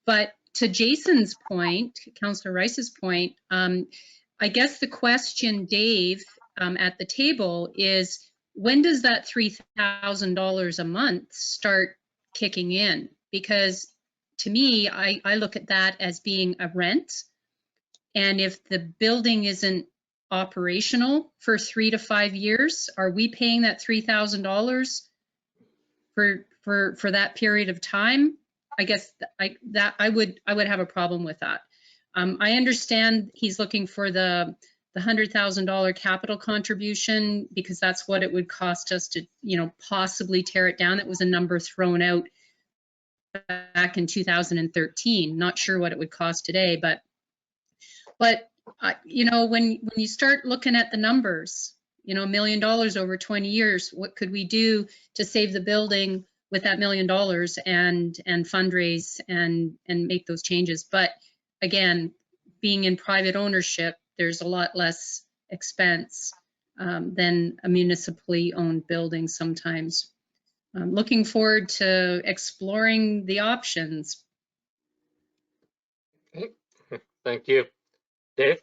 But to Jason's point, Councillor Rice's point, I guess the question, Dave, at the table is, when does that $3,000 a month start kicking in? Because to me, I look at that as being a rent. And if the building isn't operational for 3 to 5 years, are we paying that $3,000 for that period of time? I guess I would have a problem with that. I understand he's looking for the $100,000 capital contribution because that's what it would cost us to, possibly tear it down. That was a number thrown out back in 2013. Not sure what it would cost today, but when you start looking at the numbers, $1 million over 20 years, what could we do to save the building with that $1 million and fundraise and make those changes? But again, being in private ownership, there's a lot less expense than a municipally owned building sometimes. I'm looking forward to exploring the options. Thank you. Dave?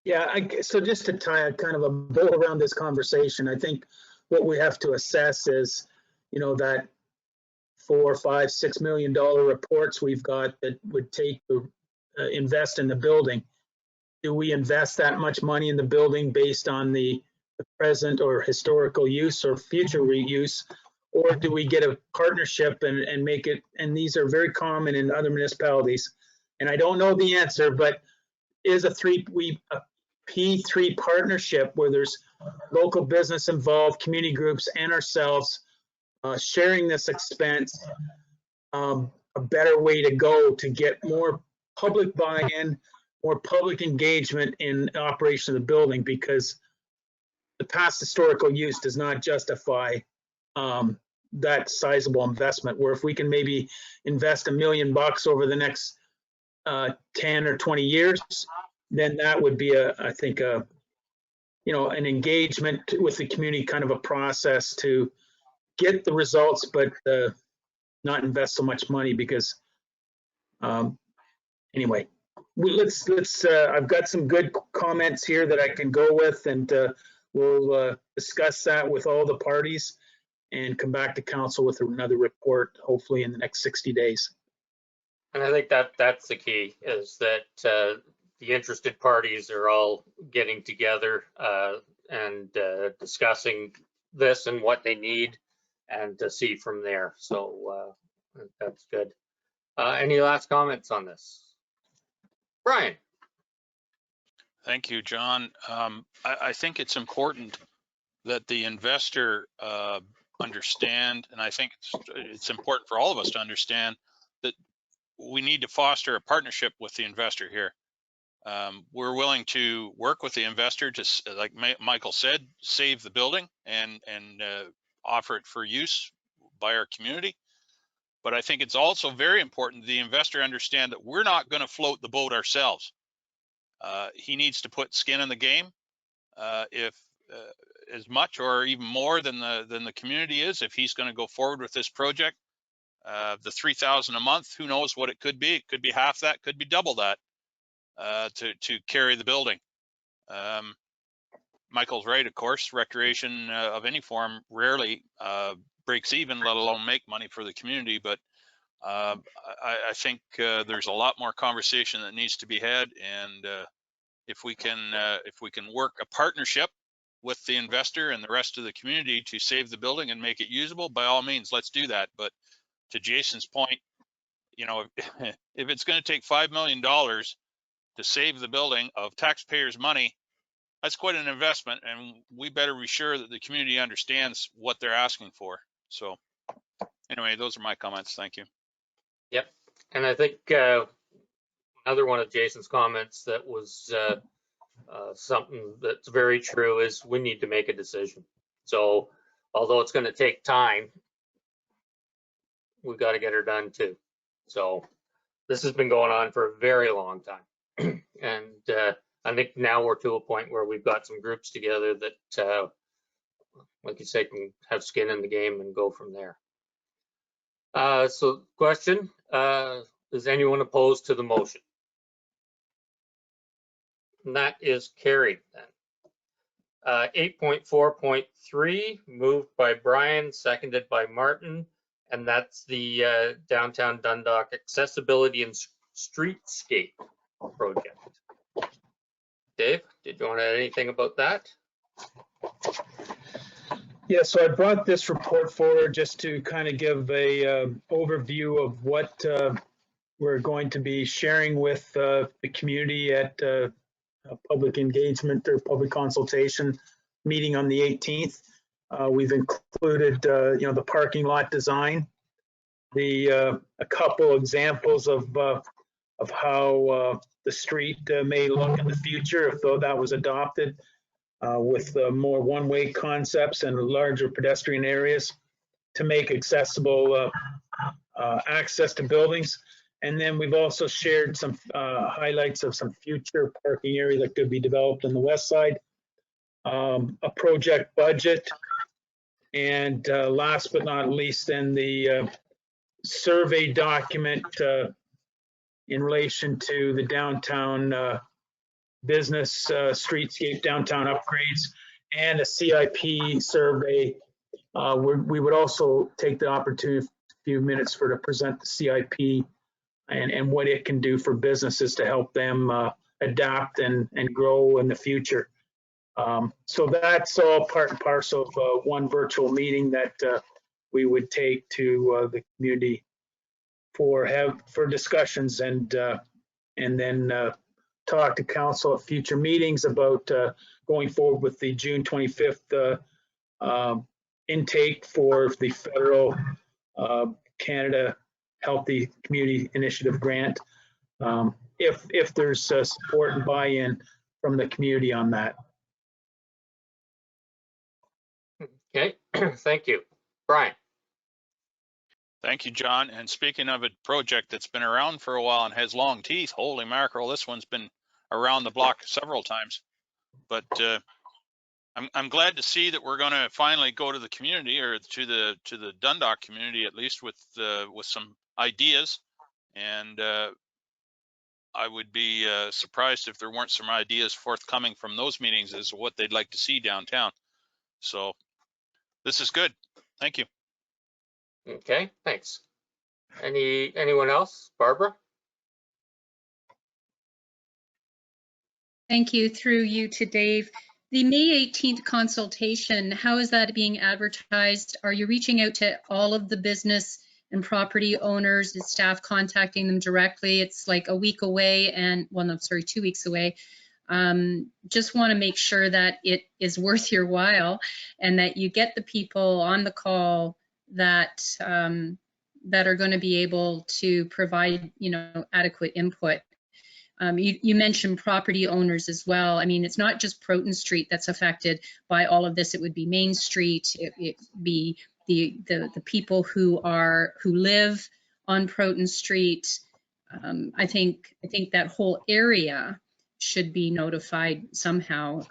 Yeah, so just to tie a kind of a bow around this conversation, I think what we have to assess is, that $4, $5, $6 million reports we've got that would take to invest in the building. Do we invest that much money in the building based on the present or historical use or future reuse? Or do we get a partnership and make it, and these are very common in other municipalities, and I don't know the answer, but is a P3 partnership where there's local business involved, community groups and ourselves sharing this expense a better way to go to get more public buy-in, more public engagement in operation of the building, because the past historical use does not justify that sizable investment, where if we can maybe invest $1 million over the next 10 or 20 years, then that would be I think an engagement with the community, kind of a process to get the results, but not invest so much money, because anyway, I've got some good comments here that I can go with, and we'll discuss that with all the parties and come back to council with another report, hopefully in the next 60 days. And I think that's the key, is that the interested parties are all getting together and discussing this and what they need, and to see from there. So that's good. Any last comments on this? Brian? Thank you, John. I think it's important that the investor understand, and I think it's important for all of us to understand that we need to foster a partnership with the investor here. We're willing to work with the investor to, like Michael said, save the building and offer it for use by our community. But I think it's also very important the investor understand that we're not going to float the boat ourselves. He needs to put skin in the game, if as much or even more than the community is, if he's going to go forward with this project. The $3,000 a month, who knows what it could be? It could be half that, could be double that to carry the building. Michael's right, of course. Recreation of any form rarely breaks even, let alone make money for the community. But I think there's a lot more conversation that needs to be had, and if we can work a partnership with the investor and the rest of the community to save the building and make it usable, by all means, let's do that. But to Jason's point, if it's going to take $5 million to save the building of taxpayers' money, that's quite an investment, and we better be sure that the community understands what they're asking for. So anyway, those are my comments. Thank you. Yep. And I think another one of Jason's comments that was something that's very true is we need to make a decision. So although it's going to take time, we've got to get her done too. So this has been going on for a very long time. And I think now we're to a point where we've got some groups together that, like you say, can have skin in the game and go from there. So question, is anyone opposed to the motion? And that is carried then. 8.4.3, moved by Brian, seconded by Martin, and that's the downtown Dundalk accessibility and streetscape project. Dave, did you want you want to add anything about that? Yeah, so I brought this report forward just to kind of give a overview of what we're going to be sharing with the community at a public engagement or public consultation meeting on the 18th. We've included, the parking lot design, a couple examples of how the street may look in the future if that was adopted, with more one-way concepts and larger pedestrian areas to make accessible access to buildings. And then we've also shared some highlights of some future parking area that could be developed on the west side, a project budget, and last but not least, then the survey document in relation to the downtown business streetscape, downtown upgrades, and a CIP survey. We would also take the opportunity a few minutes to present the CIP and what it can do for businesses to help them adapt and grow in the future. So that's all part and parcel of one virtual meeting that we would take to the community for discussions and then talk to council at future meetings about going forward with the June 25th intake for the federal Canada Healthy Community Initiative grant, if there's support and buy-in from the community on that. Okay, thank you. Brian. Thank you, John. And speaking of a project that's been around for a while and has long teeth, holy mackerel, this one's been around the block several times. But I'm glad to see that we're going to finally go to the community, or to the Dundalk community at least, with some ideas. And I would be surprised if there weren't some ideas forthcoming from those meetings as to what they'd like to see downtown. So this is good. Thank you. Okay, thanks. Anyone else? Barbara? Thank you. Through you to Dave. The May 18th consultation, how is that being advertised? Are you reaching out to all of the business and property owners? Is staff contacting them directly? It's like a week away, and well, no, sorry, 2 weeks away. Just want to make sure that it is worth your while and that you get the people on the call that that are going to be able to provide, adequate input. You mentioned property owners as well. I mean, it's not just Proton Street that's affected by all of this. It would be Main Street. It be the people who live on Proton Street. I think that whole area should be notified somehow.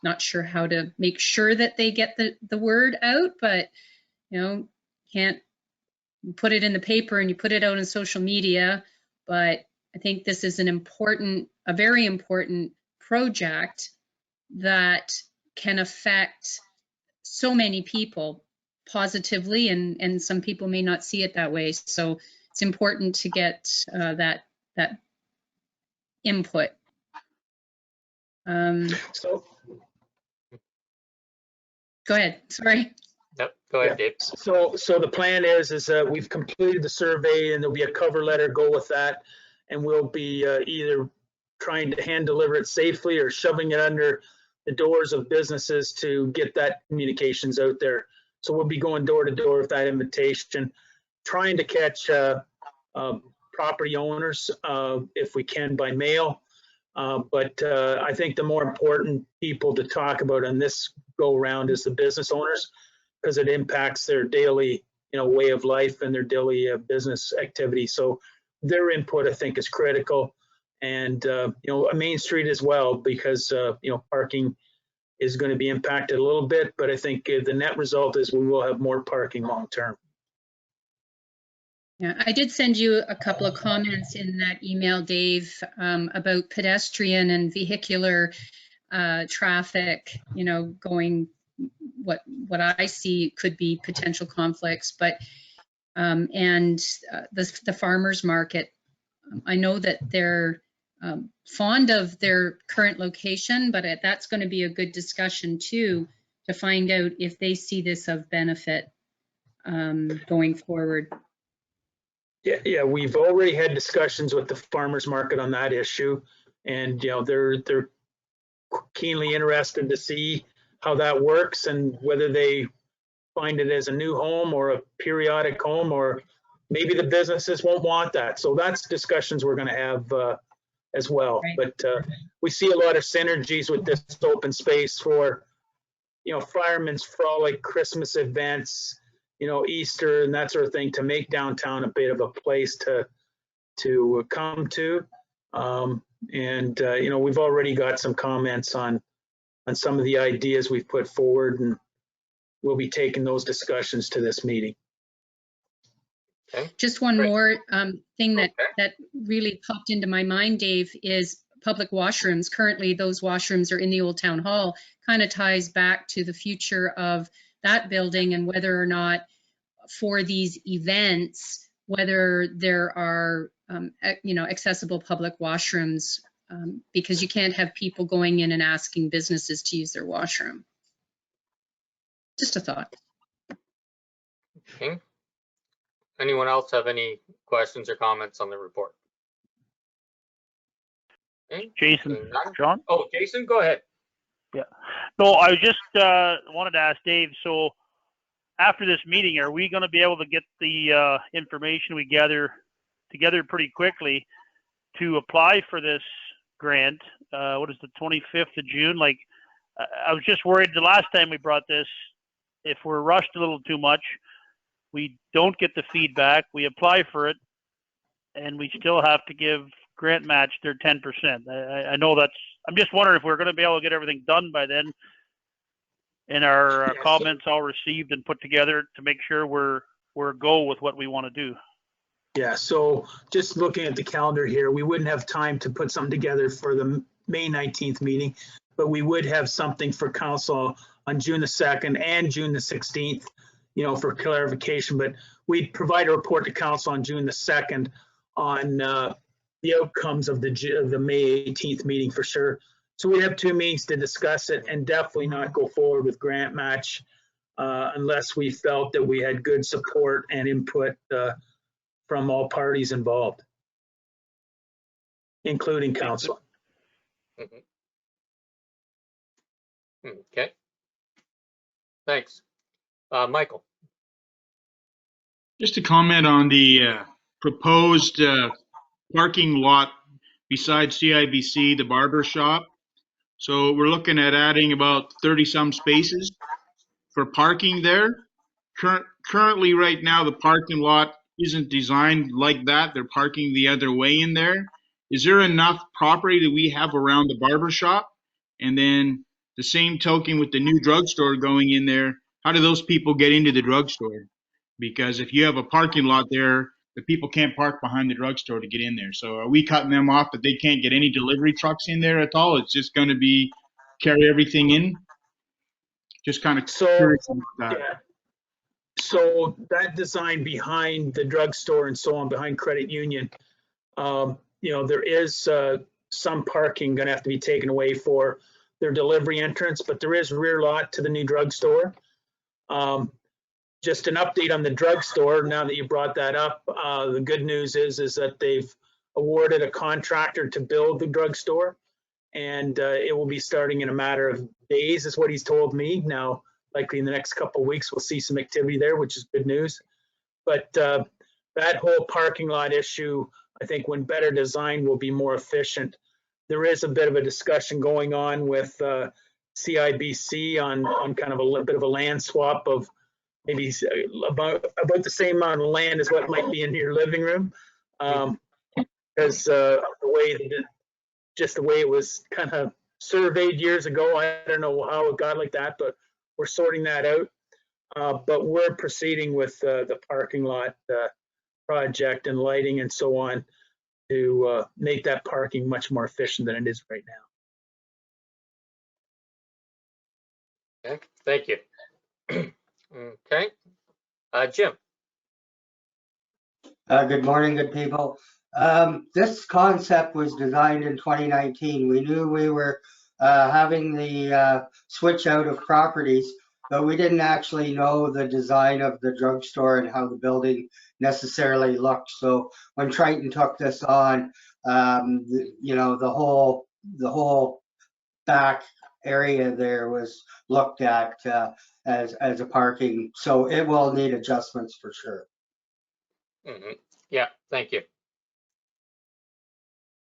Not sure how to make sure that they get the word out, but can't put it in the paper and you put it out on social media. But I think this is a very important project that can affect so many people positively, and some people may not see it that way. So it's important to get that input. So go ahead. Sorry. Yep, go ahead, Dave. So the plan is we've completed the survey, and there'll be a cover letter go with that, and we'll be either trying to hand deliver it safely or shoving it under the doors of businesses to get that communications out there. So we'll be going door to door with that invitation, trying to catch property owners if we can by mail. But I think the more important people to talk about on this go round is the business owners, because it impacts their daily, way of life and their daily business activity. So their input, I think, is critical, and Main Street as well, because parking is going to be impacted a little bit. But I think the net result is we will have more parking long term. Yeah, I did send you a couple of comments in that email, Dave, about pedestrian and vehicular traffic, going what I see could be potential conflicts, but and the farmers market. I know that they're fond of their current location, but that's going to be a good discussion too, to find out if they see this of benefit going forward. Yeah, we've already had discussions with the farmers market on that issue, and they're keenly interested to see how that works and whether they find it as a new home or a periodic home, or maybe the businesses won't want that. So that's discussions we're going to have as well. Right. But we see a lot of synergies with this open space for, firemen's frolic, Christmas events, Easter and that sort of thing, to make downtown a bit of a place to come to. We've already got some comments on some of the ideas we've put forward, and we'll be taking those discussions to this meeting. Okay. Just one more thing that really popped into my mind, Dave, is public washrooms. Currently, those washrooms are in the old town hall. Kind of ties back to the future of that building and whether or not for these events, whether there are, accessible public washrooms, because you can't have people going in and asking businesses to use their washroom. Just a thought. Okay. Anyone else have any questions or comments on the report? Okay. Jason, John? Oh, Jason, go ahead. Yeah. No, I just wanted to ask Dave, so after this meeting, are we going to be able to get the information we gather together pretty quickly to apply for this grant? What is the 25th of June? Like, I was just worried the last time we brought this, if we're rushed a little too much, we don't get the feedback, we apply for it, and we still have to give grant match their 10%. I know that's, I'm just wondering if we're going to be able to get everything done by then, and our comments all received and put together to make sure we're a go with what we want to do. Yeah, so just looking at the calendar here, we wouldn't have time to put something together for the May 19th meeting, but we would have something for council on June the 2nd and June the 16th, for clarification. But we'd provide a report to council on June the 2nd on the outcomes of the May 18th meeting for sure. So we have 2 meetings to discuss it, and definitely not go forward with grant match unless we felt that we had good support and input from all parties involved, including council. Okay. Thanks. Michael. Just to comment on the proposed parking lot beside CIBC, the barber shop. So we're looking at adding about 30 some spaces for parking there. Currently right now, the parking lot isn't designed like that. They're parking the other way in there. Is there enough property that we have around the barber shop? And then the same token with the new drugstore going in there, how do those people get into the drugstore? Because if you have a parking lot there, the people can't park behind the drugstore to get in there. So are we cutting them off that they can't get any delivery trucks in there at all? It's just going to be carry everything in? Just kind of curious about that. Yeah. So that design behind the drugstore and so on, behind Credit Union, there is some parking going to have to be taken away for their delivery entrance, but there is rear lot to the new drugstore. Just an update on the drugstore. Now that you brought that up, the good news is that they've awarded a contractor to build the drugstore, and it will be starting in a matter of days, is what he's told me. Now, likely in the next couple of weeks, we'll see some activity there, which is good news. But that whole parking lot issue, I think when better designed, will be more efficient. There is a bit of a discussion going on with CIBC on kind of a little bit of a land swap of maybe about the same amount of land as what might be in your living room, because the way it was kind of surveyed years ago. I don't know how it got like that, but we're sorting that out. But we're proceeding with the parking lot project and lighting and so on to make that parking much more efficient than it is right now. Okay, thank you. Okay, Jim. Good morning, good people. This concept was designed in 2019. We knew we were having the switch out of properties, but we didn't actually know the design of the drugstore and how the building necessarily looked. So when Triton took this on, you know, the whole back area there was looked at as a parking. So it will need adjustments for sure. Yeah, thank you.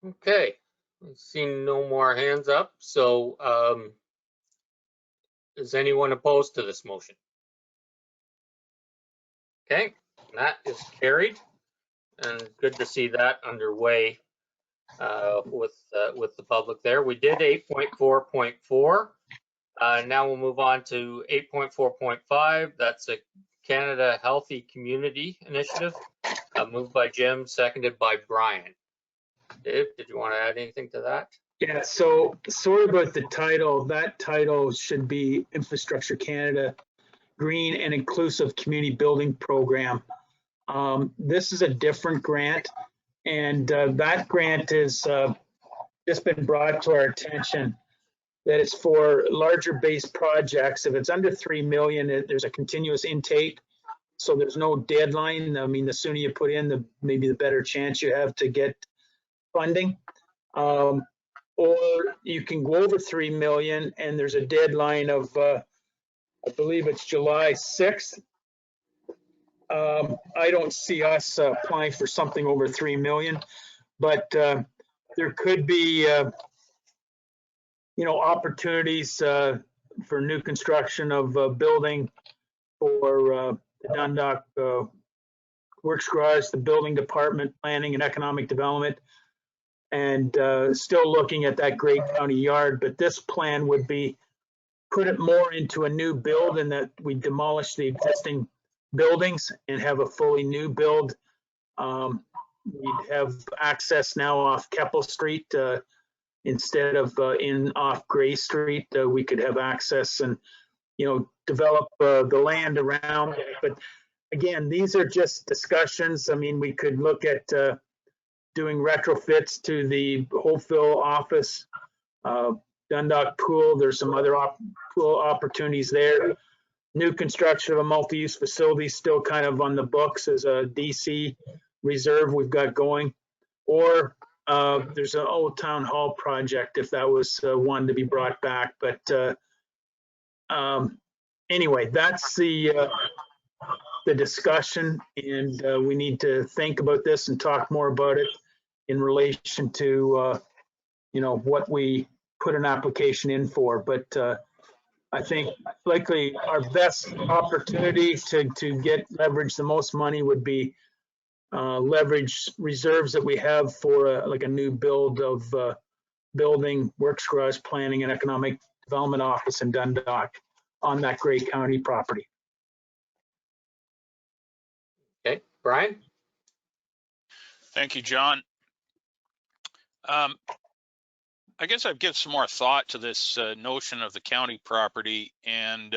Okay, I've seen no more hands up. So is anyone opposed to this motion? Okay, that is carried, and good to see that underway with the public there. We did 8.4.4. Now we'll move on to 8.4.5. That's a Canada Healthy Community Initiative, moved by Jim, seconded by Brian. Dave, did you want to add anything to that? Yeah, so sorry about the title. That title should be Infrastructure Canada Green and Inclusive Community Building Program. This is a different grant, and that grant is just been brought to our attention that it's for larger base projects. If it's under 3 million, there's a continuous intake, so there's no deadline. I mean, the sooner you put in, maybe the better chance you have to get funding. Or you can go over 3 million, and there's a deadline of, I believe it's July 6th. I don't see us applying for something over 3 million, but there could be, you know, opportunities for new construction of a building for the Dundalk Works Garage, the building department, planning and economic development, and still looking at that Grey County yard. But this plan would be put it more into a new build, and that we demolish the existing buildings and have a fully new build. We'd have access now off Keppel Street instead of in off Gray Street. We could have access and, you know, develop the land around it. But again, these are just discussions. I mean, we could look at doing retrofits to the Hopeville office, Dundalk Pool. There's some other pool opportunities there. New construction of a multi-use facility still kind of on the books as a DC reserve we've got going. Or there's an old town hall project if that was one to be brought back. But anyway, that's the discussion, and we need to think about this and talk more about it in relation to you know, what we put an application in for. But I think likely our best opportunity to get leverage the most money would be leverage reserves that we have for like a new build of building, Works Garage, planning and economic development office in Dundalk on that Grey County property. Okay, Brian? Thank you, John. I guess I've given some more thought to this notion of the county property, and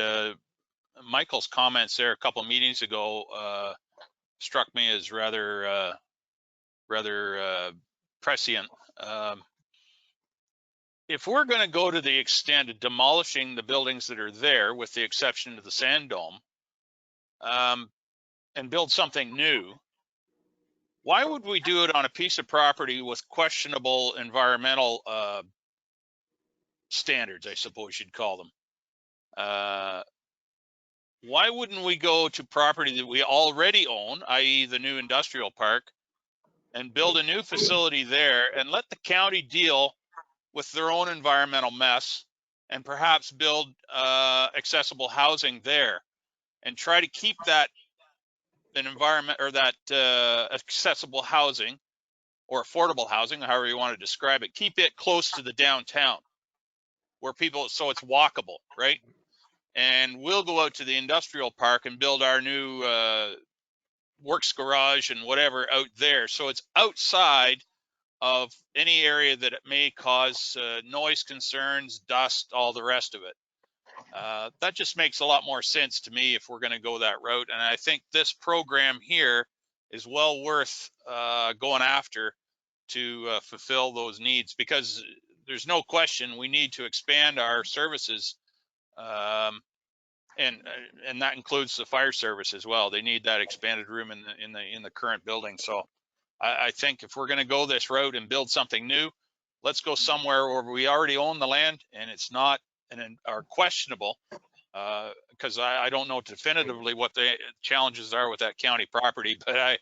Michael's comments there a couple of meetings ago struck me as rather prescient. If we're going to go to the extent of demolishing the buildings that are there, with the exception of the Sand Dome, and build something new, why would we do it on a piece of property with questionable environmental standards, I suppose you'd call them? Why wouldn't we go to property that we already own, i.e. the new industrial park, and build a new facility there and let the county deal with their own environmental mess, and perhaps build accessible housing there, and try to keep that an environment, or that accessible housing or affordable housing, however you want to describe it, keep it close to the downtown where people, so it's walkable, right? And we'll go out to the industrial park and build our new Works Garage and whatever out there. So it's outside of any area that it may cause noise concerns, dust, all the rest of it. That just makes a lot more sense to me if we're going to go that route. And I think this program here is well worth going after to fulfill those needs, because there's no question we need to expand our services, and that includes the fire service as well. They need that expanded room in the current building. So I think if we're going to go this route and build something new, let's go somewhere where we already own the land and it's not are questionable, because I don't know definitively what the challenges are with that county property, but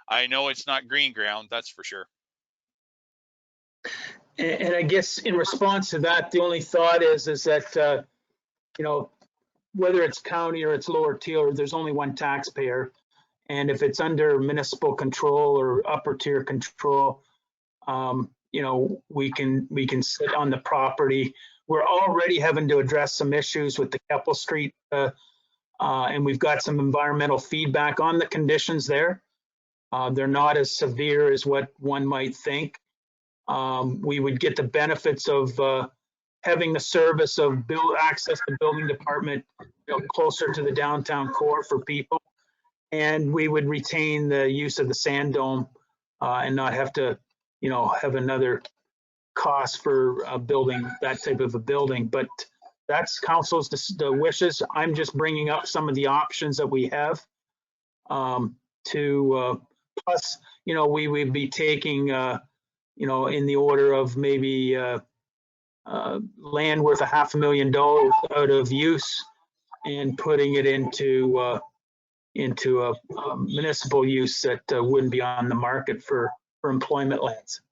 I know it's not green ground, that's for sure. And I guess in response to that, the only thought is that, you know, whether it's county or it's Lower Tier, there's only one taxpayer. And if it's under municipal control or upper tier control, you know, we can sit on the property. We're already having to address some issues with the Keppel Street, and we've got some environmental feedback on the conditions there. They're not as severe as what one might think. We would get the benefits of having the service of access to building department, you know, closer to the downtown core for people. And we would retain the use of the sand dome and not have to, you know, have another cost for building that type of a building. But that's council's the wishes. I'm just bringing up some of the options that we have. Plus, you know, we would be taking, you know, in the order of maybe land worth $500,000 out of use and putting it into a municipal use that wouldn't be on the market for employment lands.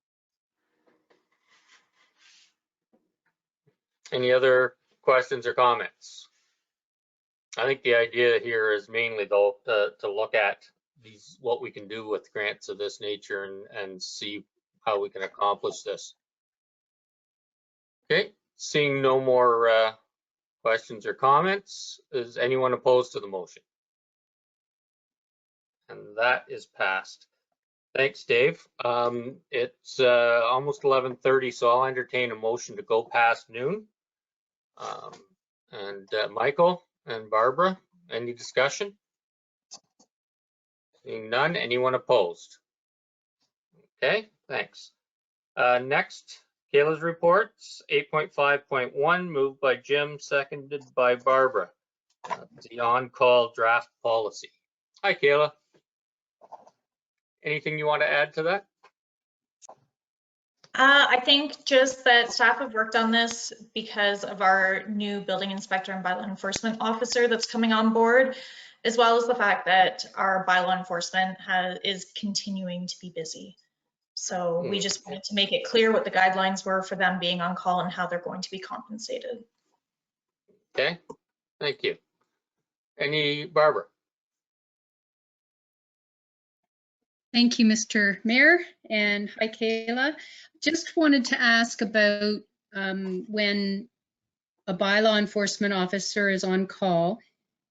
Any other questions or comments? I think the idea here is mainly though to look at what we can do with grants of this nature and see how we can accomplish this. Okay, seeing no more questions or comments, is anyone opposed to the motion? And that is passed. Thanks, Dave. It's almost 11:30, so I'll entertain a motion to go past noon. Michael and Barbara, any discussion? Seeing none, anyone opposed? Okay, thanks. Next, Kayla's reports, 8.5.1, moved by Jim, seconded by Barbara. The on-call draft policy. Hi, Kayla. Anything you want to add to that? I think just that staff have worked on this because of our new building inspector and bylaw enforcement officer that's coming on board, as well as the fact that our bylaw enforcement is continuing to be busy. So we just wanted to make it clear what the guidelines were for them being on call and how they're going to be compensated. Okay, thank you. Barbara? Thank you, Mr. Mayor, and hi, Kayla. Just wanted to ask about when a bylaw enforcement officer is on call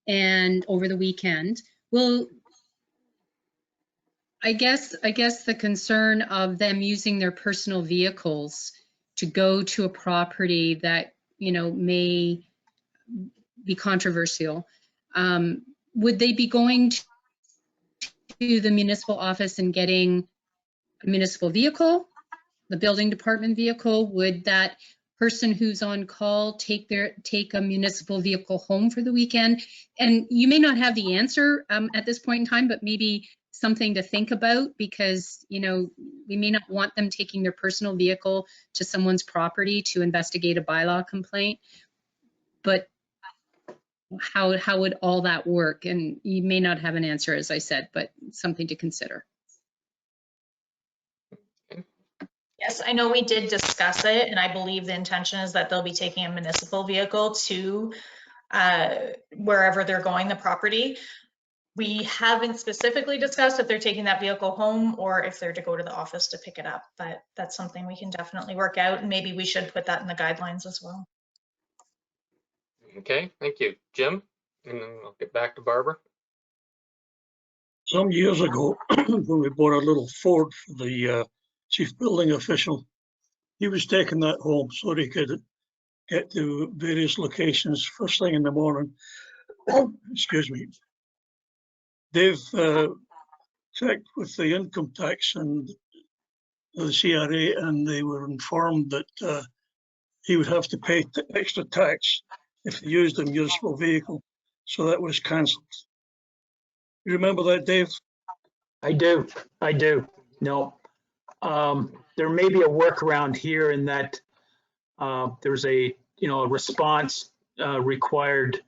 and over the weekend, I guess the concern of them using their personal vehicles to go to a property that, you know, may be controversial. Would they be going to the municipal office and getting a municipal vehicle, the building department vehicle? Would that person who's on call take a municipal vehicle home for the weekend? And you may not have the answer at this point in time, but maybe something to think about, because, you know, we may not want them taking their personal vehicle to someone's property to investigate a bylaw complaint. But how would all that work? And you may not have an answer, as I said, but something to consider. Yes, I know we did discuss it, and I believe the intention is that they'll be taking a municipal vehicle to wherever they're going, the property. We haven't specifically discussed if they're taking that vehicle home or if they're to go to the office to pick it up, but that's something we can definitely work out, and maybe we should put that in the guidelines as well. Okay, thank you. Jim, and then I'll get back to Barbara. Some years ago, when we bought a little Ford for the chief building official, he was taking that home so that he could get to various locations first thing in the morning. Excuse me. They've checked with the income tax and the CRA, and they were informed that he would have to pay extra tax if he used a municipal vehicle. So that was cancelled. You remember that, Dave? I do. No. There may be a workaround here in that there's a response required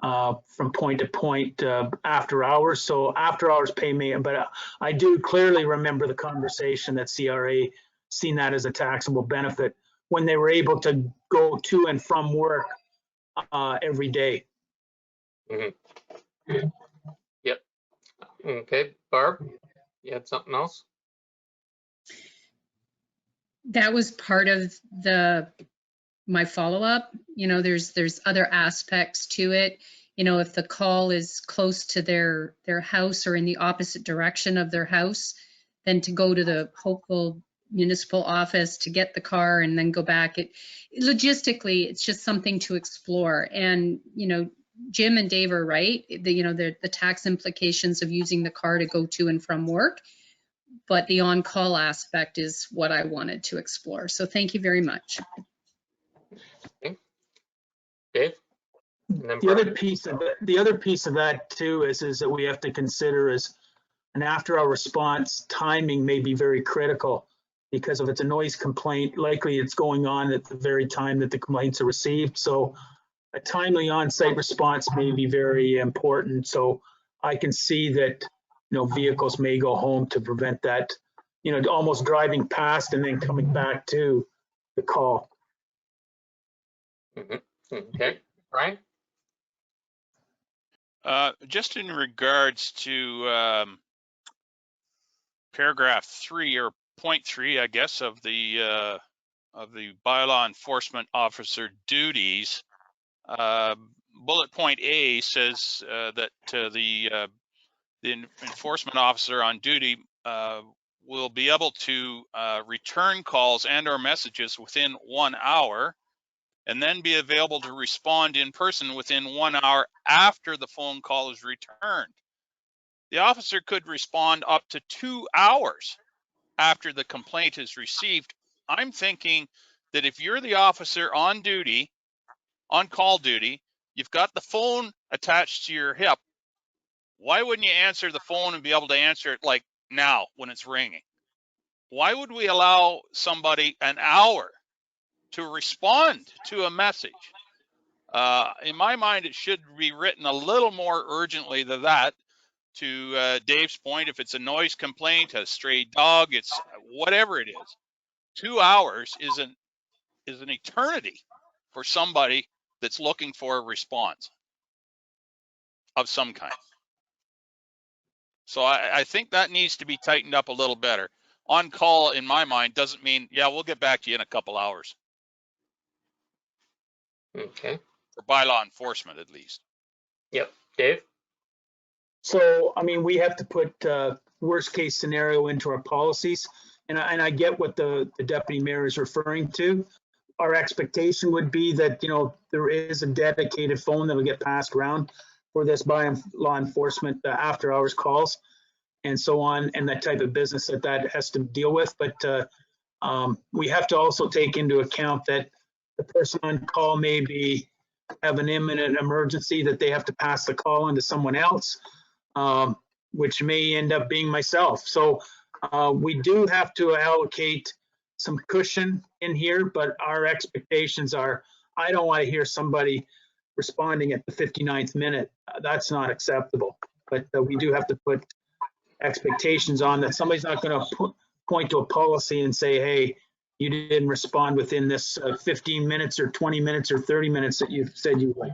from point to point after hours. So after hours pay me, but I do clearly remember the conversation that CRA seen that as a taxable benefit when they were able to go to and from work every day. Mm-hmm. Yep. Okay, Barb, you had something else? That was part of my follow-up. There's other aspects to it. If the call is close to their house or in the opposite direction of their house, then to go to the Hopewell municipal office to get the car and then go back. Logistically, it's just something to explore. And, Jim and Dave are right. The tax implications of using the car to go to and from work, but the on-call aspect is what I wanted to explore. So thank you very much. Okay. Dave? The other piece of that too is that we have to consider is an after-hour response timing may be very critical, because if it's a noise complaint, likely it's going on at the very time that the complaints are received. So a timely on-site response may be very important. So I can see that vehicles may go home to prevent that, almost driving past and then coming back to the call. Okay, Brian? Just in regards to paragraph 3 or point 3, I guess, of the bylaw enforcement officer duties, bullet point A says that the enforcement officer on duty will be able to return calls and or messages within 1 hour, and then be available to respond in person within 1 hour after the phone call is returned. The officer could respond up to 2 hours after the complaint is received. I'm thinking that if you're the officer on duty, on call duty, you've got the phone attached to your hip, why wouldn't you answer the phone and be able to answer it like now when it's ringing? Why would we allow somebody an hour to respond to a message? In my mind, it should be written a little more urgently than that. To Dave's point, if it's a noise complaint, a stray dog, it's whatever it is, 2 hours is an eternity for somebody that's looking for a response of some kind. So I think that needs to be tightened up a little better. On call, in my mind, doesn't mean, yeah, we'll get back to you in a couple hours. Okay. For bylaw enforcement, at least. Yep. Dave? So, I mean, we have to put worst case scenario into our policies. And I get what the deputy mayor is referring to. Our expectation would be that, there is a dedicated phone that will get passed around for this by law enforcement after hours calls and so on, and that type of business that has to deal with. But we have to also take into account that the person on call may have an imminent emergency that they have to pass the call on to someone else, which may end up being myself. So we do have to allocate some cushion in here, but our expectations are, I don't want to hear somebody responding at the 59th minute. That's not acceptable. But we do have to put expectations on that. Somebody's not going to point to a policy and say, hey, you didn't respond within this 15 minutes or 20 minutes or 30 minutes that you said you would.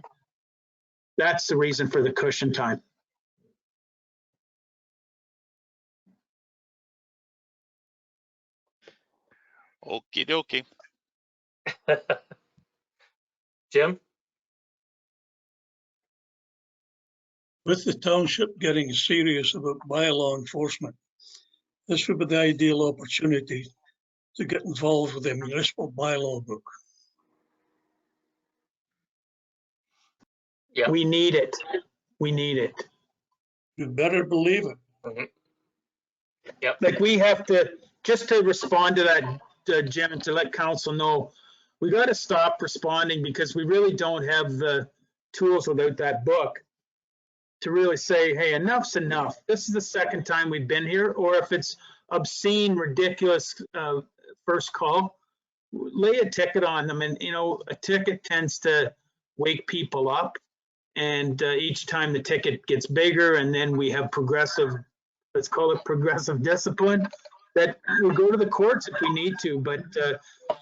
That's the reason for the cushion time. Okie dokie. Jim? With the township getting serious about bylaw enforcement, this would be the ideal opportunity to get involved with the municipal bylaw book. Yeah. We need it. We need it. You better believe it. Mm-hmm. Yep. Like we have to, just to respond to that, Jim, and to let council know, we got to stop responding because we really don't have the tools without that book to really say, hey, enough's enough. This is the second time we've been here. Or if it's obscene, ridiculous first call, lay a ticket on them. And, you know, a ticket tends to wake people up. And each time the ticket gets bigger, and then we have progressive, let's call it progressive discipline, that we'll go to the courts if we need to. But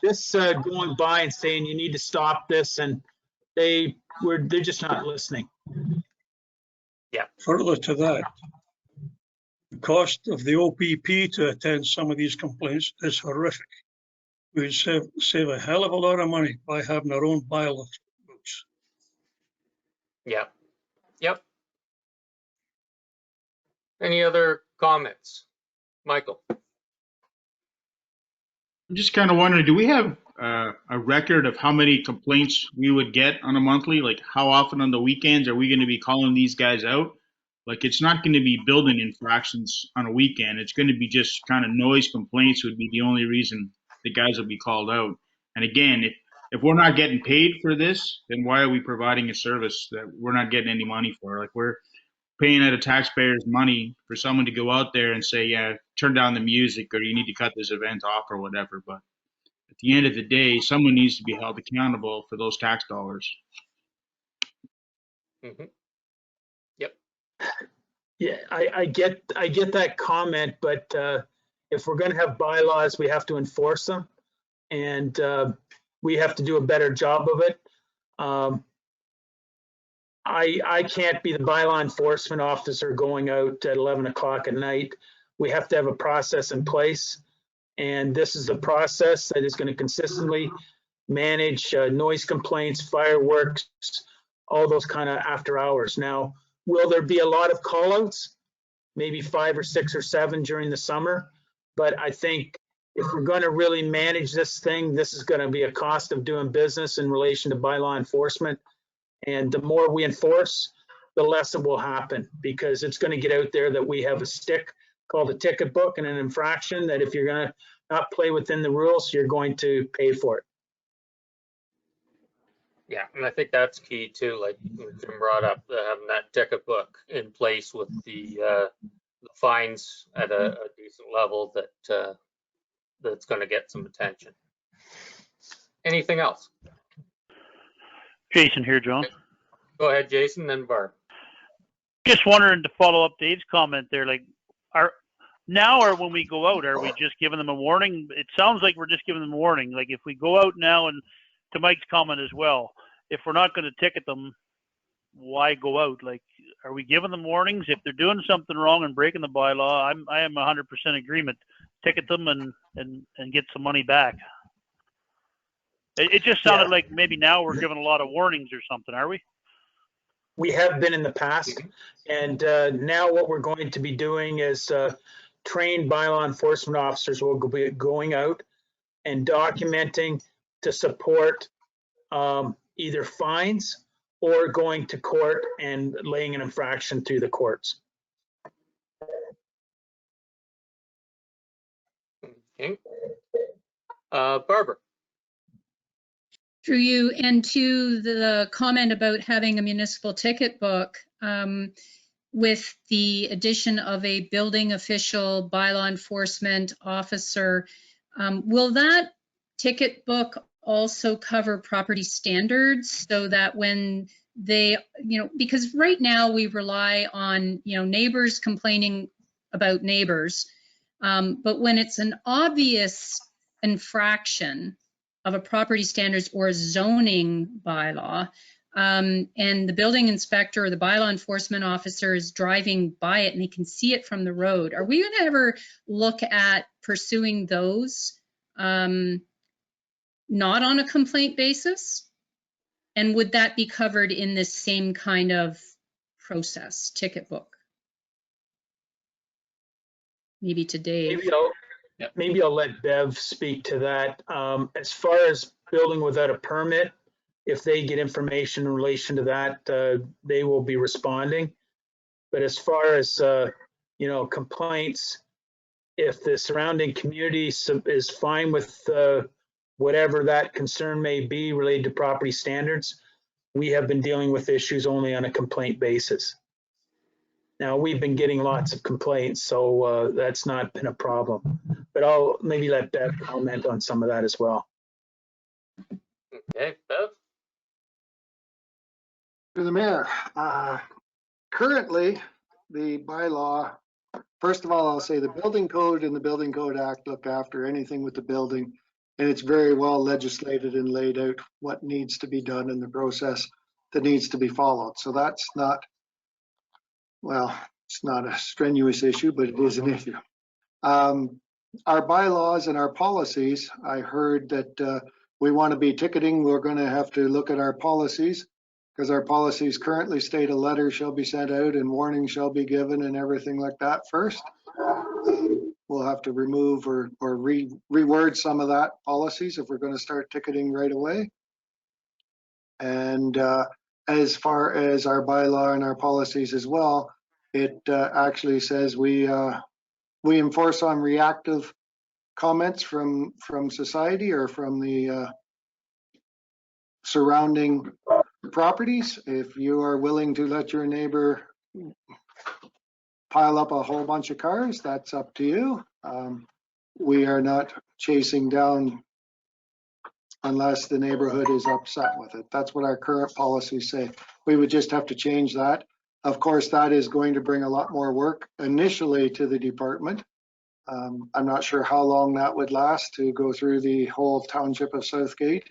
this going by and saying you need to stop this, and they're just not listening. Yeah. Further to that, the cost of the OPP to attend some of these complaints is horrific. We'd save a hell of a lot of money by having our own bylaw books. Yeah. Yep. Any other comments? Michael? I'm just kind of wondering, do we have a record of how many complaints we would get on a monthly? Like how often on the weekends are we going to be calling these guys out? Like it's not going to be building infractions on a weekend. It's going to be just kind of noise complaints would be the only reason the guys will be called out. And again, if we're not getting paid for this, then why are we providing a service that we're not getting any money for? Like we're paying out of taxpayers' money for someone to go out there and say, yeah, turn down the music or you need to cut this event off or whatever. But at the end of the day, someone needs to be held accountable for those tax dollars. Mm-hmm. Yep. Yeah, I get that comment, but if we're going to have bylaws, we have to enforce them, and we have to do a better job of it. I can't be the bylaw enforcement officer going out at 11 o'clock at night. We have to have a process in place, and this is the process that is going to consistently manage noise complaints, fireworks, all those kind of after hours. Now, will there be a lot of callouts? Maybe 5 or 6 or 7 during the summer, but I think if we're going to really manage this thing, this is going to be a cost of doing business in relation to bylaw enforcement. And the more we enforce, the less it will happen, because it's going to get out there that we have a stick called a ticket book and an infraction that if you're going to not play within the rules, you're going to pay for it. Yeah, and I think that's key too, like Jim brought up, having that ticket book in place with the fines at a decent level that that's going to get some attention. Anything else? Jason here, John. Go ahead, Jason, then Barb. Just wondering to follow up Dave's comment there, like now or when we go out, are we just giving them a warning? It sounds like we're just giving them a warning. Like if we go out now, and to Mike's comment as well, if we're not going to ticket them, why go out? Like, are we giving them warnings? If they're doing something wrong and breaking the bylaw, I am 100% agreement. Ticket them and get some money back. It just sounded like maybe now we're giving a lot of warnings or something, are we? We have been in the past, and now what we're going to be doing is trained bylaw enforcement officers will be going out and documenting to support either fines or going to court and laying an infraction through the courts. Okay. Barbara. Through you, and to the comment about having a municipal ticket book, with the addition of a building official, bylaw enforcement officer, will that ticket book also cover property standards, so that when they, because right now we rely on, neighbors complaining about neighbors, but when it's an obvious infraction of a property standards or a zoning bylaw, and the building inspector or the bylaw enforcement officer is driving by it and they can see it from the road, are we going to ever look at pursuing those not on a complaint basis? And would that be covered in this same kind of process, ticket book? Maybe to Dave. Maybe I'll let Bev speak to that. As far as building without a permit, if they get information in relation to that, they will be responding. But as far as, complaints, if the surrounding community is fine with whatever that concern may be related to property standards, we have been dealing with issues only on a complaint basis. Now, we've been getting lots of complaints, so that's not been a problem. But I'll maybe let Bev comment on some of that as well. Okay, Bev? To the mayor, currently the bylaw, first of all, I'll say the building code and the Building Code Act look after anything with the building, and it's very well legislated and laid out what needs to be done in the process that needs to be followed. So that's not, well, it's not a strenuous issue, but it is an issue. Our bylaws and our policies, I heard that we want to be ticketing. We're going to have to look at our policies, because our policies currently state a letter shall be sent out and warning shall be given and everything like that first. We'll have to remove or reword some of that policies if we're going to start ticketing right away. And as far as our bylaw and our policies as well, it actually says we enforce on reactive comments from society or from the surrounding properties. If you are willing to let your neighbor pile up a whole bunch of cars, that's up to you. We are not chasing down unless the neighborhood is upset with it. That's what our current policies say. We would just have to change that. Of course, that is going to bring a lot more work initially to the department. I'm not sure how long that would last to go through the whole township of Southgate.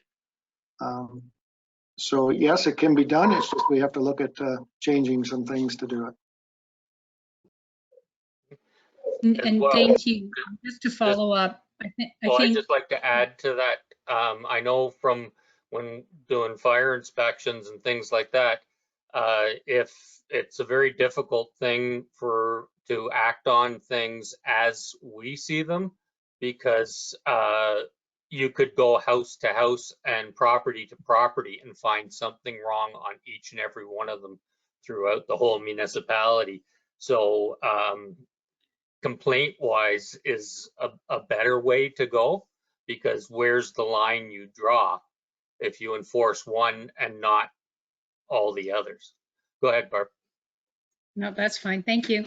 So yes, it can be done. It's just we have to look at changing some things to do it. And well, thank you. Just to follow up, I think I'd just like to add to that. I know from when doing fire inspections and things like that, if it's a very difficult thing to act on things as we see them, because you could go house to house and property to property and find something wrong on each and every one of them throughout the whole municipality. So complaint wise is a better way to go, because where's the line you draw if you enforce one and not all the others? Go ahead, Barb. No, that's fine. Thank you.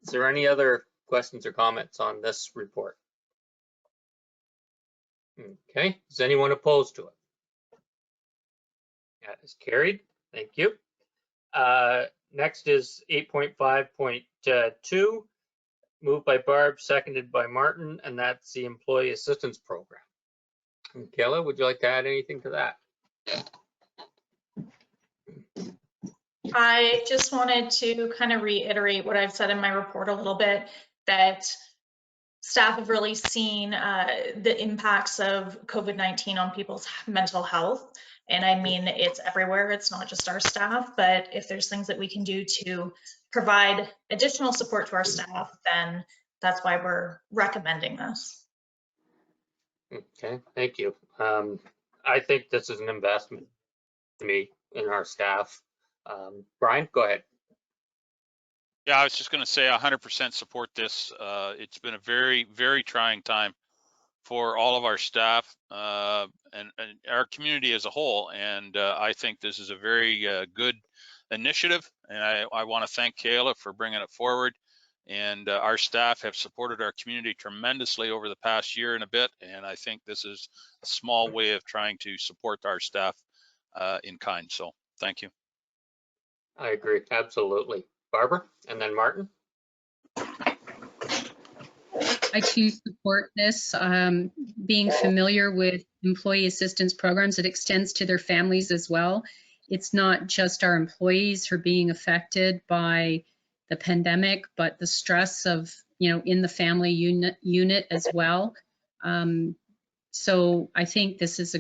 Is there any other questions or comments on this report? Okay, is anyone opposed to it? That is carried. Thank you. Next is 8.5.2, moved by Barb, seconded by Martin, and that's the Employee Assistance Program. And Kayla, would you like to add anything to that? I just wanted to kind of reiterate what I've said in my report a little bit, that staff have really seen the impacts of COVID-19 on people's mental health. And I mean, it's everywhere. It's not just our staff, but if there's things that we can do to provide additional support to our staff, then that's why we're recommending this. Okay, thank you. I think this is an investment to me in our staff. Brian, go ahead. Yeah, I was just going to say 100% support this. It's been a very, very trying time for all of our staff and our community as a whole. And I think this is a very good initiative. And I want to thank Kayla for bringing it forward. And our staff have supported our community tremendously over the past year and a bit. And I think this is a small way of trying to support our staff in kind. So thank you. I agree, absolutely. Barbara, and then Martin. I too support this. Being familiar with employee assistance programs, it extends to their families as well. It's not just our employees who are being affected by the pandemic, but the stress of, in the family unit as well. So I think this is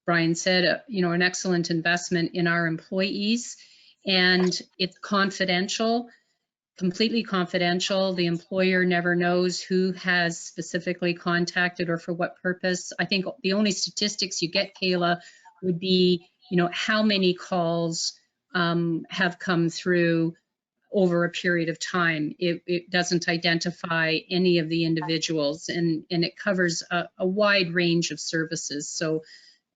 Brian said, an excellent investment in our employees, and it's confidential, completely confidential. The employer never knows who has specifically contacted or for what purpose. I think the only statistics you get, Kayla, would be, how many calls have come through over a period of time. It doesn't identify any of the individuals, and it covers a wide range of services. So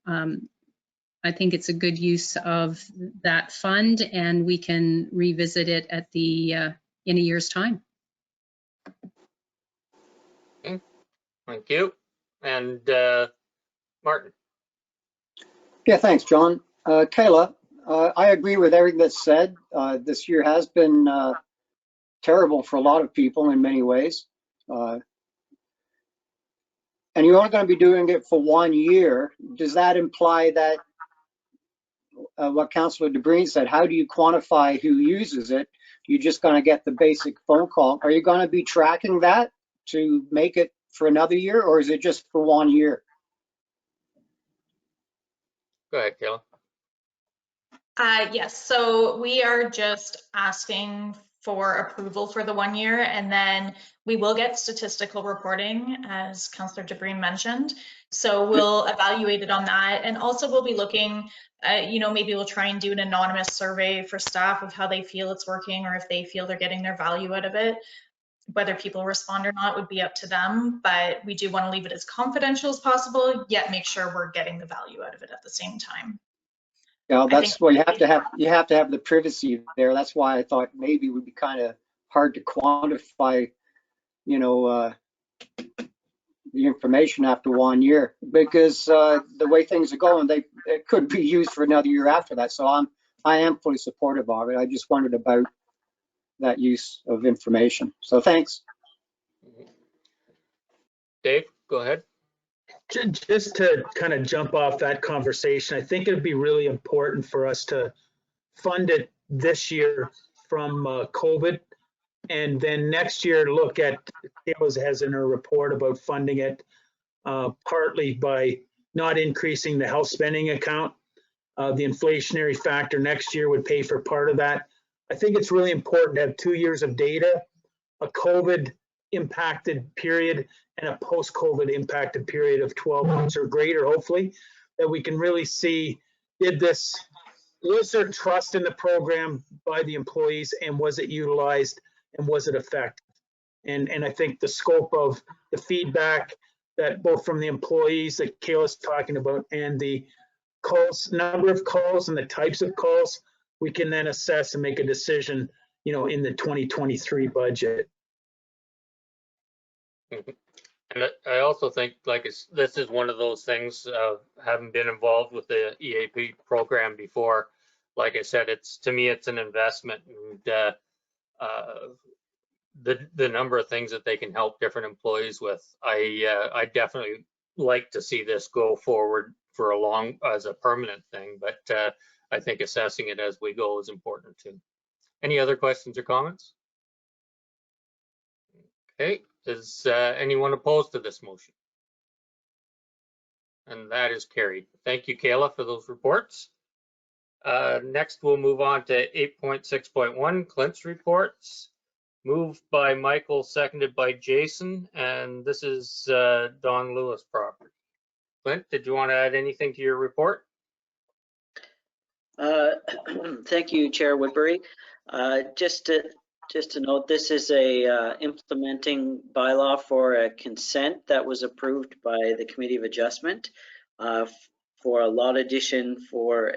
I think it's a good use of that fund, and we can revisit it at the in a year's time. Okay. Thank you. And Martin. Yeah, thanks, John. Kayla, I agree with everything that's said. This year has been terrible for a lot of people in many ways. And you're only going to be doing it for 1 year. Does that imply that what Councillor DeBreen said, how do you quantify who uses it? You're just going to get the basic phone call. Are you going to be tracking that to make it for another year, or is it just for 1 year? Go ahead, Kayla. Yes, so we are just asking for approval for the 1 year, and then we will get statistical reporting, as Councillor DeBreen mentioned. So we'll evaluate it on that, and also we'll be looking, maybe we'll try and do an anonymous survey for staff of how they feel it's working, or if they feel they're getting their value out of it. Whether people respond or not would be up to them, but we do want to leave it as confidential as possible, yet make sure we're getting the value out of it at the same time. Yeah, that's what you have to have the privacy there. That's why I thought maybe it would be kind of hard to quantify, the information after 1 year, because the way things are going, it could be used for another year after that. So I am fully supportive of it. I just wondered about that use of information. So thanks. Dave, go ahead. Just to kind of jump off that conversation, I think it'd be really important for us to fund it this year from COVID, and then next year look at, Kayla has in her report about funding it partly by not increasing the health spending account. The inflationary factor next year would pay for part of that. I think it's really important to have 2 years of data, a COVID impacted period and a post-COVID impacted period of 12 months or greater, hopefully, that we can really see, was there trust in the program by the employees, and was it utilized, and was it effective? And I think the scope of the feedback that both from the employees that Kayla's talking about, and the calls, number of calls and the types of calls, we can then assess and make a decision, in the 2023 budget. Mm-hmm. And I also think this is one of those things, having been involved with the EAP program before, like I said, to me, it's an investment, and the number of things that they can help different employees with, I definitely like to see this go forward for as a permanent thing, but I think assessing it as we go is important too. Any other questions or comments? Okay, is anyone opposed to this motion? And that is carried. Thank you, Kayla, for those reports. Next, we'll move on to 8.6.1, Clint's reports. Moved by Michael, seconded by Jason, and this is Don Lewis property. Clint, did you want to add anything to your report? Thank you, Chair Woodbury. Just to note, this is a implementing bylaw for a consent that was approved by the Committee of Adjustment for a lot addition for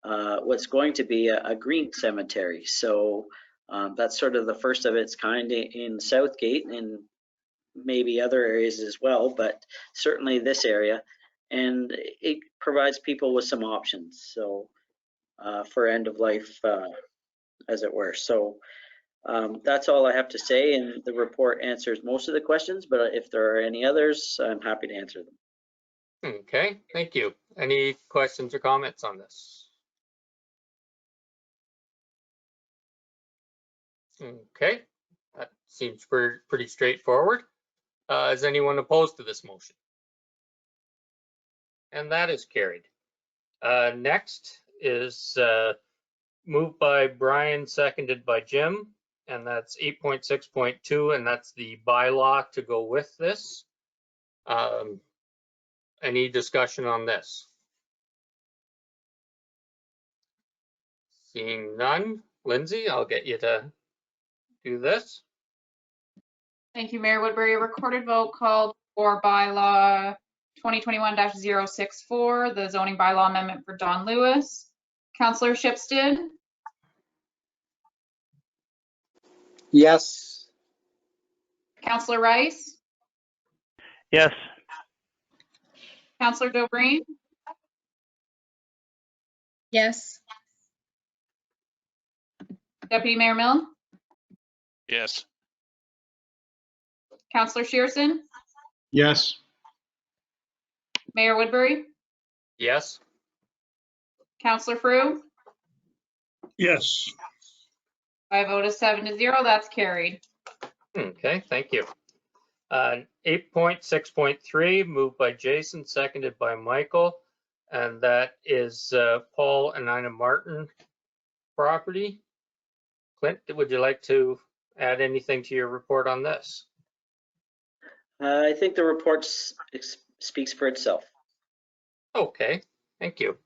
what's going to be a green cemetery. So that's sort of the first of its kind in Southgate, and maybe other areas as well, but certainly this area. And it provides people with some options, so for end of life, as it were. So that's all I have to say, and the report answers most of the questions, but if there are any others, I'm happy to answer them. Okay, thank you. Any questions or comments on this? Okay, that seems pretty straightforward. Is anyone opposed to this motion? And that is carried. Next is moved by Brian, seconded by Jim, and that's 8.6.2, and that's the bylaw to go with this. Any discussion on this? Seeing none, Lindsay, I'll get you to do this. Thank you, Mayor Woodbury. A recorded vote called for bylaw 2021-064, the zoning bylaw amendment for Don Lewis. Councillor Shipstead, Yes. Councillor Rice, Yes. Councillor Dobreen, Yes. Deputy Mayor Milne, Yes. Councillor Shearson, Yes. Mayor Woodbury, Yes. Councillor Frew. Yes. By a vote of 7-0, that's carried. Okay, thank you. 8.6.3, moved by Jason, seconded by Michael, and that is Paul and Ina Martin property. Clint, would you like to add anything to your report on this? I think the report speaks for itself. Okay, thank you.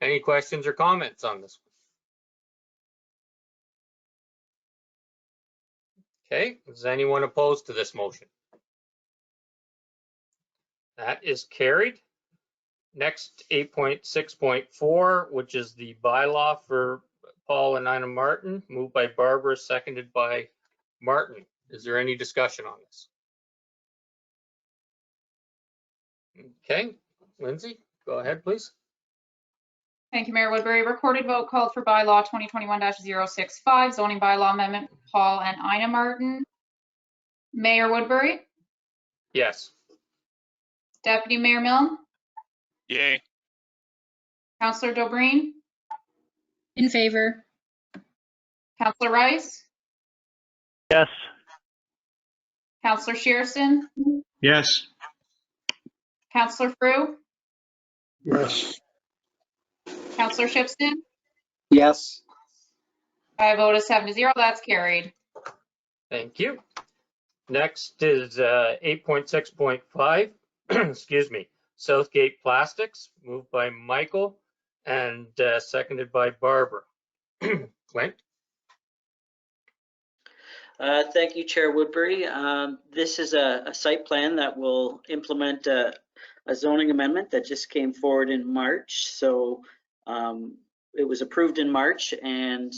Any questions or comments on this? Okay, is anyone opposed to this motion? That is carried. Next, 8.6.4, which is the bylaw for Paul and Ina Martin, moved by Barbara, seconded by Martin. Is there any discussion on this? Okay, Lindsay, go ahead, please. Thank you, Mayor Woodbury. Recorded vote called for bylaw 2021-065, zoning bylaw amendment for Paul and Ina Martin. Mayor Woodbury, Yes. Deputy Mayor Milne, Yay. Councillor Dobreen, In favor. Councillor Rice, Yes. Councillor Shearson, Yes. Councillor Frew, Yes. Councillor Shipstead. Yes. By a vote of 7-0, that's carried. Thank you. Next is 8.6.5, excuse me, Southgate Plastics, moved by Michael and seconded by Barbara. Clint? Thank you, Chair Woodbury. This is a site plan that will implement a zoning amendment that just came forward in March. So it was approved in March, and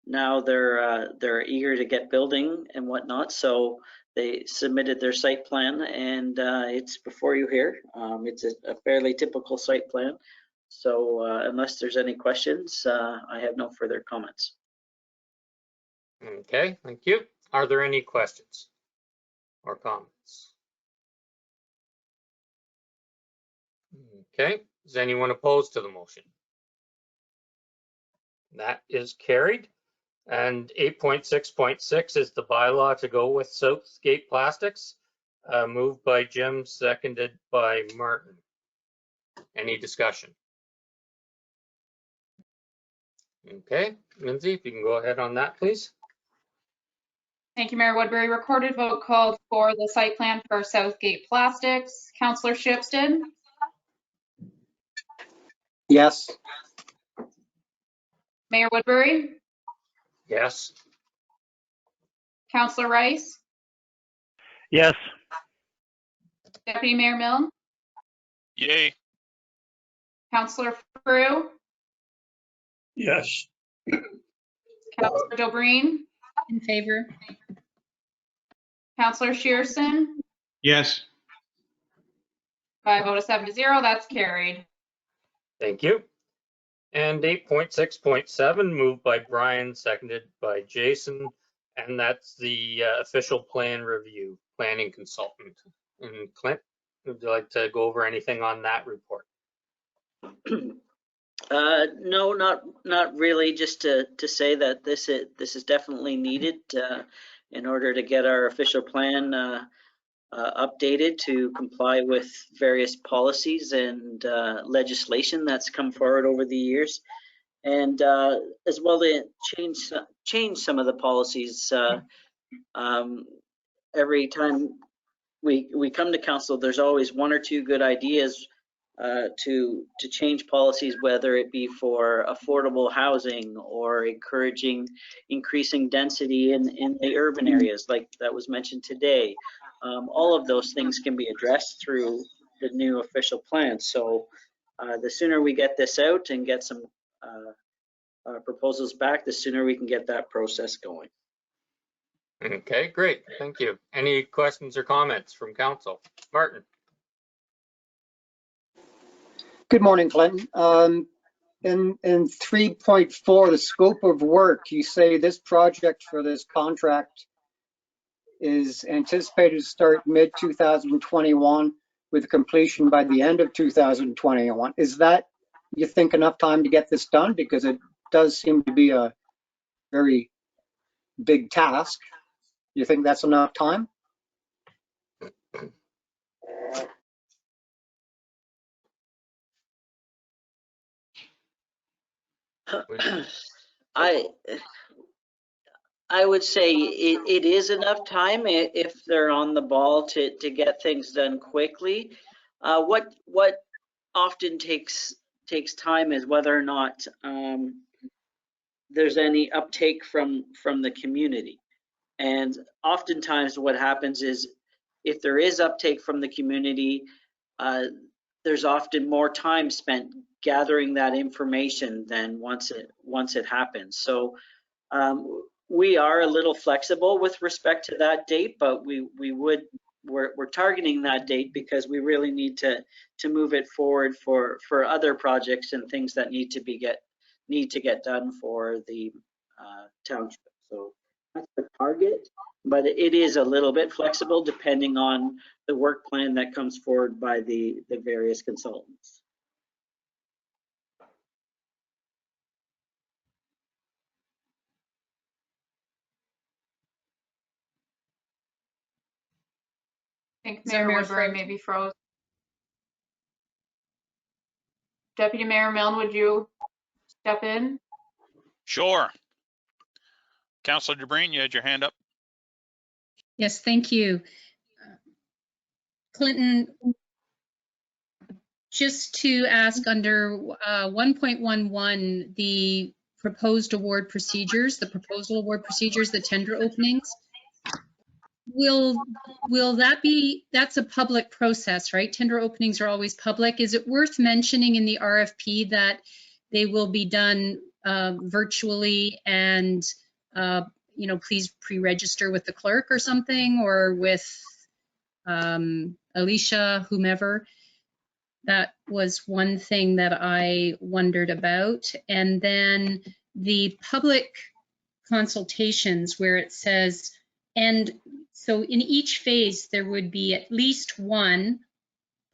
now they're eager to get building and whatnot. So they submitted their site plan, and it's before you here. It's a fairly typical site plan. So unless there's any questions, I have no further comments. Okay, thank you. Are there any questions or comments? Okay, is anyone opposed to the motion? That is carried. And 8.6.6 is the bylaw to go with Southgate Plastics, moved by Jim, seconded by Martin. Any discussion? Okay, Lindsay, if you can go ahead on that, please. Thank you, Mayor Woodbury. Recorded vote called for the site plan for Southgate Plastics. Councillor Shipstead, Yes. Mayor Woodbury, Yes. Councillor Rice, Yes. Deputy Mayor Milne, Yay. Councillor Frew, Yes. Councillor Dobreen, In favor. Councillor Shearson. Yes. By a vote of 7-0, that's carried. Thank you. And 8.6.7, moved by Brian, seconded by Jason, and that's the official plan review, planning consultant. And Clint, would you like to go over anything on that report? No, not really. Just to say that this is definitely needed in order to get our official plan updated to comply with various policies and legislation that's come forward over the years, and as well to change some of the policies. Every time we come to council, there's always one or two good ideas to change policies, whether it be for affordable housing or increasing density in the urban areas, like that was mentioned today. All of those things can be addressed through the new official plan. So the sooner we get this out and get some proposals back, the sooner we can get that process going. Okay, great. Thank you. Any questions or comments from council? Martin. Good morning, Clinton. In 3.4, the scope of work, you say this project for this contract is anticipated to start mid-2021 with completion by the end of 2021. Is that, you think, enough time to get this done? Because it does seem to be a very big task. You think that's enough time? I would say it is enough time if they're on the ball to get things done quickly. What often takes time is whether or not there's any uptake from the community. And oftentimes what happens is if there is uptake from the community, there's often more time spent gathering that information than once it happens. So we are a little flexible with respect to that date, but we're targeting that date because we really need to move it forward for other projects and things that need to get done for the township. So that's the target, but it is a little bit flexible depending on the work plan that comes forward by the various consultants. I think Mayor Woodbury maybe froze. Deputy Mayor Milne, would you step in? Sure. Councilor DeBreen, you had your hand up. Yes, thank you. Clinton, just to ask under 1.11, the proposed award procedures, the proposal award procedures, the tender openings, will that be, that's a public process, right? Tender openings are always public. Is it worth mentioning in the RFP that they will be done virtually and, you know, please pre-register with the clerk or something, or with Alicia, whomever? That was one thing that I wondered about. And then the public consultations where it says, and so in each phase, there would be at least one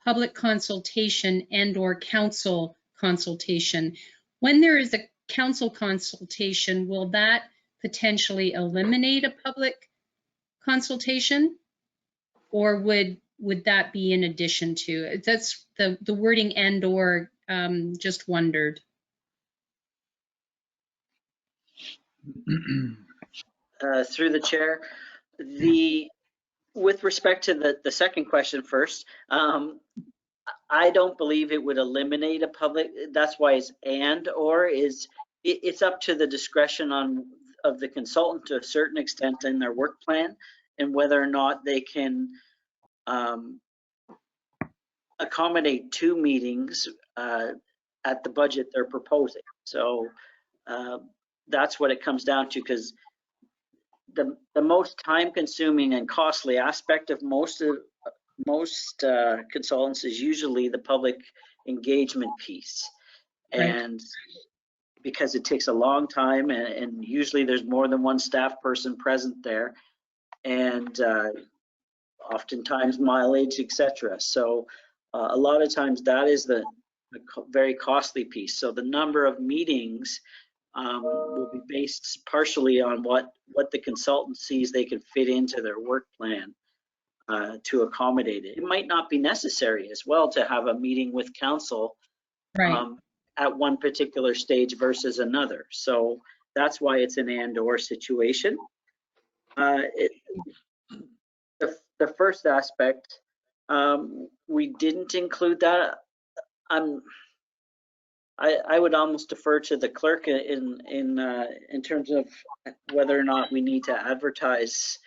public consultation and or council consultation. When there is a council consultation, will that potentially eliminate a public consultation? Or would that be in addition to? That's the wording and or, just wondered. Through the chair, with respect to the second question first, I don't believe it would eliminate a public. That's why it's and or is it's up to the discretion of the consultant to a certain extent in their work plan and whether or not they can accommodate 2 meetings at the budget they're proposing. So that's what it comes down to, because the most time-consuming and costly aspect of most consultants is usually the public engagement piece, and because it takes a long time, and usually there's more than one staff person present there, and oftentimes mileage, etc. So a lot of times that is the very costly piece. So the number of meetings will be based partially on what the consultant sees they can fit into their work plan to accommodate it. It might not be necessary as well to have a meeting with council at one particular stage versus another. So that's why it's an and or situation. The first aspect, we didn't include that I would almost defer to the clerk in terms of whether or not we need to advertise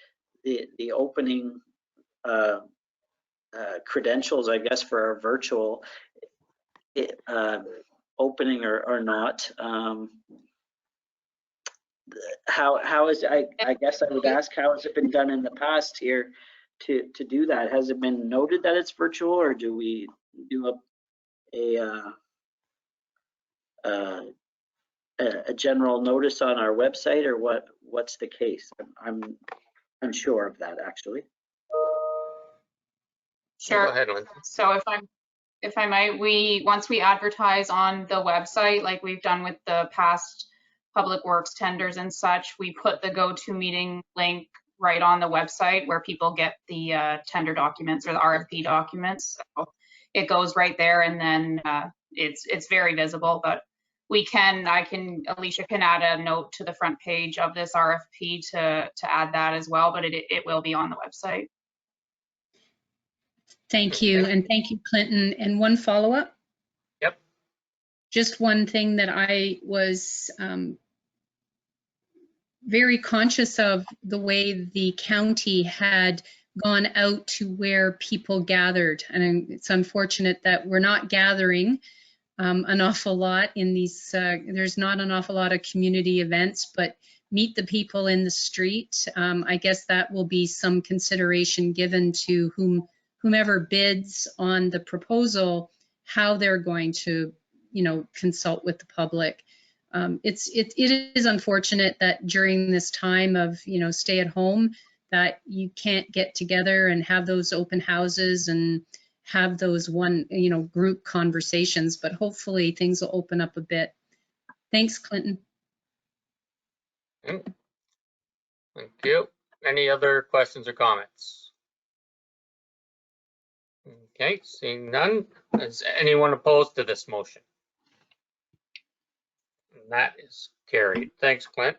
the opening credentials, I guess, for our virtual opening or not. How is, I guess I would ask, how has it been done in the past here to do that? Has it been noted that it's virtual, or do we do a general notice on our website, or what's the case? I'm unsure of that, actually. Sure. Go ahead, Lynn. So if I might, once we advertise on the website, like we've done with the past public works tenders and such, we put the GoToMeeting link right on the website where people get the tender documents or the RFP documents. So it goes right there, and then it's very visible. But Alicia can add a note to the front page of this RFP to add that as well, but it will be on the website. Thank you. And thank you, Clinton. And one follow-up? Yep. Just one thing that I was very conscious of, the way the county had gone out to where people gathered. And it's unfortunate that we're not gathering an awful lot in these, there's not an awful lot of community events, but meet the people in the street. I guess that will be some consideration given to whomever bids on the proposal, how they're going to, consult with the public. It is unfortunate that during this time of, stay at home, that you can't get together and have those open houses and have those group conversations, but hopefully things will open up a bit. Thanks, Clinton. Thank you. Any other questions or comments? Okay, seeing none. Is anyone opposed to this motion? And that is carried. Thanks, Clint.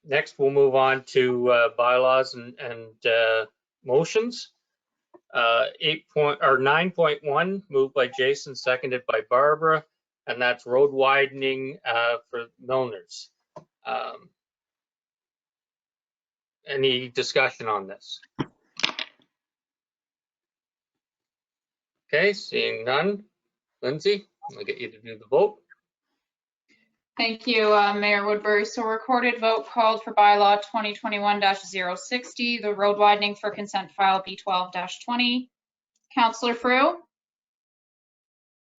Next, we'll move on to bylaws and motions. 9.1, moved by Jason, seconded by Barbara, and that's road widening for Milners. Any discussion on this? Okay, seeing none. Lindsay, I'll get you to do the vote. Thank you, Mayor Woodbury. So recorded vote called for bylaw 2021-060, the road widening for consent file B12-20. Councillor Frew?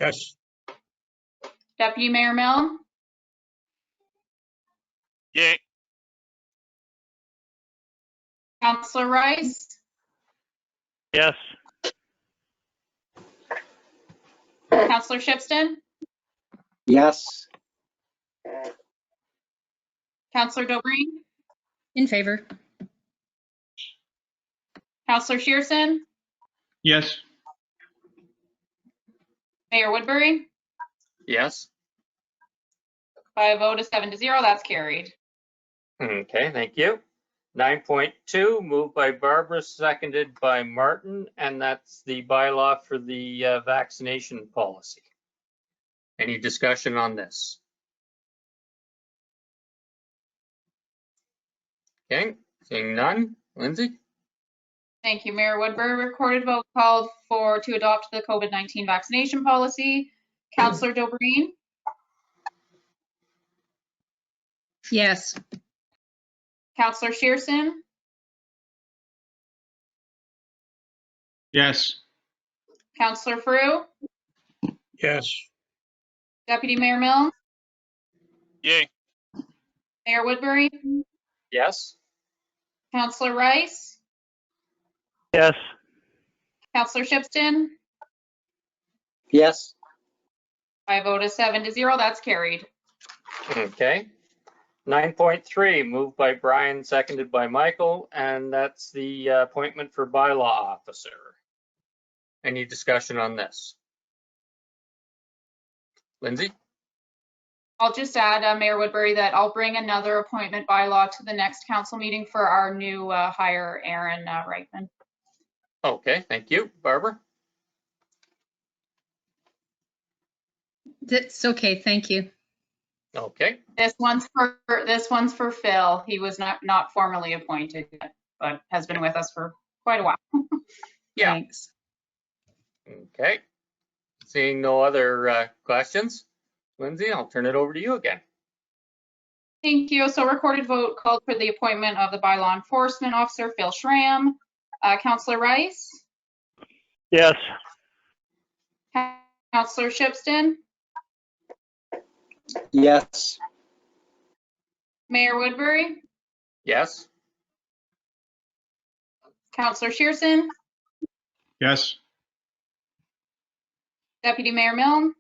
Yes. Deputy Mayor Milne? Yay. Councillor Rice? Yes. Councillor Shipston? Yes. Councillor Dobreen? In favor. Councillor Shearson? Yes. Mayor Woodbury? Yes. By a vote of 7-0, that's carried. Okay, thank you. 9.2, moved by Barbara, seconded by Martin, and that's the bylaw for the vaccination policy. Any discussion on this? Okay, seeing none. Lindsay? Thank you, Mayor Woodbury. Recorded vote called to adopt the COVID-19 vaccination policy. Councillor Dobreen? Yes. Councillor Shearson? Yes. Councillor Frew? Yes. Deputy Mayor Milne? Yay. Mayor Woodbury? Yes. Councillor Rice? Yes. Councillor Shipston? Yes. By a vote of 7-0, that's carried. Okay. 9.3, moved by Brian, seconded by Michael, and that's the appointment for bylaw officer. Any discussion on this? Lindsay? I'll just add, Mayor Woodbury, that I'll bring another appointment bylaw to the next council meeting for our new hire, Aaron Reitman. Okay, thank you. Barbara? That's okay, thank you. Okay, This one's for Phil. He was not formally appointed yet, but has been with us for quite a while. Yeah. Thanks. okay. Seeing no other questions, Lindsay, I'll turn it over to you again. Thank you. So recorded vote called for the appointment of the bylaw enforcement officer, Phil Schramm. Councillor Rice, Yes. Councillor Shipston, Yes. Mayor Woodbury, Yes? Councillor Shearson, Yes. Deputy Mayor Milne,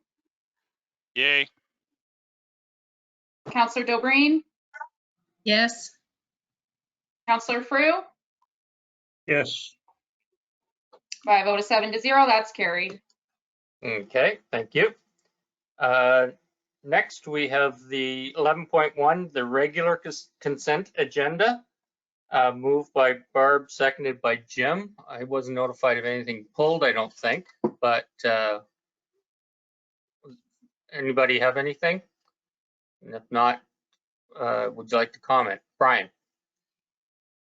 Yay. Councillor Dobreen, Yes. Councillor Frew. Yes. By a vote of 7-0, that's carried. Okay, thank you. Next, we have the 11.1, the regular consent agenda, moved by Barb, seconded by Jim. I wasn't notified of anything pulled, I don't think, but anybody have anything? And if not, would you like to comment? Brian?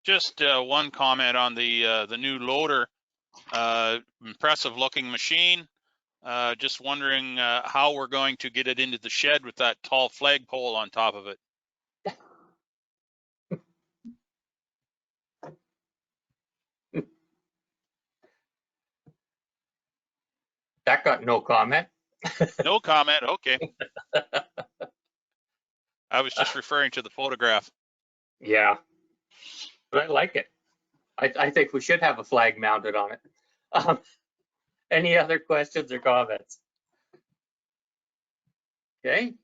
Just one comment on the new loader. Impressive looking machine. Just wondering how we're going to get it into the shed with that tall flagpole on top of it. That got no comment. No comment, okay. I was just referring to the photograph. Yeah, but I like it. I think we should have a flag mounted on it. Any other questions or comments? Okay,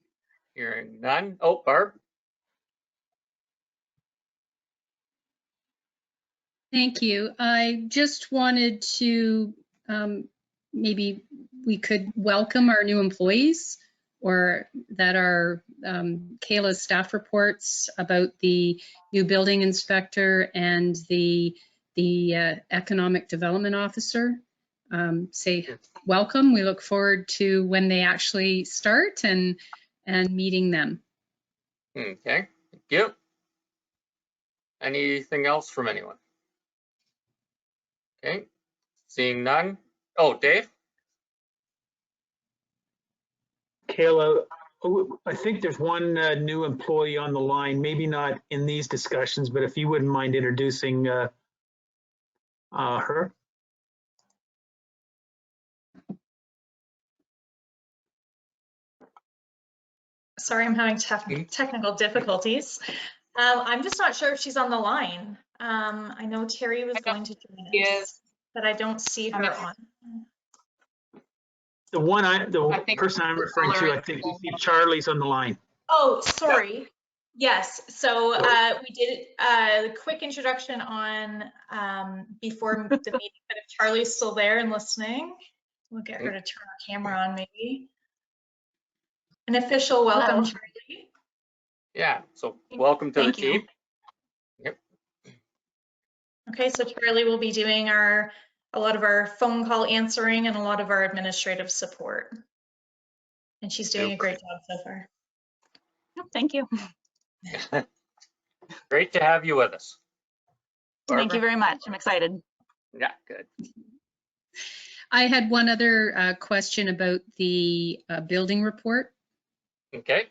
hearing none. Oh, Barb? Thank you. I just wanted to, maybe we could welcome our new employees, or that are Kayla's staff reports about the new building inspector and the economic development officer. Say welcome. We look forward to when they actually start and meeting them. Okay, thank you. Anything else from anyone? Okay, seeing none. Oh, Dave? Kayla, I think there's one new employee on the line, maybe not in these discussions, but if you wouldn't mind introducing her. Sorry, I'm having technical difficulties. I'm just not sure if she's on the line. I know Terry was going to join us, but I don't see her on. The person I'm referring to, I think we see Charlie's on the line. Oh, sorry. Yes, so we did a quick introduction on before the meeting, but if Charlie's still there and listening, we'll get her to turn her camera on maybe. An official welcome, Charlie. Yeah, so welcome to the team. Yep. Okay, so Charlie will be doing a lot of our phone call answering and a lot of our administrative support. And she's doing a great job so far. Thank you. Great to have you with us. Barbara? Thank you very much. I'm excited. Yeah, good. I had one other question about the building report. Okay.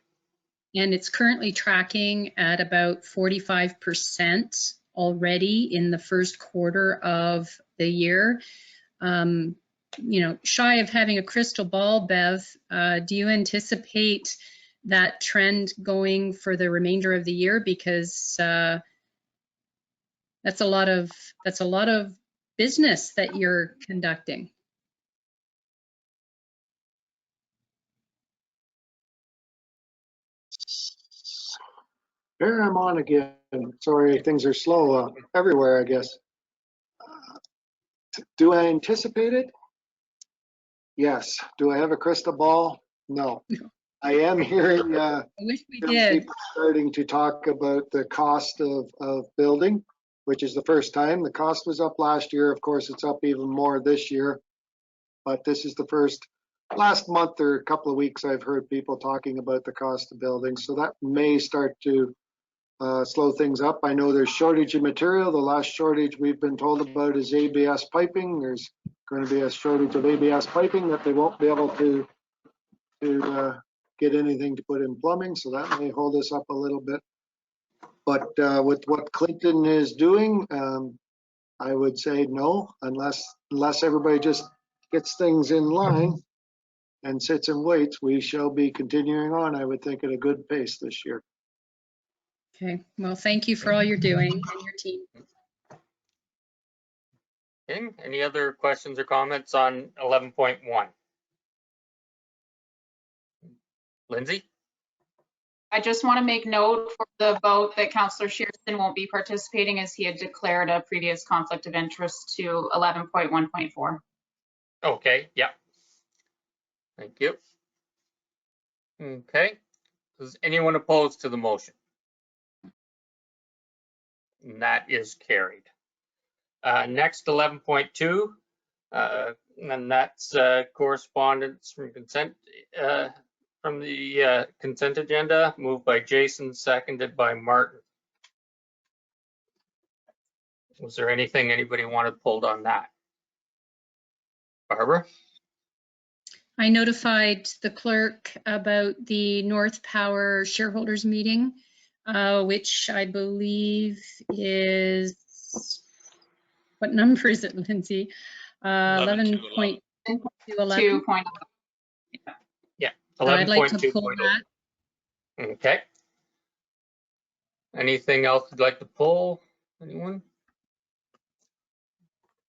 And it's currently tracking at about 45% already in the first quarter of the year. You know, shy of having a crystal ball, Bev, do you anticipate that trend going for the remainder of the year? Because that's a lot of business that you're conducting. Here I'm on again. Sorry, things are slow everywhere, I guess. Do I anticipate it? Yes. Do I have a crystal ball? No. I am hearing I wish we did. people starting to talk about the cost of building, which is the first time. The cost was up last year. Of course, it's up even more this year. But this is the first last month or a couple of weeks, I've heard people talking about the cost of buildings, so that may start to slow things up. I know there's shortage of material. The last shortage we've been told about is ABS piping. There's going to be a shortage of ABS piping that they won't be able to get anything to put in plumbing, so that may hold us up a little bit. But with what Clinton is doing, I would say no, unless everybody just gets things in line and sits and waits. We shall be continuing on, I would think, at a good pace this year. Okay, well, thank you for all you're doing and your team. Okay, any other questions or comments on 11.1? Lindsay? I just want to make note for the vote that Councillor Shearson won't be participating as he had declared a previous conflict of interest to 11.1.4. Okay, yeah. Thank you. Okay, is anyone opposed to the motion? And that is carried. Next, 11.2, and that's correspondence from consent from the consent agenda, moved by Jason, seconded by Martin. Was there anything anybody wanted pulled on that? Barbara? I notified the clerk about the North Power shareholders meeting, which I believe is, what number is it, Lindsay? 11.211. Yeah, I'd like to 11.2. pull that. Okay. Anything else you'd like to pull? Anyone?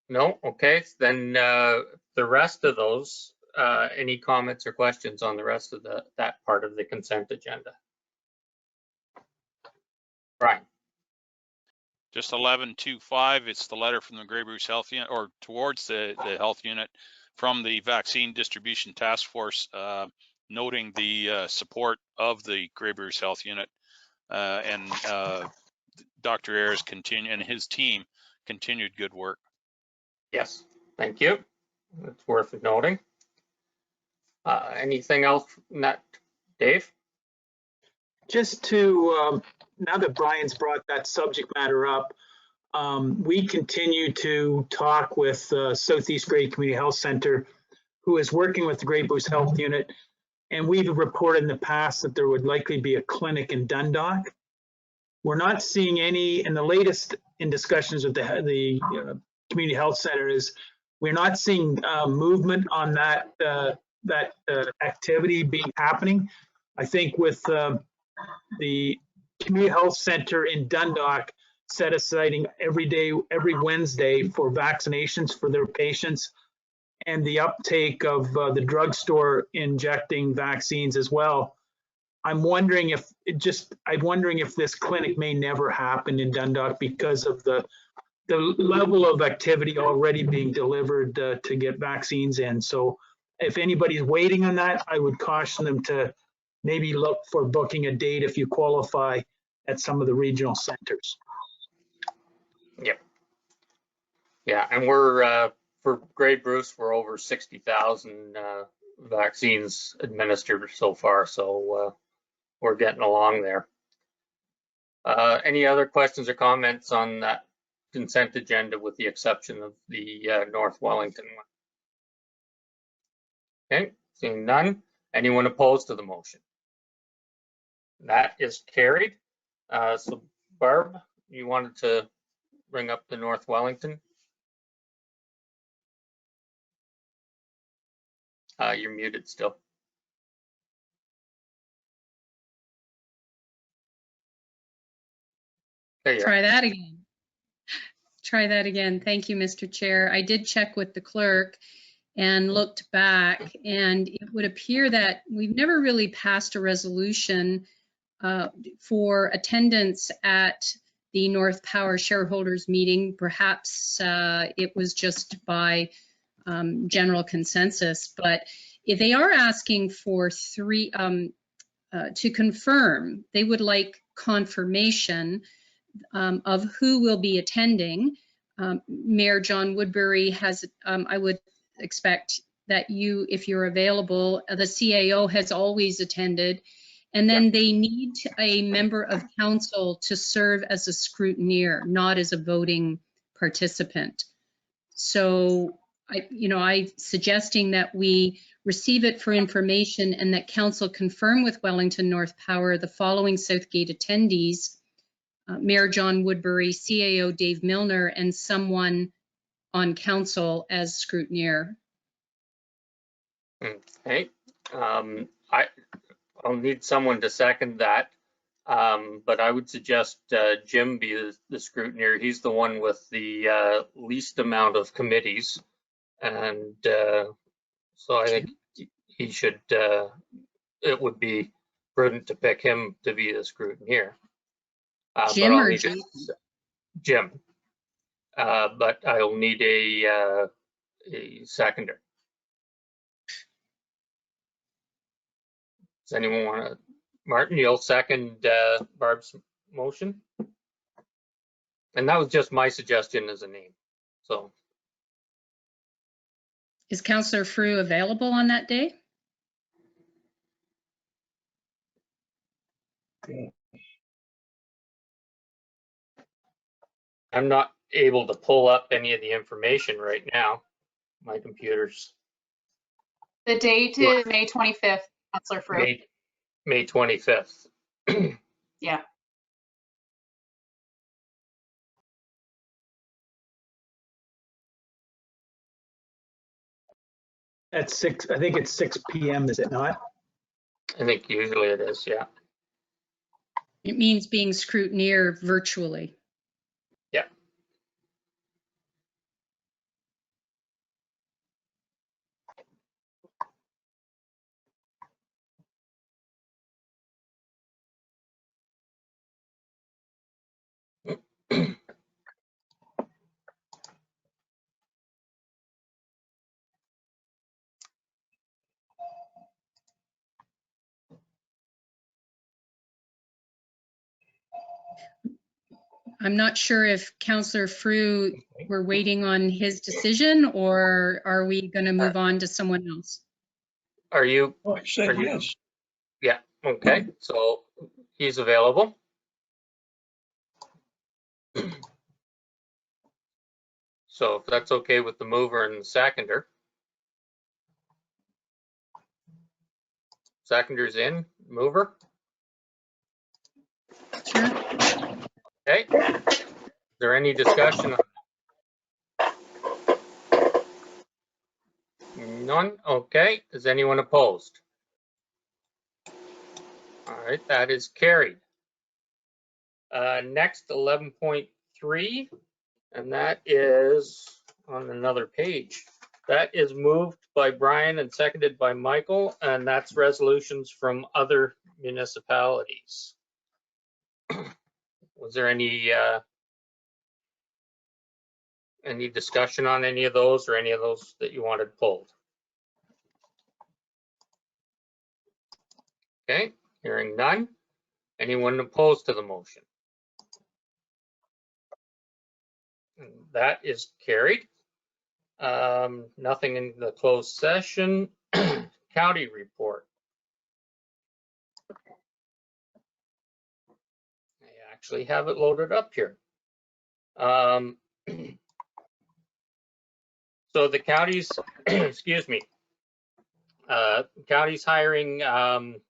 No? Okay, then the rest of those, any comments or questions on the rest of that part of the consent agenda? Brian? Just 11.2.5, it's the letter from the Grey Bruce Health Unit, or towards the health unit from the Vaccine Distribution Task Force, noting the support of the Grey Bruce Health Unit, and Dr. Ayers and his team continued good work. Yes, thank you. That's worth noting. Anything else in that, Dave? Just to, now that Brian's brought that subject matter up, we continue to talk with Southeast Grey Community Health Center, who is working with the Grey Bruce Health Unit. And we've reported in the past that there would likely be a clinic in Dundalk. We're not seeing any, in the latest in discussions with the Community Health Center, is we're not seeing movement on that activity being happening. I think with the Community Health Center in Dundalk set aside every Wednesday for vaccinations for their patients, and the uptake of the drugstore injecting vaccines as well. I'm wondering if this clinic may never happen in Dundalk because of the level of activity already being delivered to get vaccines in. So if anybody's waiting on that, I would caution them to maybe look for booking a date if you qualify at some of the regional centers. Yep. Yeah, and we're for Grey Bruce, we're over 60,000 vaccines administered so far, so we're getting along there. Any other questions or comments on that consent agenda with the exception of the North Wellington one? Okay, seeing none. Anyone opposed to the motion? That is carried. So Barb, you wanted to bring up the North Wellington? You're muted still. Try that again. Try that again. Thank you, Mr. Chair. I did check with the clerk and looked back, and it would appear that we've never really passed a resolution for attendance at the North Power shareholders meeting. Perhaps it was just by general consensus, but if they are asking for three, to confirm, they would like confirmation of who will be attending. Mayor John Woodbury has, I would expect that you, if you're available, the CAO has always attended. And then they need a member of council to serve as a scrutineer, not as a voting participant. So I suggesting that we receive it for information and that council confirm with Wellington North Power the following Southgate attendees: Mayor John Woodbury, CAO Dave Milner, and someone on council as scrutineer. Okay. I'll need someone to second that. But I would suggest Jim be the scrutineer. He's the one with the least amount of committees. And so I think he should, it would be prudent to pick him to be the scrutineer. Jim or Jason? Jim. But I'll need a seconder. Does anyone want to? Martin, you'll second Barb's motion? And that was just my suggestion as a name. So. Is Councillor Frew available on that day? I'm not able to pull up any of the information right now. My computer's. The date is May 25th, Councillor Frew. May 25th. Yeah. At 6, I think it's 6 p.m., is it not? I think usually it is, yeah. It means being scrutineer virtually. Yeah. I'm not sure if Councillor Frew, we're waiting on his decision, or are we going to move on to someone else? Are you? Oh, I said yes. Yeah, okay, so he's available. So if that's okay with the mover and the seconder. Seconder's in, mover? Sure. Okay. Is there any discussion on that? None? Okay. Is anyone opposed? All right, that is carried. Next, 11.3, and that is on another page. That is moved by Brian and seconded by Michael, and that's resolutions from other municipalities. Was there any discussion on any of those, or any of those that you wanted pulled? Okay, hearing none. Anyone opposed to the motion? That is carried. Nothing in the closed session. County report. I actually have it loaded up here. So the counties, excuse me, counties hiring, the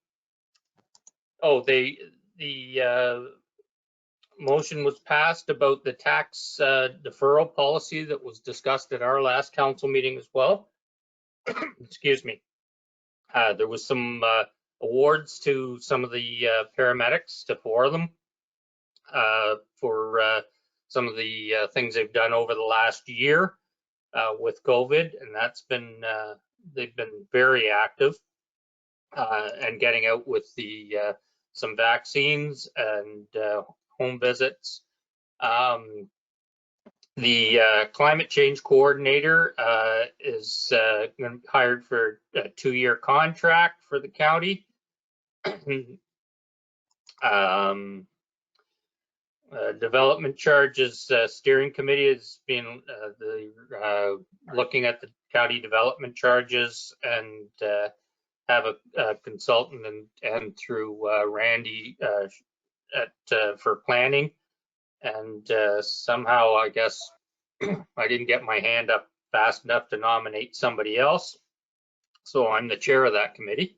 motion was passed about the tax deferral policy that was discussed at our last council meeting as well. Excuse me. There was some awards to some of the paramedics, to 4 of them, for some of the things they've done over the last year with COVID, and that's been, they've been very active and getting out with the some vaccines and home visits. The climate change coordinator is hired for a 2-year contract for the county. Development Charges Steering Committee has been looking at the county development charges and have a consultant and through Randy for planning. And somehow, I guess, I didn't get my hand up fast enough to nominate somebody else. So I'm the chair of that committee.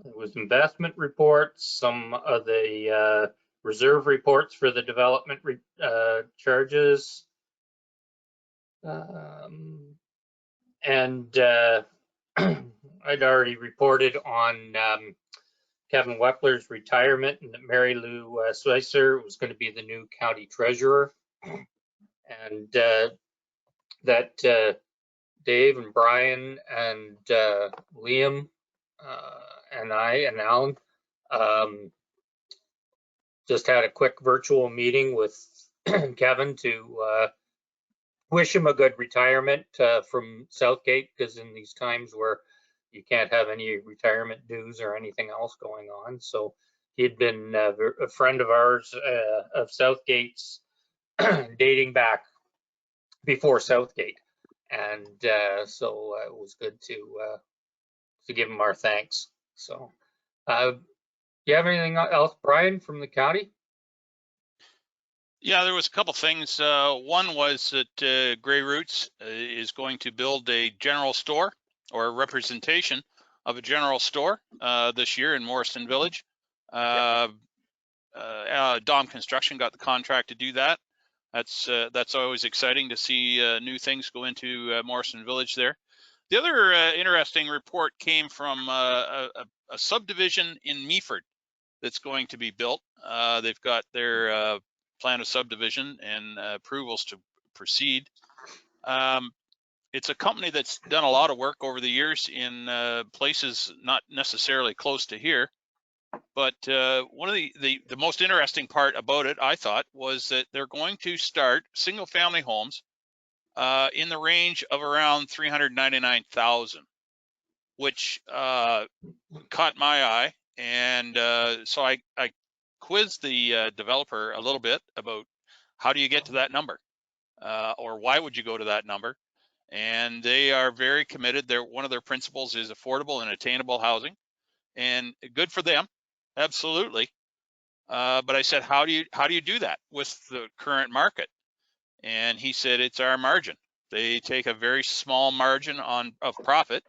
It was investment reports, some of the reserve reports for the development charges. And I'd already reported on Kevin Wepler's retirement, and that Mary Lou Slicer was going to be the new county treasurer. And that Dave and Brian and Liam and I and Alan just had a quick virtual meeting with Kevin to wish him a good retirement from Southgate, because in these times where you can't have any retirement dues or anything else going on. So he had been a friend of ours of Southgate's dating back before Southgate. And so it was good to give him our thanks. So do you have anything else, Brian, from the county? Yeah, there was a couple things. One was that Grey Roots is going to build a general store, or a representation of a general store this year in Morrison Village. Dom Construction got the contract to do that. That's always exciting to see new things go into Morrison Village there. The other interesting report came from a subdivision in Meaford that's going to be built. They've got their plan of subdivision and approvals to proceed. It's a company that's done a lot of work over the years in places not necessarily close to here. But one of the most interesting part about it, I thought, was that they're going to start single family homes in the range of around 399,000, which caught my eye. And so I quizzed the developer a little bit about how do you get to that number, or why would you go to that number? And they are very committed. One of their principles is affordable and attainable housing, and good for them, absolutely. But I said, how do you do that with the current market? And he said, it's our margin. They take a very small margin of profit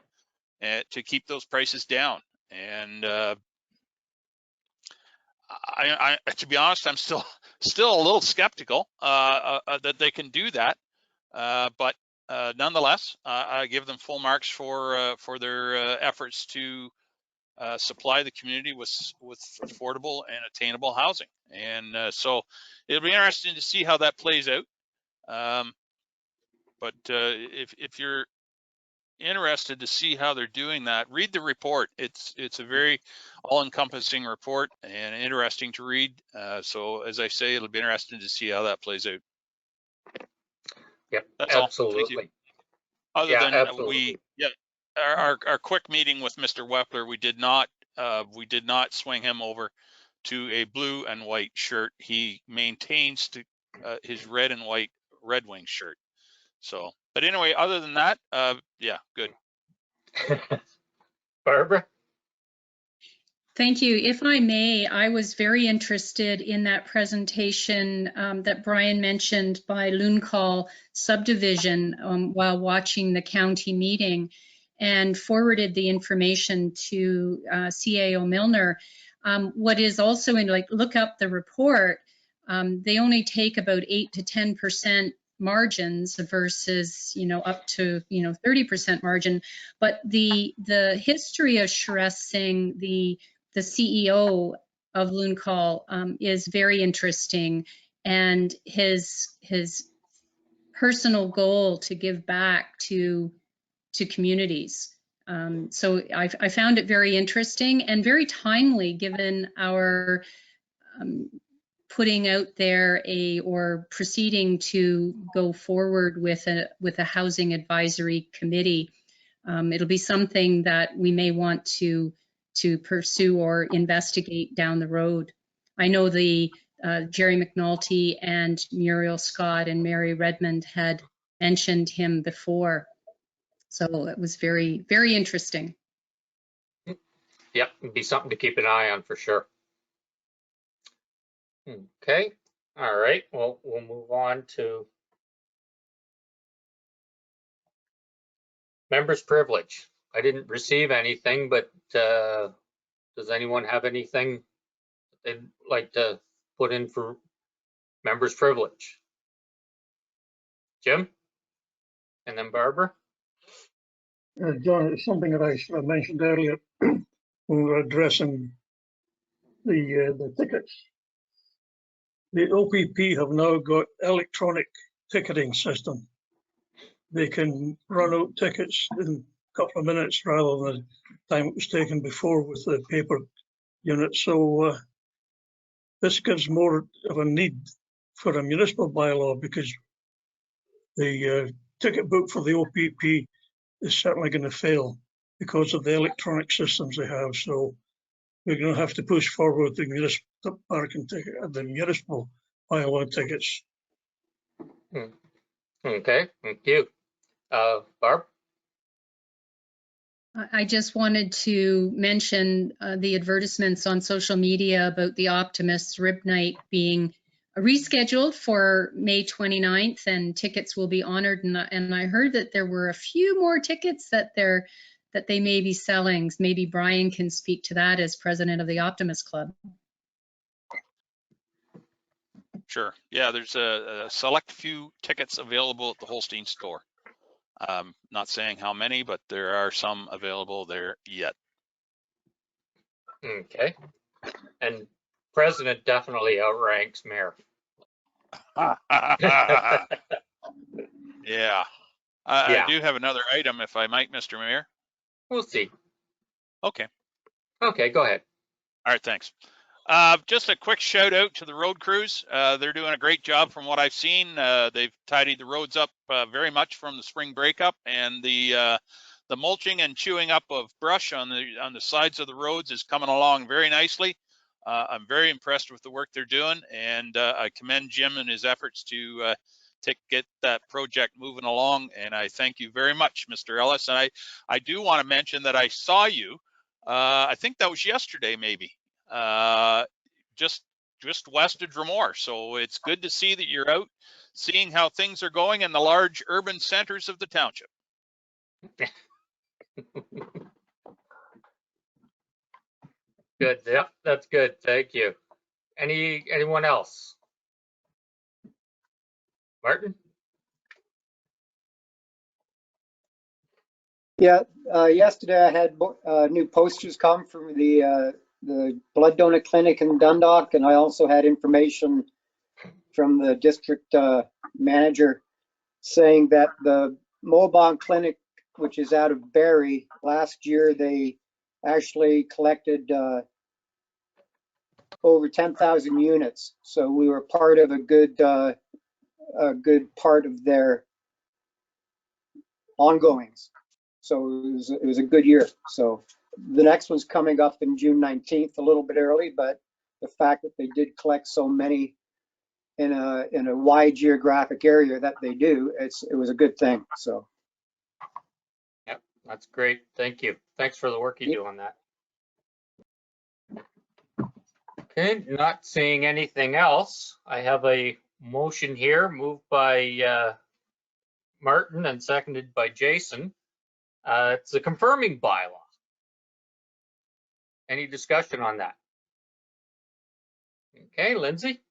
to keep those prices down. And I to be honest, I'm still a little skeptical that they can do that. But nonetheless, I give them full marks for their efforts to supply the community with affordable and attainable housing. And so it'll be interesting to see how that plays out. But if you're interested to see how they're doing that, read the report. It's a very all-encompassing report and interesting to read. So as I say, it'll be interesting to see how that plays out. Yep, that's absolutely. All. Other than absolutely. our quick meeting with Mr. Wepler, we did not swing him over to a blue and white shirt. He maintains his red and white Red Wings shirt. So, but anyway, other than that, yeah, good. Barbara? Thank you. If I may, I was very interested in that presentation that Brian mentioned by Lune-Call subdivision while watching the county meeting, and forwarded the information to CAO Milner. What is also in, look up the report, they only take about 8 to 10% margins versus, up to, 30% margin. But the history of Shareth Singh, the CEO of Lune-Call, is very interesting, and his personal goal to give back to communities. So I found it very interesting and very timely, given our putting out there or proceeding to go forward with a housing advisory committee. It'll be something that we may want to to pursue or investigate down the road. I know the Jerry McNulty and Muriel Scott and Mary Redmond had mentioned him before. So it was very, very interesting. Yep, it'd be something to keep an eye on for sure. Okay, all right, well, we'll move on to members' privilege. I didn't receive anything, but does anyone have anything they'd like to put in for members' privilege? Jim? And then Barbara? John, it's something that I mentioned earlier when we were addressing the tickets. The OPP have now got electronic ticketing system. They can run out tickets in a couple of minutes rather than the time it was taken before with the paper unit. So this gives more of a need for a municipal bylaw, because the ticket book for the OPP is certainly going to fail because of the electronic systems they have. So we're going to have to push forward the municipal parking ticket, the municipal bylaw tickets. Okay, thank you. Barb? I just wanted to mention the advertisements on social media about the Optimist Rib Night being rescheduled for May 29th, and tickets will be honored. And I heard that there were a few more tickets that they may be selling. Maybe Brian can speak to that as president of the Optimist Club. Sure. Yeah, there's a select few tickets available at the Holstein store. Not saying how many, but there are some available there yet. Okay. And president definitely outranks mayor. Yeah. I do have another item, if I might, Mr. Mayor. We'll see. Okay. Okay, go ahead. All right, thanks. Just a quick shout out to the road crews. They're doing a great job from what I've seen. They've tidied the roads up very much from the spring breakup, and the mulching and chewing up of brush on the sides of the roads is coming along very nicely. I'm very impressed with the work they're doing, and I commend Jim and his efforts to get that project moving along. And I thank you very much, Mr. Ellis. And I do want to mention that I saw you. I think that was yesterday, maybe. Just west of Drumore. So it's good to see that you're out seeing how things are going in the large urban centers of the township. Good. Yep, that's good. Thank you. Anyone else? Martin? Yeah, yesterday I had new posters come from the blood donor clinic in Dundalk, and I also had information from the district manager saying that the Mobon clinic, which is out of Barrie, last year they actually collected over 10,000 units. So we were part of a good part of their ongoings. So it was a good year. So the next one's coming up in June 19th, a little bit early, but the fact that they did collect so many in a wide geographic area that they do, it was a good thing. So. Yep, that's great. Thank you. Thanks for the work you do on that. Okay, not seeing anything else. I have a motion here moved by Martin and seconded by Jason. It's a confirming bylaw. Any discussion on that? Okay, Lindsay?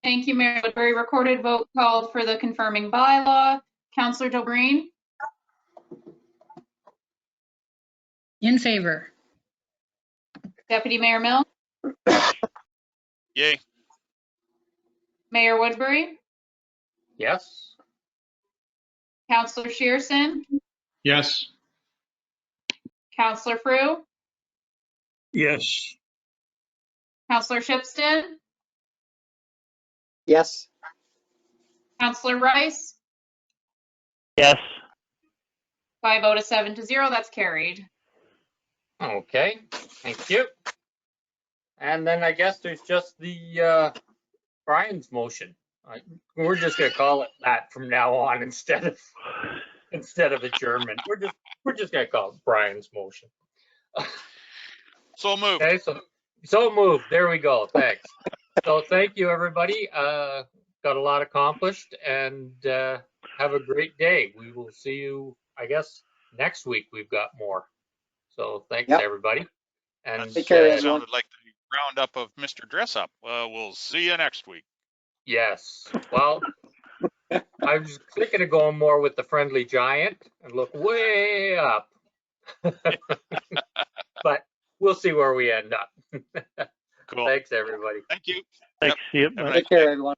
Thank you, Mayor Woodbury. Recorded vote called for the confirming bylaw. Councillor Delbreen? In favor. Deputy Mayor Milne? Yay. Mayor Woodbury? Yes. Councillor Shearson? Yes. Councillor Frew? Yes. Councillor Shipston? Yes. Councillor Rice? Yes. By a vote of 7-0, that's carried. Okay, thank you. And then I guess there's just the Brian's motion. We're just gonna call it that from now on instead of adjournment. We're just gonna call it Brian's motion. So moved. Okay, so moved. There we go. Thanks. So thank you, everybody. Got a lot accomplished, and have a great day. We will see you, I guess, next week. We've got more. So thanks, Yep. everybody. And Take care, That everyone. sounded like the roundup of Mr. Dress Up. We'll see you next week. yes, well, I was thinking of going more with the friendly giant and look way up. But we'll see where we end up. Cool. Thanks, everybody. Thank you. Thanks. See you. Have a nice Take care, everyone.